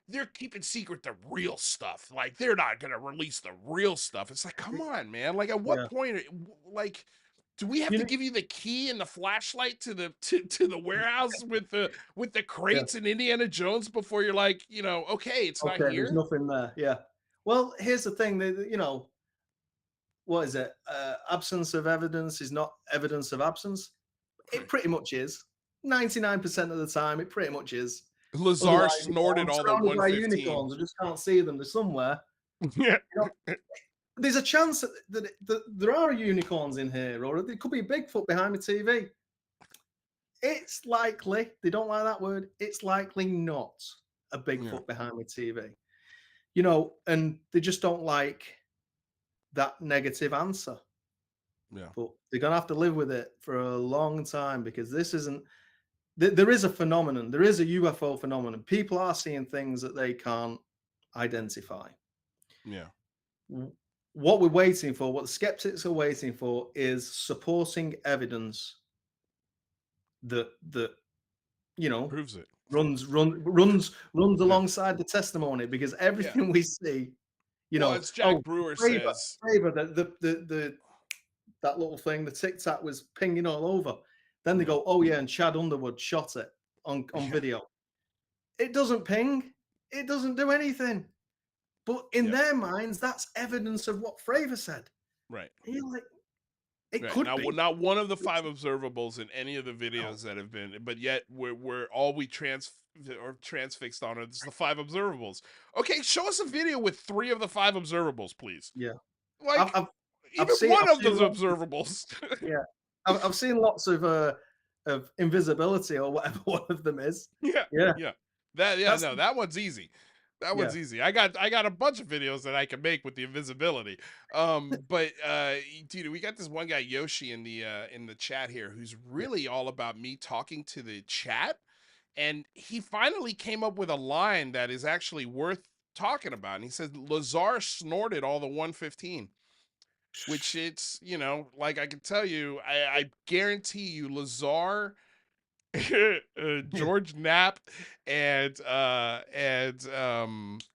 [SPEAKER 1] they're keeping secret the real stuff. Like, they're not gonna release the real stuff." It's like, come on, man. Like, at what
[SPEAKER 2] yeah.
[SPEAKER 1] point, like, do we have
[SPEAKER 2] You
[SPEAKER 1] to
[SPEAKER 2] know,
[SPEAKER 1] give you the key and the flashlight to the warehouse with the
[SPEAKER 2] yeah.
[SPEAKER 1] crates and Indiana Jones before you're like, okay, it's not
[SPEAKER 2] Okay, there's
[SPEAKER 1] here.
[SPEAKER 2] nothing there. Yeah. Well, here's the thing. What is it? Absence of evidence is not evidence of absence. It
[SPEAKER 1] Right.
[SPEAKER 2] pretty much is. 99% of the time, it pretty much is.
[SPEAKER 1] Lazar
[SPEAKER 2] Otherwise,
[SPEAKER 1] snorted
[SPEAKER 2] I'm
[SPEAKER 1] all the
[SPEAKER 2] surrounded by
[SPEAKER 1] 115.
[SPEAKER 2] unicorns. I just can't see them. They're somewhere.
[SPEAKER 1] Yeah.
[SPEAKER 2] You know, there's a chance that there are unicorns in here, or there could be a Bigfoot behind the TV. It's likely, they don't like that word, it's likely not a
[SPEAKER 1] Yeah.
[SPEAKER 2] Bigfoot behind my TV. And they just don't like that negative answer.
[SPEAKER 1] Yeah.
[SPEAKER 2] But they're gonna have to live with it for a long time because this isn't there is a phenomenon, there is a UFO phenomenon. People are seeing things that they can't identify.
[SPEAKER 1] Yeah.
[SPEAKER 2] What we're waiting for, what the skeptics are waiting for, is supporting evidence that you know
[SPEAKER 1] Proves it.
[SPEAKER 2] runs
[SPEAKER 1] Yeah.
[SPEAKER 2] alongside the testimony because
[SPEAKER 1] Yeah.
[SPEAKER 2] everything we see,
[SPEAKER 1] Well, as
[SPEAKER 2] oh,
[SPEAKER 1] Jack Brewer
[SPEAKER 2] Fravor,
[SPEAKER 1] says,
[SPEAKER 2] Fravor, the that little thing, the tic tac was pinging all over. Then they
[SPEAKER 1] yeah.
[SPEAKER 2] go, oh yeah, and Chad Underwood shot it on
[SPEAKER 1] Yeah.
[SPEAKER 2] video. It doesn't ping. it doesn't do anything. But in
[SPEAKER 1] Yep.
[SPEAKER 2] their minds, that's evidence of what Fravor said.
[SPEAKER 1] Right.
[SPEAKER 2] And you're like, it
[SPEAKER 1] Right.
[SPEAKER 2] could
[SPEAKER 1] Now,
[SPEAKER 2] be.
[SPEAKER 1] not one of the five observables in any of the
[SPEAKER 2] No.
[SPEAKER 1] videos that have been, but yet we're all we or transfixed on is the five observables. Okay, show us a video with three of the five observables, please.
[SPEAKER 2] Yeah. I've,
[SPEAKER 1] Like
[SPEAKER 2] I've,
[SPEAKER 1] even one
[SPEAKER 2] I've
[SPEAKER 1] of
[SPEAKER 2] seen
[SPEAKER 1] those
[SPEAKER 2] lots of,
[SPEAKER 1] observables.
[SPEAKER 2] yeah. I've seen lots of invisibility or whatever one of them is.
[SPEAKER 1] Yeah,
[SPEAKER 2] Yeah.
[SPEAKER 1] yeah. That yeah,
[SPEAKER 2] That's
[SPEAKER 1] no, that one's easy. That
[SPEAKER 2] yeah.
[SPEAKER 1] one's easy. I got a bunch of videos that I can make with the invisibility. But dude, we got this one guy Yoshi in the chat here who's
[SPEAKER 2] Yeah.
[SPEAKER 1] really all about me talking to the chat, and he finally came up with a line that is actually worth talking about. And he says Lazar snorted all the 115, which it's, like I can tell you, I guarantee you Lazar George Knapp and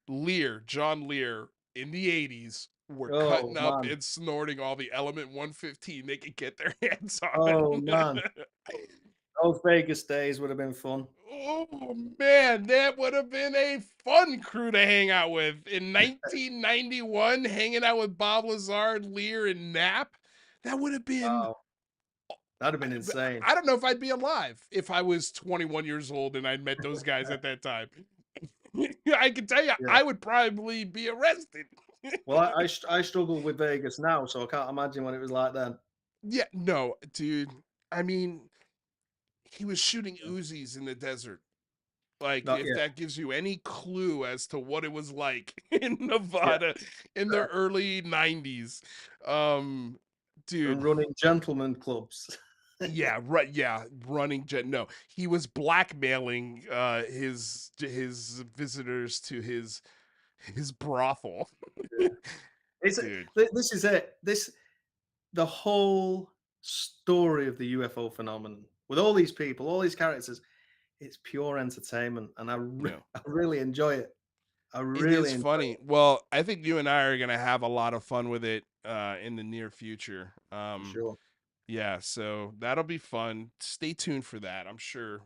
[SPEAKER 1] Lear, John Lear in the 80s were
[SPEAKER 2] Oh
[SPEAKER 1] cutting up
[SPEAKER 2] man.
[SPEAKER 1] and snorting all the Element 115 they could get their hands
[SPEAKER 2] Oh
[SPEAKER 1] on.
[SPEAKER 2] man. Those Vegas days would have been fun.
[SPEAKER 1] Oh man, that would have been a fun crew to hang out with in 1991. Hanging out with Bob Lazar, Lear, and Knapp. That would have been.
[SPEAKER 2] Wow. That'd have been insane.
[SPEAKER 1] I don't know if I'd be alive if I was 21 years old and I'd met those guys at that time. I can tell you,
[SPEAKER 2] Yeah.
[SPEAKER 1] I would probably be arrested.
[SPEAKER 2] Well, I struggle with Vegas now, so I can't imagine what it was like then.
[SPEAKER 1] Yeah, no, dude. I mean, he was shooting Uzis in the desert. Like,
[SPEAKER 2] Not
[SPEAKER 1] if
[SPEAKER 2] yet.
[SPEAKER 1] that gives you any clue as to what it was like in
[SPEAKER 2] Yeah.
[SPEAKER 1] Nevada in the
[SPEAKER 2] Yeah.
[SPEAKER 1] early 90s. Um,
[SPEAKER 2] And
[SPEAKER 1] dude,
[SPEAKER 2] running gentlemen clubs.
[SPEAKER 1] yeah, right. Yeah, running jet. No, he was blackmailing his visitors to his brothel,
[SPEAKER 2] Yeah. It's
[SPEAKER 1] dude.
[SPEAKER 2] this is it. The whole story of the UFO phenomenon with all these people, all these characters, it's pure entertainment, and
[SPEAKER 1] Yeah,
[SPEAKER 2] I really enjoy it. I
[SPEAKER 1] it
[SPEAKER 2] really
[SPEAKER 1] is
[SPEAKER 2] enjoy
[SPEAKER 1] funny.
[SPEAKER 2] it
[SPEAKER 1] Well, I think you and I are gonna have a lot of fun with it in the near future.
[SPEAKER 2] for sure.
[SPEAKER 1] Yeah, so that'll be fun. Stay tuned for that. I'm sure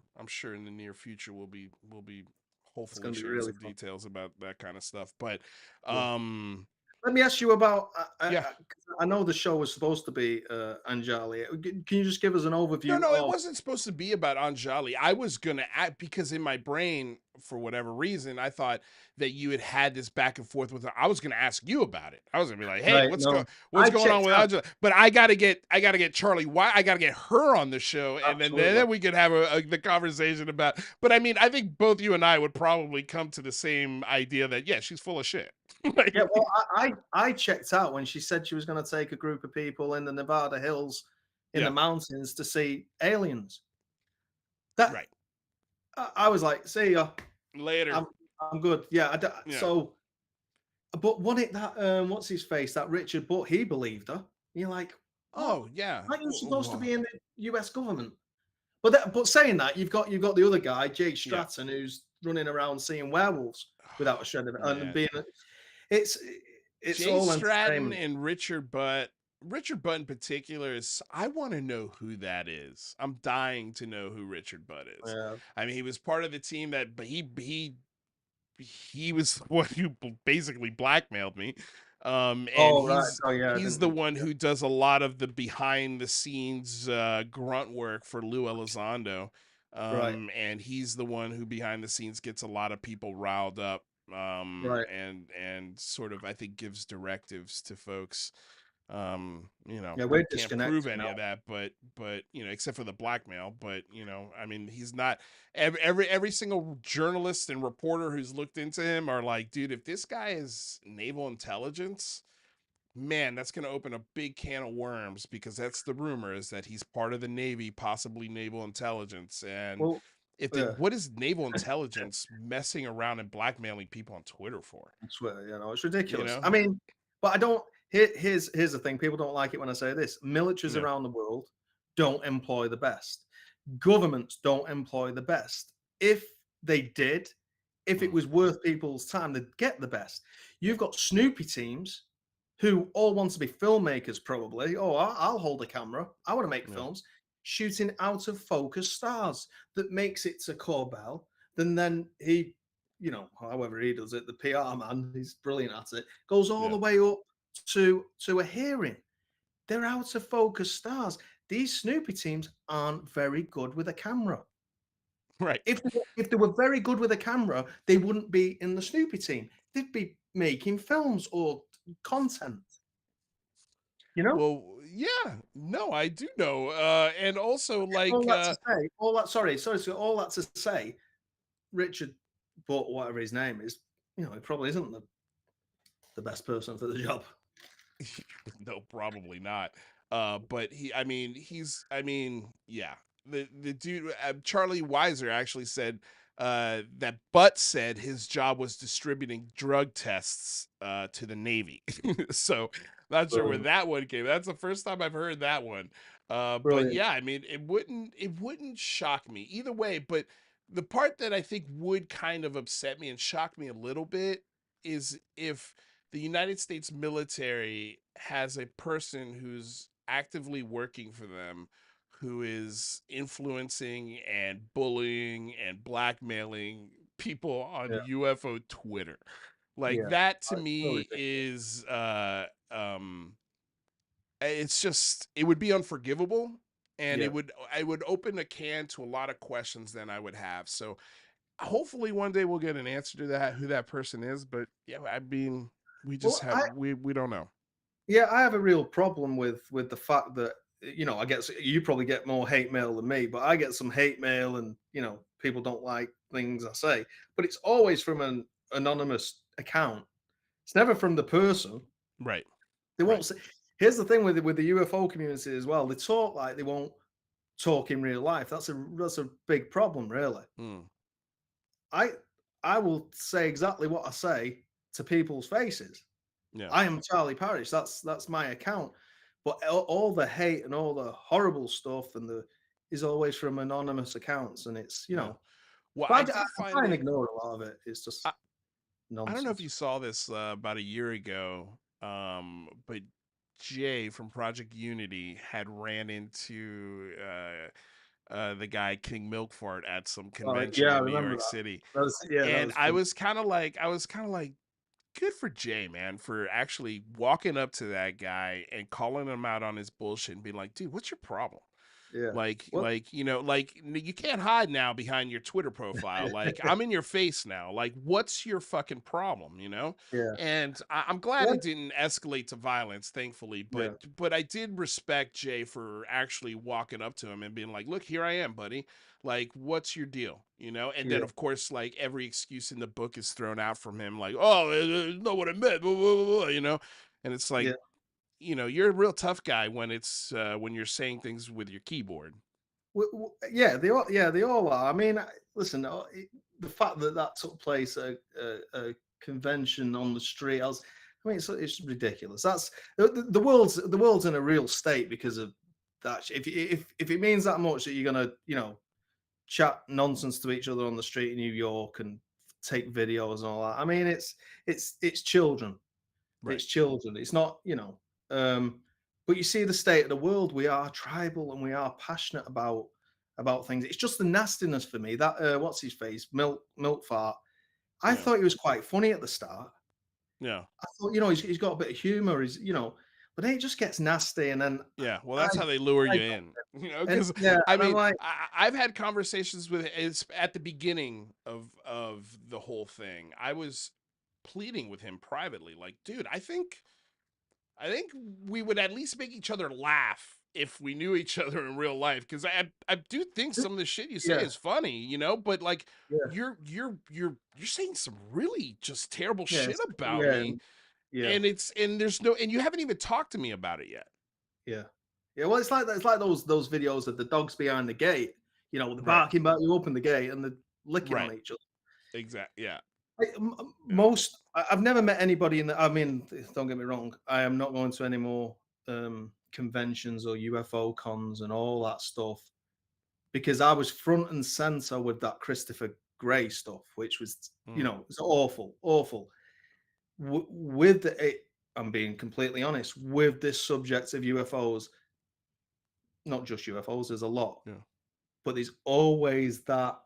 [SPEAKER 1] in the near future we'll be
[SPEAKER 2] It's
[SPEAKER 1] hopefully
[SPEAKER 2] going to be
[SPEAKER 1] sharing
[SPEAKER 2] really
[SPEAKER 1] some
[SPEAKER 2] fun.
[SPEAKER 1] details about that kind of stuff. But
[SPEAKER 2] Yeah.
[SPEAKER 1] um
[SPEAKER 2] Let me ask you about. 'Cause
[SPEAKER 1] yeah.
[SPEAKER 2] I know the show was supposed to be Anjali. Can you just give us an
[SPEAKER 1] No,
[SPEAKER 2] overview
[SPEAKER 1] no, it
[SPEAKER 2] of?
[SPEAKER 1] wasn't supposed to be about Anjali. I was gonna add because in my brain, for whatever reason, I thought that you had this back and forth with her. I was gonna ask you about it. I was gonna be like, "Hey,
[SPEAKER 2] Right. No,
[SPEAKER 1] what's
[SPEAKER 2] I
[SPEAKER 1] going on
[SPEAKER 2] checked
[SPEAKER 1] with
[SPEAKER 2] out.
[SPEAKER 1] Anjali?" But I gotta get Charlie. Why I gotta get her on the show, and
[SPEAKER 2] Absolutely.
[SPEAKER 1] then we could have the conversation about. But I mean, I think both you and I would probably come to the same idea that yeah, she's full of shit.
[SPEAKER 2] Yeah,
[SPEAKER 1] Like,
[SPEAKER 2] well, I checked out when she said she was going to take a group of people in the Nevada hills, in the
[SPEAKER 1] yeah,
[SPEAKER 2] mountains to see aliens. That
[SPEAKER 1] right.
[SPEAKER 2] I was like, see ya.
[SPEAKER 1] Later.
[SPEAKER 2] I'm I'm good. Yeah.
[SPEAKER 1] Yeah.
[SPEAKER 2] So, but what it that what's his face that Richard? But he believed her. You're like, what?
[SPEAKER 1] Oh yeah.
[SPEAKER 2] Aren't you supposed to
[SPEAKER 1] Well,
[SPEAKER 2] be in the U.S. government? But saying that, you've got the other guy, Jake
[SPEAKER 1] yeah.
[SPEAKER 2] Stratton, who's running around seeing werewolves without a shred of and
[SPEAKER 1] Man.
[SPEAKER 2] being. It's it's
[SPEAKER 1] Jay
[SPEAKER 2] all
[SPEAKER 1] Stratton
[SPEAKER 2] entertainment.
[SPEAKER 1] and Richard Butt. Richard Butt in particular is I want to know who that is. I'm dying to know who Richard Butt is.
[SPEAKER 2] Yeah.
[SPEAKER 1] I mean, he was part of the team that but he was what who basically blackmailed me. And
[SPEAKER 2] Oh, right.
[SPEAKER 1] he's
[SPEAKER 2] Oh, yeah, I
[SPEAKER 1] he's the
[SPEAKER 2] didn't
[SPEAKER 1] one who does a lot of the behind the scenes grunt work for Lou Elizondo.
[SPEAKER 2] right,
[SPEAKER 1] And he's the one who behind the scenes gets a lot of people riled up
[SPEAKER 2] right.
[SPEAKER 1] and sort of I think gives directives to folks.
[SPEAKER 2] Yeah,
[SPEAKER 1] I
[SPEAKER 2] we're
[SPEAKER 1] can't prove
[SPEAKER 2] disconnected
[SPEAKER 1] any
[SPEAKER 2] now.
[SPEAKER 1] of that, but except for the blackmail. But I mean, he's not every single journalist and reporter who's looked into him are like, dude, if this guy is naval intelligence, man, that's going to open a big can of worms because that's the rumor is that he's part of the Navy, possibly naval intelligence. And
[SPEAKER 2] Well,
[SPEAKER 1] if the
[SPEAKER 2] yeah,
[SPEAKER 1] what is naval intelligence messing around and blackmailing people on Twitter for?
[SPEAKER 2] I swear, it's
[SPEAKER 1] You
[SPEAKER 2] ridiculous.
[SPEAKER 1] know?
[SPEAKER 2] I mean, but I don't. Here's the thing. People don't like it when I say this. Militaries
[SPEAKER 1] Yeah.
[SPEAKER 2] around the world don't employ the best. Governments don't employ the best. If they did, if it
[SPEAKER 1] Mm,
[SPEAKER 2] was worth people's time, they'd get the best. You've got Snoopy teams who all want to be filmmakers, probably. Oh, I'll hold a camera. I want to make
[SPEAKER 1] yeah.
[SPEAKER 2] films. Shooting out of focus stars that makes it to Corbell. Then he however he does it, the PR man, he's brilliant at it, goes all
[SPEAKER 1] Yeah.
[SPEAKER 2] the way up to a hearing. They're out of focus stars. These Snoopy teams aren't very good with a camera.
[SPEAKER 1] Right.
[SPEAKER 2] If they were very good with a camera, they wouldn't be in the Snoopy team. They'd be making films or content, you know?
[SPEAKER 1] Well, yeah. No, I do know. And also
[SPEAKER 2] All
[SPEAKER 1] like
[SPEAKER 2] that to say, all that sorry, so all that to say, Richard Butt, whatever his name is, he probably isn't the best person for the job.
[SPEAKER 1] no, probably not. But yeah. The dude, Charlie Weiser actually said that Butt said his job was distributing drug tests to the Navy. So not sure where
[SPEAKER 2] Brilliant.
[SPEAKER 1] that one came. That's the first time I've heard that one. But
[SPEAKER 2] Brilliant.
[SPEAKER 1] yeah, I mean, it wouldn't shock me either way. But the part that I think would kind of upset me and shock me a little bit is if the United States military has a person who's actively working for them who is influencing and bullying and blackmailing people on
[SPEAKER 2] Yeah.
[SPEAKER 1] UFO Twitter. Like
[SPEAKER 2] Yeah.
[SPEAKER 1] that to
[SPEAKER 2] It's so
[SPEAKER 1] me
[SPEAKER 2] ridiculous.
[SPEAKER 1] is it's just it would be unforgivable and
[SPEAKER 2] Yeah.
[SPEAKER 1] I would open a can to a lot of questions then I would have. So hopefully one day we'll get an answer to that who that person is, but yeah, I mean we just
[SPEAKER 2] Well,
[SPEAKER 1] have we don't know.
[SPEAKER 2] yeah, I have a real problem with the fact that I get you probably get more hate mail than me, but I get some hate mail, and people don't like things I say, but it's always from an anonymous account. It's never from the person.
[SPEAKER 1] Right.
[SPEAKER 2] They
[SPEAKER 1] Right.
[SPEAKER 2] won't say. Here's the thing with the UFO community as well. They talk like they won't talk in real life. That's a big problem, really.
[SPEAKER 1] Mm,
[SPEAKER 2] I I will say exactly what I say to people's faces.
[SPEAKER 1] yeah.
[SPEAKER 2] I am Charlie Parish. That's my account. But all the hate and all the horrible stuff is always from anonymous accounts, and it's
[SPEAKER 1] Yeah. Well, I
[SPEAKER 2] But I
[SPEAKER 1] did
[SPEAKER 2] try
[SPEAKER 1] find
[SPEAKER 2] and
[SPEAKER 1] it
[SPEAKER 2] ignore a lot of it. It's just
[SPEAKER 1] I, I don't know if
[SPEAKER 2] nonsense.
[SPEAKER 1] you saw this about a year ago, but Jay from Project Unity had ran into the guy King Milkfart at some convention
[SPEAKER 2] Yeah, I
[SPEAKER 1] in New
[SPEAKER 2] remember
[SPEAKER 1] York
[SPEAKER 2] that.
[SPEAKER 1] City.
[SPEAKER 2] That
[SPEAKER 1] And
[SPEAKER 2] was funny.
[SPEAKER 1] I was kind of like, good for Jay, man, for actually walking up to that guy and calling him out on his bullshit and being like, dude, what's your problem?
[SPEAKER 2] Yeah. Well,
[SPEAKER 1] You can't hide now behind your Twitter profile. Like, I'm in your face now. Like, what's your fucking problem?
[SPEAKER 2] yeah.
[SPEAKER 1] And I'm glad
[SPEAKER 2] Well,
[SPEAKER 1] it didn't escalate to violence, thankfully. But
[SPEAKER 2] yeah.
[SPEAKER 1] but I did respect Jay for actually walking up to him and being like, "Look, here I am, buddy. Like, what's your deal?" And then
[SPEAKER 2] Yeah.
[SPEAKER 1] of course, like every excuse in the book is thrown out from him, like, "Oh, not what I meant," blah, blah, blah, blah. And it's like,
[SPEAKER 2] Yeah.
[SPEAKER 1] you're a real tough guy when it's when you're saying things with your keyboard.
[SPEAKER 2] Yeah, they all are. I mean, listen, the fact that that took place at a convention on the street, I mean, it's ridiculous. That's the world's in a real state because of that. If it means that much that you're gonna chat nonsense to each other on the street in New York and take videos and all that, I mean, it's children.
[SPEAKER 1] Right.
[SPEAKER 2] It's children. It's not, but you see the state of the world. We are tribal and we are passionate about things. It's just the nastiness for me. That what's his face, milk fart. I
[SPEAKER 1] Yeah.
[SPEAKER 2] thought he was quite funny at the start.
[SPEAKER 1] Yeah.
[SPEAKER 2] I thought, he's got a bit of humor. But then it just gets nasty, and then
[SPEAKER 1] Yeah, well,
[SPEAKER 2] I,
[SPEAKER 1] that's how they lure
[SPEAKER 2] I
[SPEAKER 1] you in,
[SPEAKER 2] and
[SPEAKER 1] because
[SPEAKER 2] yeah,
[SPEAKER 1] I
[SPEAKER 2] and I'm
[SPEAKER 1] mean,
[SPEAKER 2] like,
[SPEAKER 1] I've had conversations with it's at the beginning of the whole thing. I was pleading with him privately, like, dude, I think we would at least make each other laugh if we knew each other in real life, because I do think some of the shit you say
[SPEAKER 2] yeah,
[SPEAKER 1] is funny, but like
[SPEAKER 2] yeah,
[SPEAKER 1] you're saying some really just terrible
[SPEAKER 2] yeah,
[SPEAKER 1] shit about
[SPEAKER 2] yeah,
[SPEAKER 1] me,
[SPEAKER 2] yeah.
[SPEAKER 1] and there's no and you haven't even talked to me about it yet.
[SPEAKER 2] Yeah. Yeah, well, it's like those videos of the dogs behind the gate, they're
[SPEAKER 1] Right.
[SPEAKER 2] barking back you open the gate and they're licking on
[SPEAKER 1] Right.
[SPEAKER 2] each other.
[SPEAKER 1] Exact. Yeah. Yeah.
[SPEAKER 2] I've never met anybody I mean, don't get me wrong, I am not going to any more conventions or UFO cons and all that stuff because I was front and center with that Christopher Gray stuff, which was,
[SPEAKER 1] Mm,
[SPEAKER 2] it's awful, awful. With it, I'm being completely honest, with this subject of UFOs, not just UFOs, there's a lot,
[SPEAKER 1] yeah.
[SPEAKER 2] but there's always that,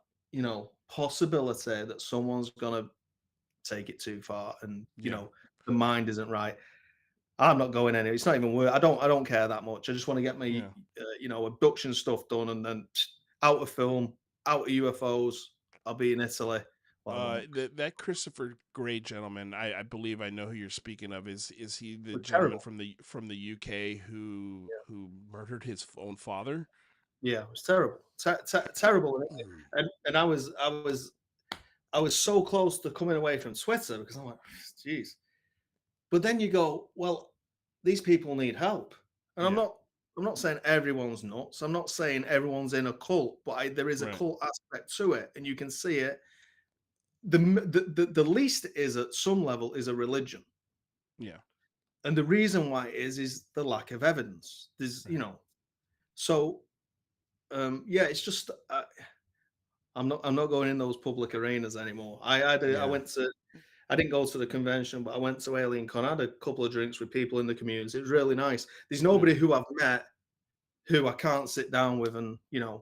[SPEAKER 2] possibility that someone's gonna take it too far, and
[SPEAKER 1] Yeah.
[SPEAKER 2] the mind isn't right. I'm not going anywhere. It's not even worth. I don't care that much. I just want to get my
[SPEAKER 1] Yeah.
[SPEAKER 2] abduction stuff done, and then out of film, out of UFOs. I'll be in Italy while I'm on it.
[SPEAKER 1] That Christopher Gray gentleman, I believe I know who you're speaking of. Is he the
[SPEAKER 2] It was
[SPEAKER 1] gentleman
[SPEAKER 2] terrible.
[SPEAKER 1] from the UK
[SPEAKER 2] Yeah,
[SPEAKER 1] who murdered his own father?
[SPEAKER 2] yeah, it was terrible, terrible.
[SPEAKER 1] Mm.
[SPEAKER 2] And I was so close to coming away from Twitter because I'm like, geez. But then you go, well, these people need help, and I'm
[SPEAKER 1] Yeah.
[SPEAKER 2] not. I'm not saying everyone's nuts. I'm not saying everyone's in a cult, but there is a
[SPEAKER 1] Right.
[SPEAKER 2] cult aspect to it, and you can see it. The least it is at some level is a religion,
[SPEAKER 1] Yeah.
[SPEAKER 2] and the reason why it is the lack of evidence.
[SPEAKER 1] Right.
[SPEAKER 2] So yeah, it's just I'm not going in those public arenas anymore. I
[SPEAKER 1] Yeah.
[SPEAKER 2] went to I didn't go to the convention, but I went to Alien Con. I had a couple of drinks with people in the community. It was really nice. There's
[SPEAKER 1] Yeah.
[SPEAKER 2] nobody who I've met who I can't sit down with and
[SPEAKER 1] Yeah. Have a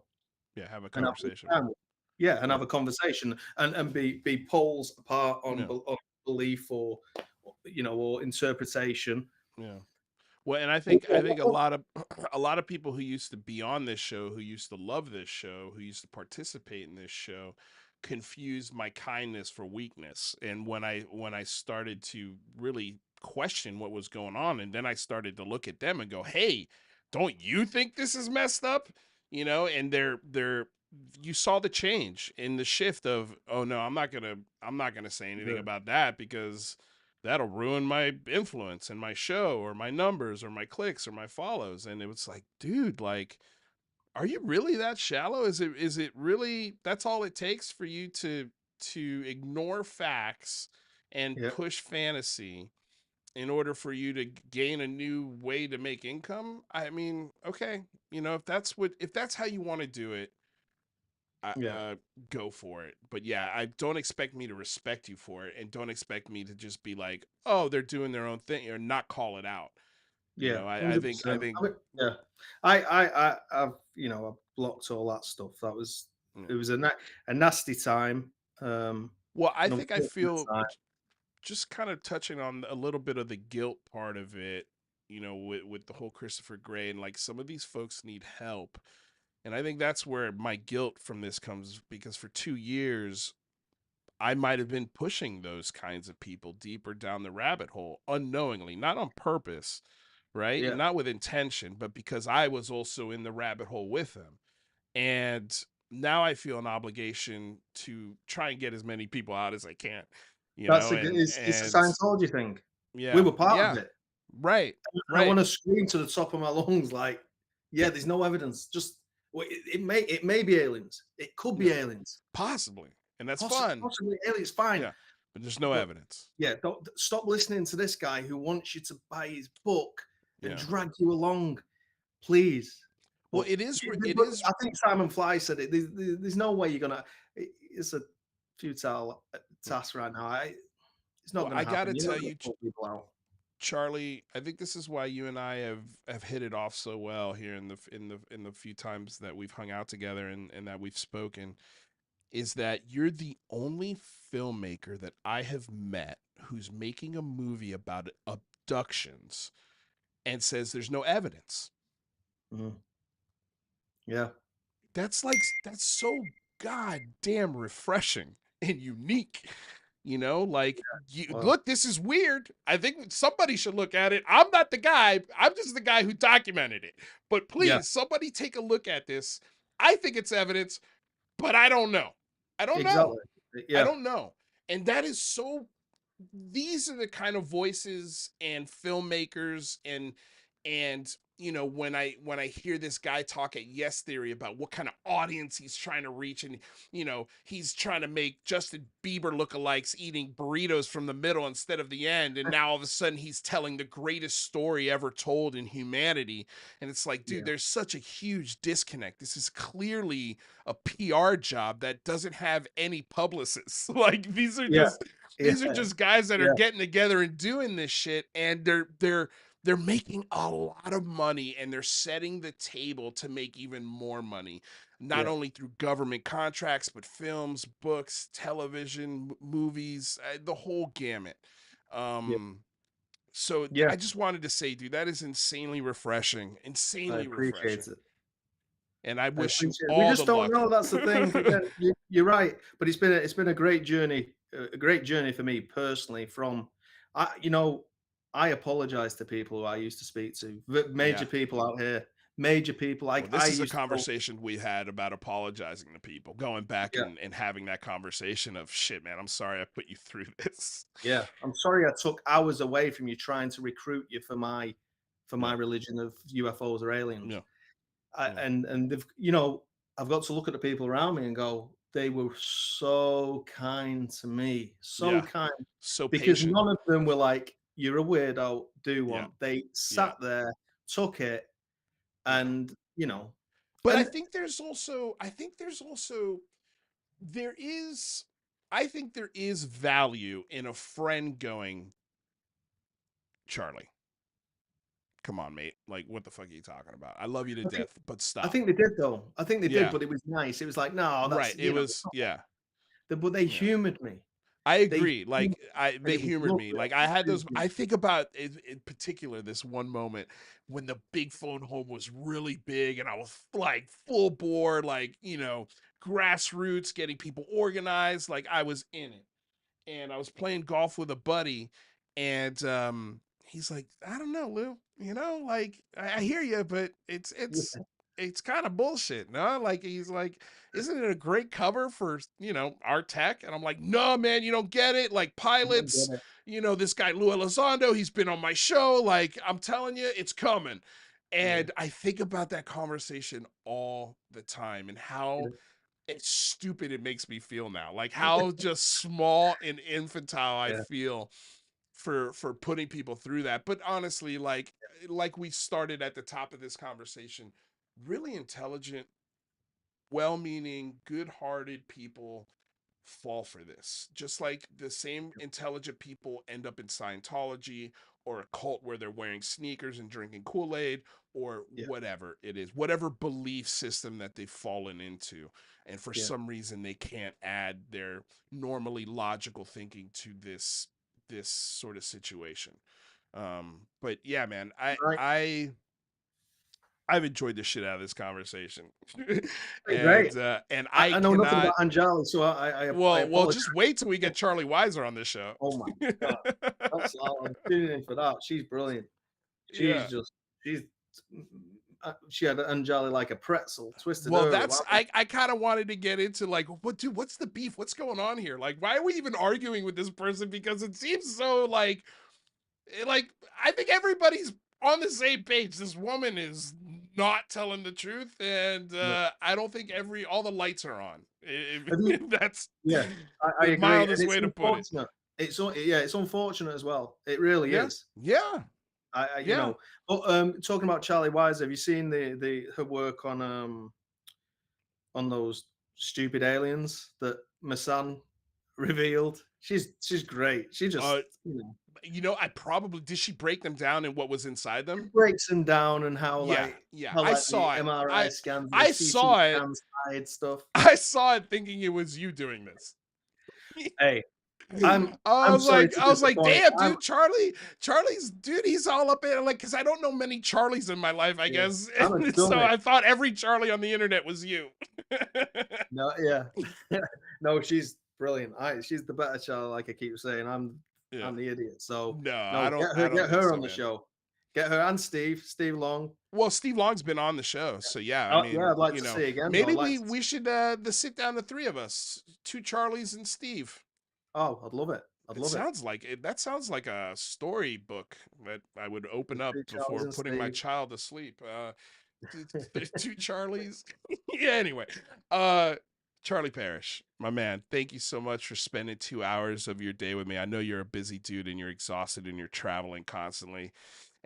[SPEAKER 2] and have a good
[SPEAKER 1] conversation with.
[SPEAKER 2] time with. Yeah, and
[SPEAKER 1] Yeah.
[SPEAKER 2] have a conversation and be poles apart on
[SPEAKER 1] Yeah.
[SPEAKER 2] on belief or interpretation.
[SPEAKER 1] Yeah. Well, and
[SPEAKER 2] Or-
[SPEAKER 1] I
[SPEAKER 2] or-
[SPEAKER 1] think a
[SPEAKER 2] or-
[SPEAKER 1] lot of a lot of people who used to be on this show, who used to love this show, who used to participate in this show, confused my kindness for weakness. And when I started to really question what was going on, and then I started to look at them and go, "Hey, don't you think this is messed up?" And they're you saw the change in the shift of, "Oh no, I'm not gonna say anything
[SPEAKER 2] Yeah,
[SPEAKER 1] about that because." That'll ruin my influence and my show or my numbers or my clicks or my follows. And it was like, dude, like, are you really that shallow? Is it really that's all it takes for you to ignore facts and
[SPEAKER 2] yeah,
[SPEAKER 1] push fantasy in order for you to gain a new way to make income? I mean, okay, if that's how you want to do it,
[SPEAKER 2] yeah,
[SPEAKER 1] go for it. But yeah, I don't expect me to respect you for it, and don't expect me to just be like, oh, they're doing their own thing, or not call it out.
[SPEAKER 2] yeah,
[SPEAKER 1] I
[SPEAKER 2] 100%.
[SPEAKER 1] think,
[SPEAKER 2] Yeah, I've blocked all that stuff.
[SPEAKER 1] yeah.
[SPEAKER 2] It was a nasty time,
[SPEAKER 1] Well, I
[SPEAKER 2] an
[SPEAKER 1] think I
[SPEAKER 2] unfortunate
[SPEAKER 1] feel
[SPEAKER 2] time.
[SPEAKER 1] just kind of touching on a little bit of the guilt part of it, with the whole Christopher Gray, and like some of these folks need help. And I think that's where my guilt from this comes, because for 2 years, I might have been pushing those kinds of people deeper down the rabbit hole unknowingly, not on purpose, right?
[SPEAKER 2] Yeah,
[SPEAKER 1] Not with intention, but because I was also in the rabbit hole with them. And now I feel an obligation to try and get as many people out as I can,
[SPEAKER 2] it's a
[SPEAKER 1] and
[SPEAKER 2] Scientology thing. We
[SPEAKER 1] yeah,
[SPEAKER 2] were part of
[SPEAKER 1] yeah,
[SPEAKER 2] it.
[SPEAKER 1] right,
[SPEAKER 2] And I
[SPEAKER 1] right,
[SPEAKER 2] wanna scream to the top of my lungs like, "Yeah, there's no evidence. Just it may be aliens. It could be
[SPEAKER 1] yeah,
[SPEAKER 2] aliens.
[SPEAKER 1] possibly, and that's fun,
[SPEAKER 2] Possibly aliens, fine.
[SPEAKER 1] yeah, but there's no
[SPEAKER 2] But
[SPEAKER 1] evidence,
[SPEAKER 2] yeah, don't stop listening to this guy who wants you to buy his book and
[SPEAKER 1] yeah.
[SPEAKER 2] drag you along, please."
[SPEAKER 1] Well,
[SPEAKER 2] But
[SPEAKER 1] it
[SPEAKER 2] but
[SPEAKER 1] is,
[SPEAKER 2] I think Simon Fly said it. There's no way you're gonna it's a futile, task right now. It's not
[SPEAKER 1] well,
[SPEAKER 2] gonna
[SPEAKER 1] I
[SPEAKER 2] happen.
[SPEAKER 1] gotta
[SPEAKER 2] You're
[SPEAKER 1] tell
[SPEAKER 2] not gonna
[SPEAKER 1] you,
[SPEAKER 2] pull people out.
[SPEAKER 1] Charlie, I think this is why you and I have hit it off so well here in the few times that we've hung out together, and that we've spoken, is that you're the only filmmaker that I have met who's making a movie about abductions and says there's no evidence.
[SPEAKER 2] Mhm. Yeah.
[SPEAKER 1] That's so goddamn refreshing and unique. Like,
[SPEAKER 2] Well,
[SPEAKER 1] look, this is weird. I think somebody should look at it. I'm not the guy. I'm just the guy who documented it. But
[SPEAKER 2] yeah,
[SPEAKER 1] please, somebody take a look at this. I think it's evidence, but I don't know. I don't know.
[SPEAKER 2] exactly.
[SPEAKER 1] I
[SPEAKER 2] Yeah.
[SPEAKER 1] don't know. And that is so these are the kind of voices and filmmakers, and when I hear this guy talk at Yes Theory about what kind of audience he's trying to reach, and he's trying to make Justin Bieber lookalikes eating burritos from the middle instead of the end, and now all of a sudden he's telling the greatest story ever told in humanity. And it's like, dude,
[SPEAKER 2] Yeah.
[SPEAKER 1] there's such a huge disconnect. This is clearly a PR job that doesn't have any publicists. Like,
[SPEAKER 2] Yeah.
[SPEAKER 1] these are
[SPEAKER 2] Yeah.
[SPEAKER 1] just guys that are
[SPEAKER 2] Yeah.
[SPEAKER 1] getting together and doing this shit, and they're making a lot of money, and they're setting the table to make even more money. not
[SPEAKER 2] Yeah.
[SPEAKER 1] only through government contracts, but films, books, television, movies, the whole gamut.
[SPEAKER 2] Yeah.
[SPEAKER 1] Um, so
[SPEAKER 2] Yeah.
[SPEAKER 1] I just wanted to say, dude, that is
[SPEAKER 2] I
[SPEAKER 1] insanely refreshing.
[SPEAKER 2] appreciate it.
[SPEAKER 1] And I
[SPEAKER 2] I
[SPEAKER 1] wish you
[SPEAKER 2] appreciate it. We
[SPEAKER 1] all the
[SPEAKER 2] just don't
[SPEAKER 1] luck.
[SPEAKER 2] know. That's the thing. Again, you're right. But it's been a great journey, a great journey for me personally. I apologize to people who I used to speak to, major
[SPEAKER 1] Yeah.
[SPEAKER 2] people out here, major people.
[SPEAKER 1] Well,
[SPEAKER 2] I
[SPEAKER 1] this is a
[SPEAKER 2] used to go,
[SPEAKER 1] conversation we had about apologizing to people, going back
[SPEAKER 2] yeah,
[SPEAKER 1] and having that conversation of shit, man. I'm sorry I put you through this.
[SPEAKER 2] yeah. I'm sorry I took hours away from you trying to recruit you for my
[SPEAKER 1] Yeah.
[SPEAKER 2] religion of UFOs or aliens.
[SPEAKER 1] Yeah. Yeah.
[SPEAKER 2] And I've got to look at the people around me and go, they were so kind to me, so
[SPEAKER 1] Yeah.
[SPEAKER 2] kind,
[SPEAKER 1] So
[SPEAKER 2] because
[SPEAKER 1] patient.
[SPEAKER 2] none of them were like, "You're a weirdo, do
[SPEAKER 1] Yeah.
[SPEAKER 2] one." They
[SPEAKER 1] Yeah.
[SPEAKER 2] sat there, took it,
[SPEAKER 1] Yeah.
[SPEAKER 2] and
[SPEAKER 1] But
[SPEAKER 2] and
[SPEAKER 1] there is I think there is value in a friend going, Charlie, come on, mate. Like, what the fuck are you talking about? I love you to
[SPEAKER 2] I think
[SPEAKER 1] death, but
[SPEAKER 2] I
[SPEAKER 1] stop.
[SPEAKER 2] think they did though. I think they did,
[SPEAKER 1] Yeah.
[SPEAKER 2] but it was nice. It was like, no,
[SPEAKER 1] Right.
[SPEAKER 2] that's
[SPEAKER 1] It was, yeah.
[SPEAKER 2] but they
[SPEAKER 1] Yeah.
[SPEAKER 2] humored me.
[SPEAKER 1] I
[SPEAKER 2] They
[SPEAKER 1] agree.
[SPEAKER 2] humored
[SPEAKER 1] Like
[SPEAKER 2] and
[SPEAKER 1] they
[SPEAKER 2] it was
[SPEAKER 1] humored me.
[SPEAKER 2] lovely.
[SPEAKER 1] Like I had those. I think about in particular this one moment when the big phone home was really big, and I was like full bore, like grassroots, getting people organized. Like I was in it, and I was playing golf with a buddy, and he's like, I don't know, Lou. Like I hear you, but
[SPEAKER 2] Yeah,
[SPEAKER 1] it's kind of bullshit, no? Like he's like, isn't it a great cover for our tech? And I'm like, no, man, you don't get it. Like
[SPEAKER 2] I
[SPEAKER 1] pilots,
[SPEAKER 2] get it.
[SPEAKER 1] this guy Lou Elizondo, he's been on my show. Like I'm telling you, it's coming.
[SPEAKER 2] Yeah,
[SPEAKER 1] And I think about that conversation all the time and how it's stupid it makes me feel now, like how just small and infantile I
[SPEAKER 2] yeah,
[SPEAKER 1] feel for putting people through that. But honestly, like we started at the top of this conversation, really intelligent, well-meaning, good-hearted people fall for this, just like the same intelligent people end up in Scientology or a cult where they're wearing sneakers and drinking Kool-Aid or
[SPEAKER 2] yeah,
[SPEAKER 1] whatever it is, whatever belief system that they've fallen into, and for
[SPEAKER 2] yeah.
[SPEAKER 1] some reason they can't add their normally logical thinking to this sort of situation. But yeah, man,
[SPEAKER 2] Right.
[SPEAKER 1] I've enjoyed the shit out of this conversation.
[SPEAKER 2] Pretty great.
[SPEAKER 1] And
[SPEAKER 2] I,
[SPEAKER 1] I
[SPEAKER 2] I know nothing
[SPEAKER 1] cannot.
[SPEAKER 2] about Anjali, so I
[SPEAKER 1] Well,
[SPEAKER 2] apologize.
[SPEAKER 1] just wait till we get Charlie Weiser on this show.
[SPEAKER 2] Oh my god, I'm tuning in for that. She's brilliant.
[SPEAKER 1] Yeah.
[SPEAKER 2] She's just she's she had Anjali like a pretzel, twisted
[SPEAKER 1] Well,
[SPEAKER 2] her
[SPEAKER 1] that's
[SPEAKER 2] around.
[SPEAKER 1] I kind of wanted to get into like, what, dude? What's the beef? What's going on here? Like, why are we even arguing with this person? Because it seems so like I think everybody's on the same page. This woman is not telling the truth, and
[SPEAKER 2] Yeah.
[SPEAKER 1] I don't think all the lights are on.
[SPEAKER 2] Have you,
[SPEAKER 1] That's
[SPEAKER 2] yeah, I
[SPEAKER 1] the
[SPEAKER 2] agree, and
[SPEAKER 1] mildest
[SPEAKER 2] it's
[SPEAKER 1] way to put it.
[SPEAKER 2] unfortunate. It's unfortunate as well. It really
[SPEAKER 1] Yeah,
[SPEAKER 2] is.
[SPEAKER 1] yeah,
[SPEAKER 2] I
[SPEAKER 1] yeah.
[SPEAKER 2] But talking about Charlie Wise, have you seen the her work on those stupid aliens that Masan revealed? She's great. She just
[SPEAKER 1] Uh, I probably did. She break them down and what was inside them?
[SPEAKER 2] breaks them down and
[SPEAKER 1] Yeah, yeah.
[SPEAKER 2] how
[SPEAKER 1] I
[SPEAKER 2] like the
[SPEAKER 1] saw it.
[SPEAKER 2] MRI scans and the
[SPEAKER 1] I
[SPEAKER 2] CT
[SPEAKER 1] saw it.
[SPEAKER 2] scans hide stuff.
[SPEAKER 1] I saw it thinking it was you doing this.
[SPEAKER 2] Hey, I'm
[SPEAKER 1] I
[SPEAKER 2] I'm
[SPEAKER 1] was
[SPEAKER 2] sorry
[SPEAKER 1] like,
[SPEAKER 2] to
[SPEAKER 1] I was like,
[SPEAKER 2] disappoint.
[SPEAKER 1] damn, dude, Charlie's dude, he's all up in like, because I don't know many Charlies in my life, I
[SPEAKER 2] Yeah,
[SPEAKER 1] guess.
[SPEAKER 2] I'm a
[SPEAKER 1] And so
[SPEAKER 2] dummy.
[SPEAKER 1] I thought every Charlie on the internet was you.
[SPEAKER 2] No, yeah, no, she's brilliant. She's the better child, like I keep saying.
[SPEAKER 1] Yeah.
[SPEAKER 2] I'm the idiot. So
[SPEAKER 1] No,
[SPEAKER 2] no,
[SPEAKER 1] I don't
[SPEAKER 2] get
[SPEAKER 1] think
[SPEAKER 2] her
[SPEAKER 1] so,
[SPEAKER 2] on the
[SPEAKER 1] man.
[SPEAKER 2] show. Get her and Steve Long.
[SPEAKER 1] Well, Steve Long's been on the show, so yeah. I
[SPEAKER 2] Oh yeah,
[SPEAKER 1] mean,
[SPEAKER 2] I'd like to see again though.
[SPEAKER 1] maybe
[SPEAKER 2] I'd like
[SPEAKER 1] we
[SPEAKER 2] to.
[SPEAKER 1] we should the sit down the three of us, two Charlies and Steve.
[SPEAKER 2] Oh, I'd love it. I'd
[SPEAKER 1] It
[SPEAKER 2] love it.
[SPEAKER 1] sounds like it. That sounds like a storybook that I would open
[SPEAKER 2] The
[SPEAKER 1] up
[SPEAKER 2] two Charles
[SPEAKER 1] before
[SPEAKER 2] and
[SPEAKER 1] putting my
[SPEAKER 2] Steve.
[SPEAKER 1] child to sleep. Two Charlies. Yeah. Anyway, Charlie Parish, my man. Thank you so much for spending 2 hours of your day with me. I know you're a busy dude and you're exhausted and you're traveling constantly.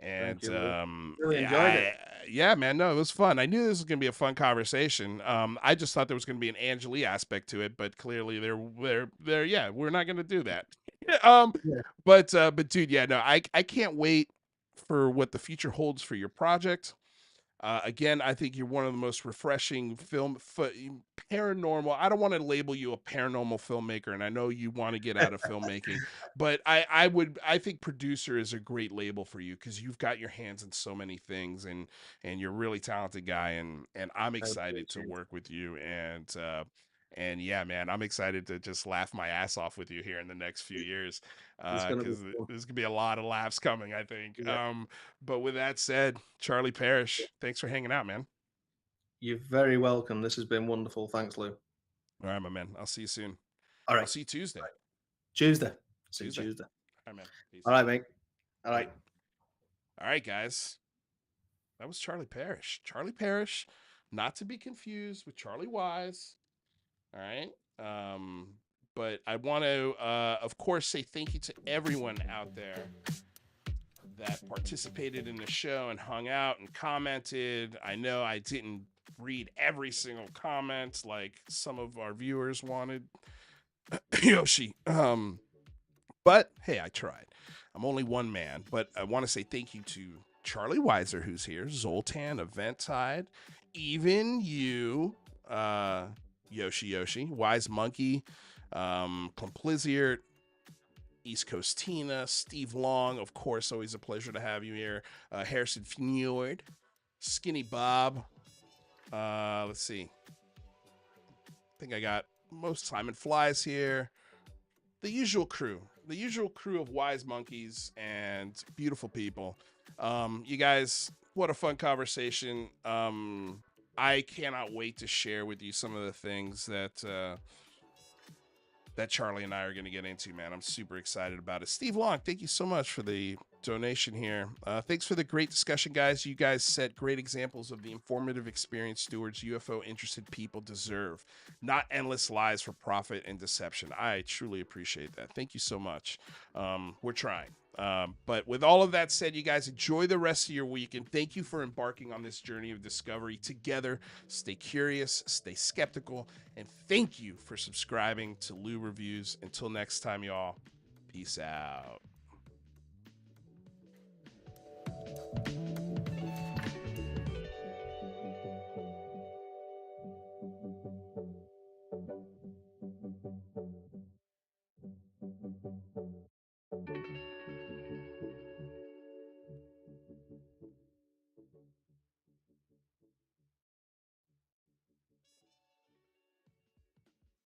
[SPEAKER 2] Thank
[SPEAKER 1] And
[SPEAKER 2] you, Lou. Really
[SPEAKER 1] yeah,
[SPEAKER 2] enjoyed it.
[SPEAKER 1] yeah, man, no, it was fun. I knew this was gonna be a fun conversation. I just thought there was gonna be an Angeli aspect to it, but clearly there. Yeah, we're not gonna do that. um,
[SPEAKER 2] Yeah.
[SPEAKER 1] but dude, yeah, no, I can't wait for what the future holds for your project. Again, I think you're one of the most refreshing paranormal. I don't want to label you a paranormal filmmaker, and I know you want to get out of filmmaking, but I think producer is a great label for you because you've got your hands in so many things, and you're a really talented guy, and I'm
[SPEAKER 2] I
[SPEAKER 1] excited to
[SPEAKER 2] appreciate it.
[SPEAKER 1] work with you, and yeah, man, I'm excited to just laugh my ass off with you here in the next few years,
[SPEAKER 2] It's going to be
[SPEAKER 1] because
[SPEAKER 2] fun.
[SPEAKER 1] there's gonna be a lot of laughs coming, I think.
[SPEAKER 2] Yeah.
[SPEAKER 1] But with that said, Charlie Parish, thanks for hanging out, man.
[SPEAKER 2] You're very welcome. This has been wonderful. Thanks, Lou.
[SPEAKER 1] All right, my man. I'll see you soon.
[SPEAKER 2] All
[SPEAKER 1] I'll
[SPEAKER 2] right.
[SPEAKER 1] see you Tuesday.
[SPEAKER 2] Tuesday. See you
[SPEAKER 1] Tuesday.
[SPEAKER 2] Tuesday.
[SPEAKER 1] All right, man.
[SPEAKER 2] All
[SPEAKER 1] Peace.
[SPEAKER 2] right, mate. All
[SPEAKER 1] Bye.
[SPEAKER 2] right.
[SPEAKER 1] All right, guys. That was Charlie Parish. Charlie Parish, not to be confused with Charlie Wise. All right. But I want to, of course, say thank you to everyone out there that participated in the show and hung out and commented. I know I didn't read every single comment like some of our viewers wanted. Yoshi. But hey, I tried. I'm only one man, but I want to say thank you to Charlie Weiser, who's here, Zoltan, Eventide, even you, Yoshi, Wise Monkey, Complizziert, East Coast Tina, Steve Long, of course, always a pleasure to have you here. Harrison Fjord, Skinny Bob. Let's see. I think I got most Simon Flies here. The usual crew of wise monkeys and beautiful people. You guys, what a fun conversation. I cannot wait to share with you some of the things that Charlie and I are going to get into, man. I'm super excited about it. Steve Long, thank you so much for the donation here. Thanks for the great discussion, guys. You guys set great examples of the informative experience stewards UFO interested people deserve, not endless lies for profit and deception. I truly appreciate that. Thank you so much. We're trying. But with all of that said, you guys enjoy the rest of your week, and thank you for embarking on this journey of discovery together. Stay curious, stay skeptical, and thank you for subscribing to Lou Reviews. Until next time, y'all, peace out.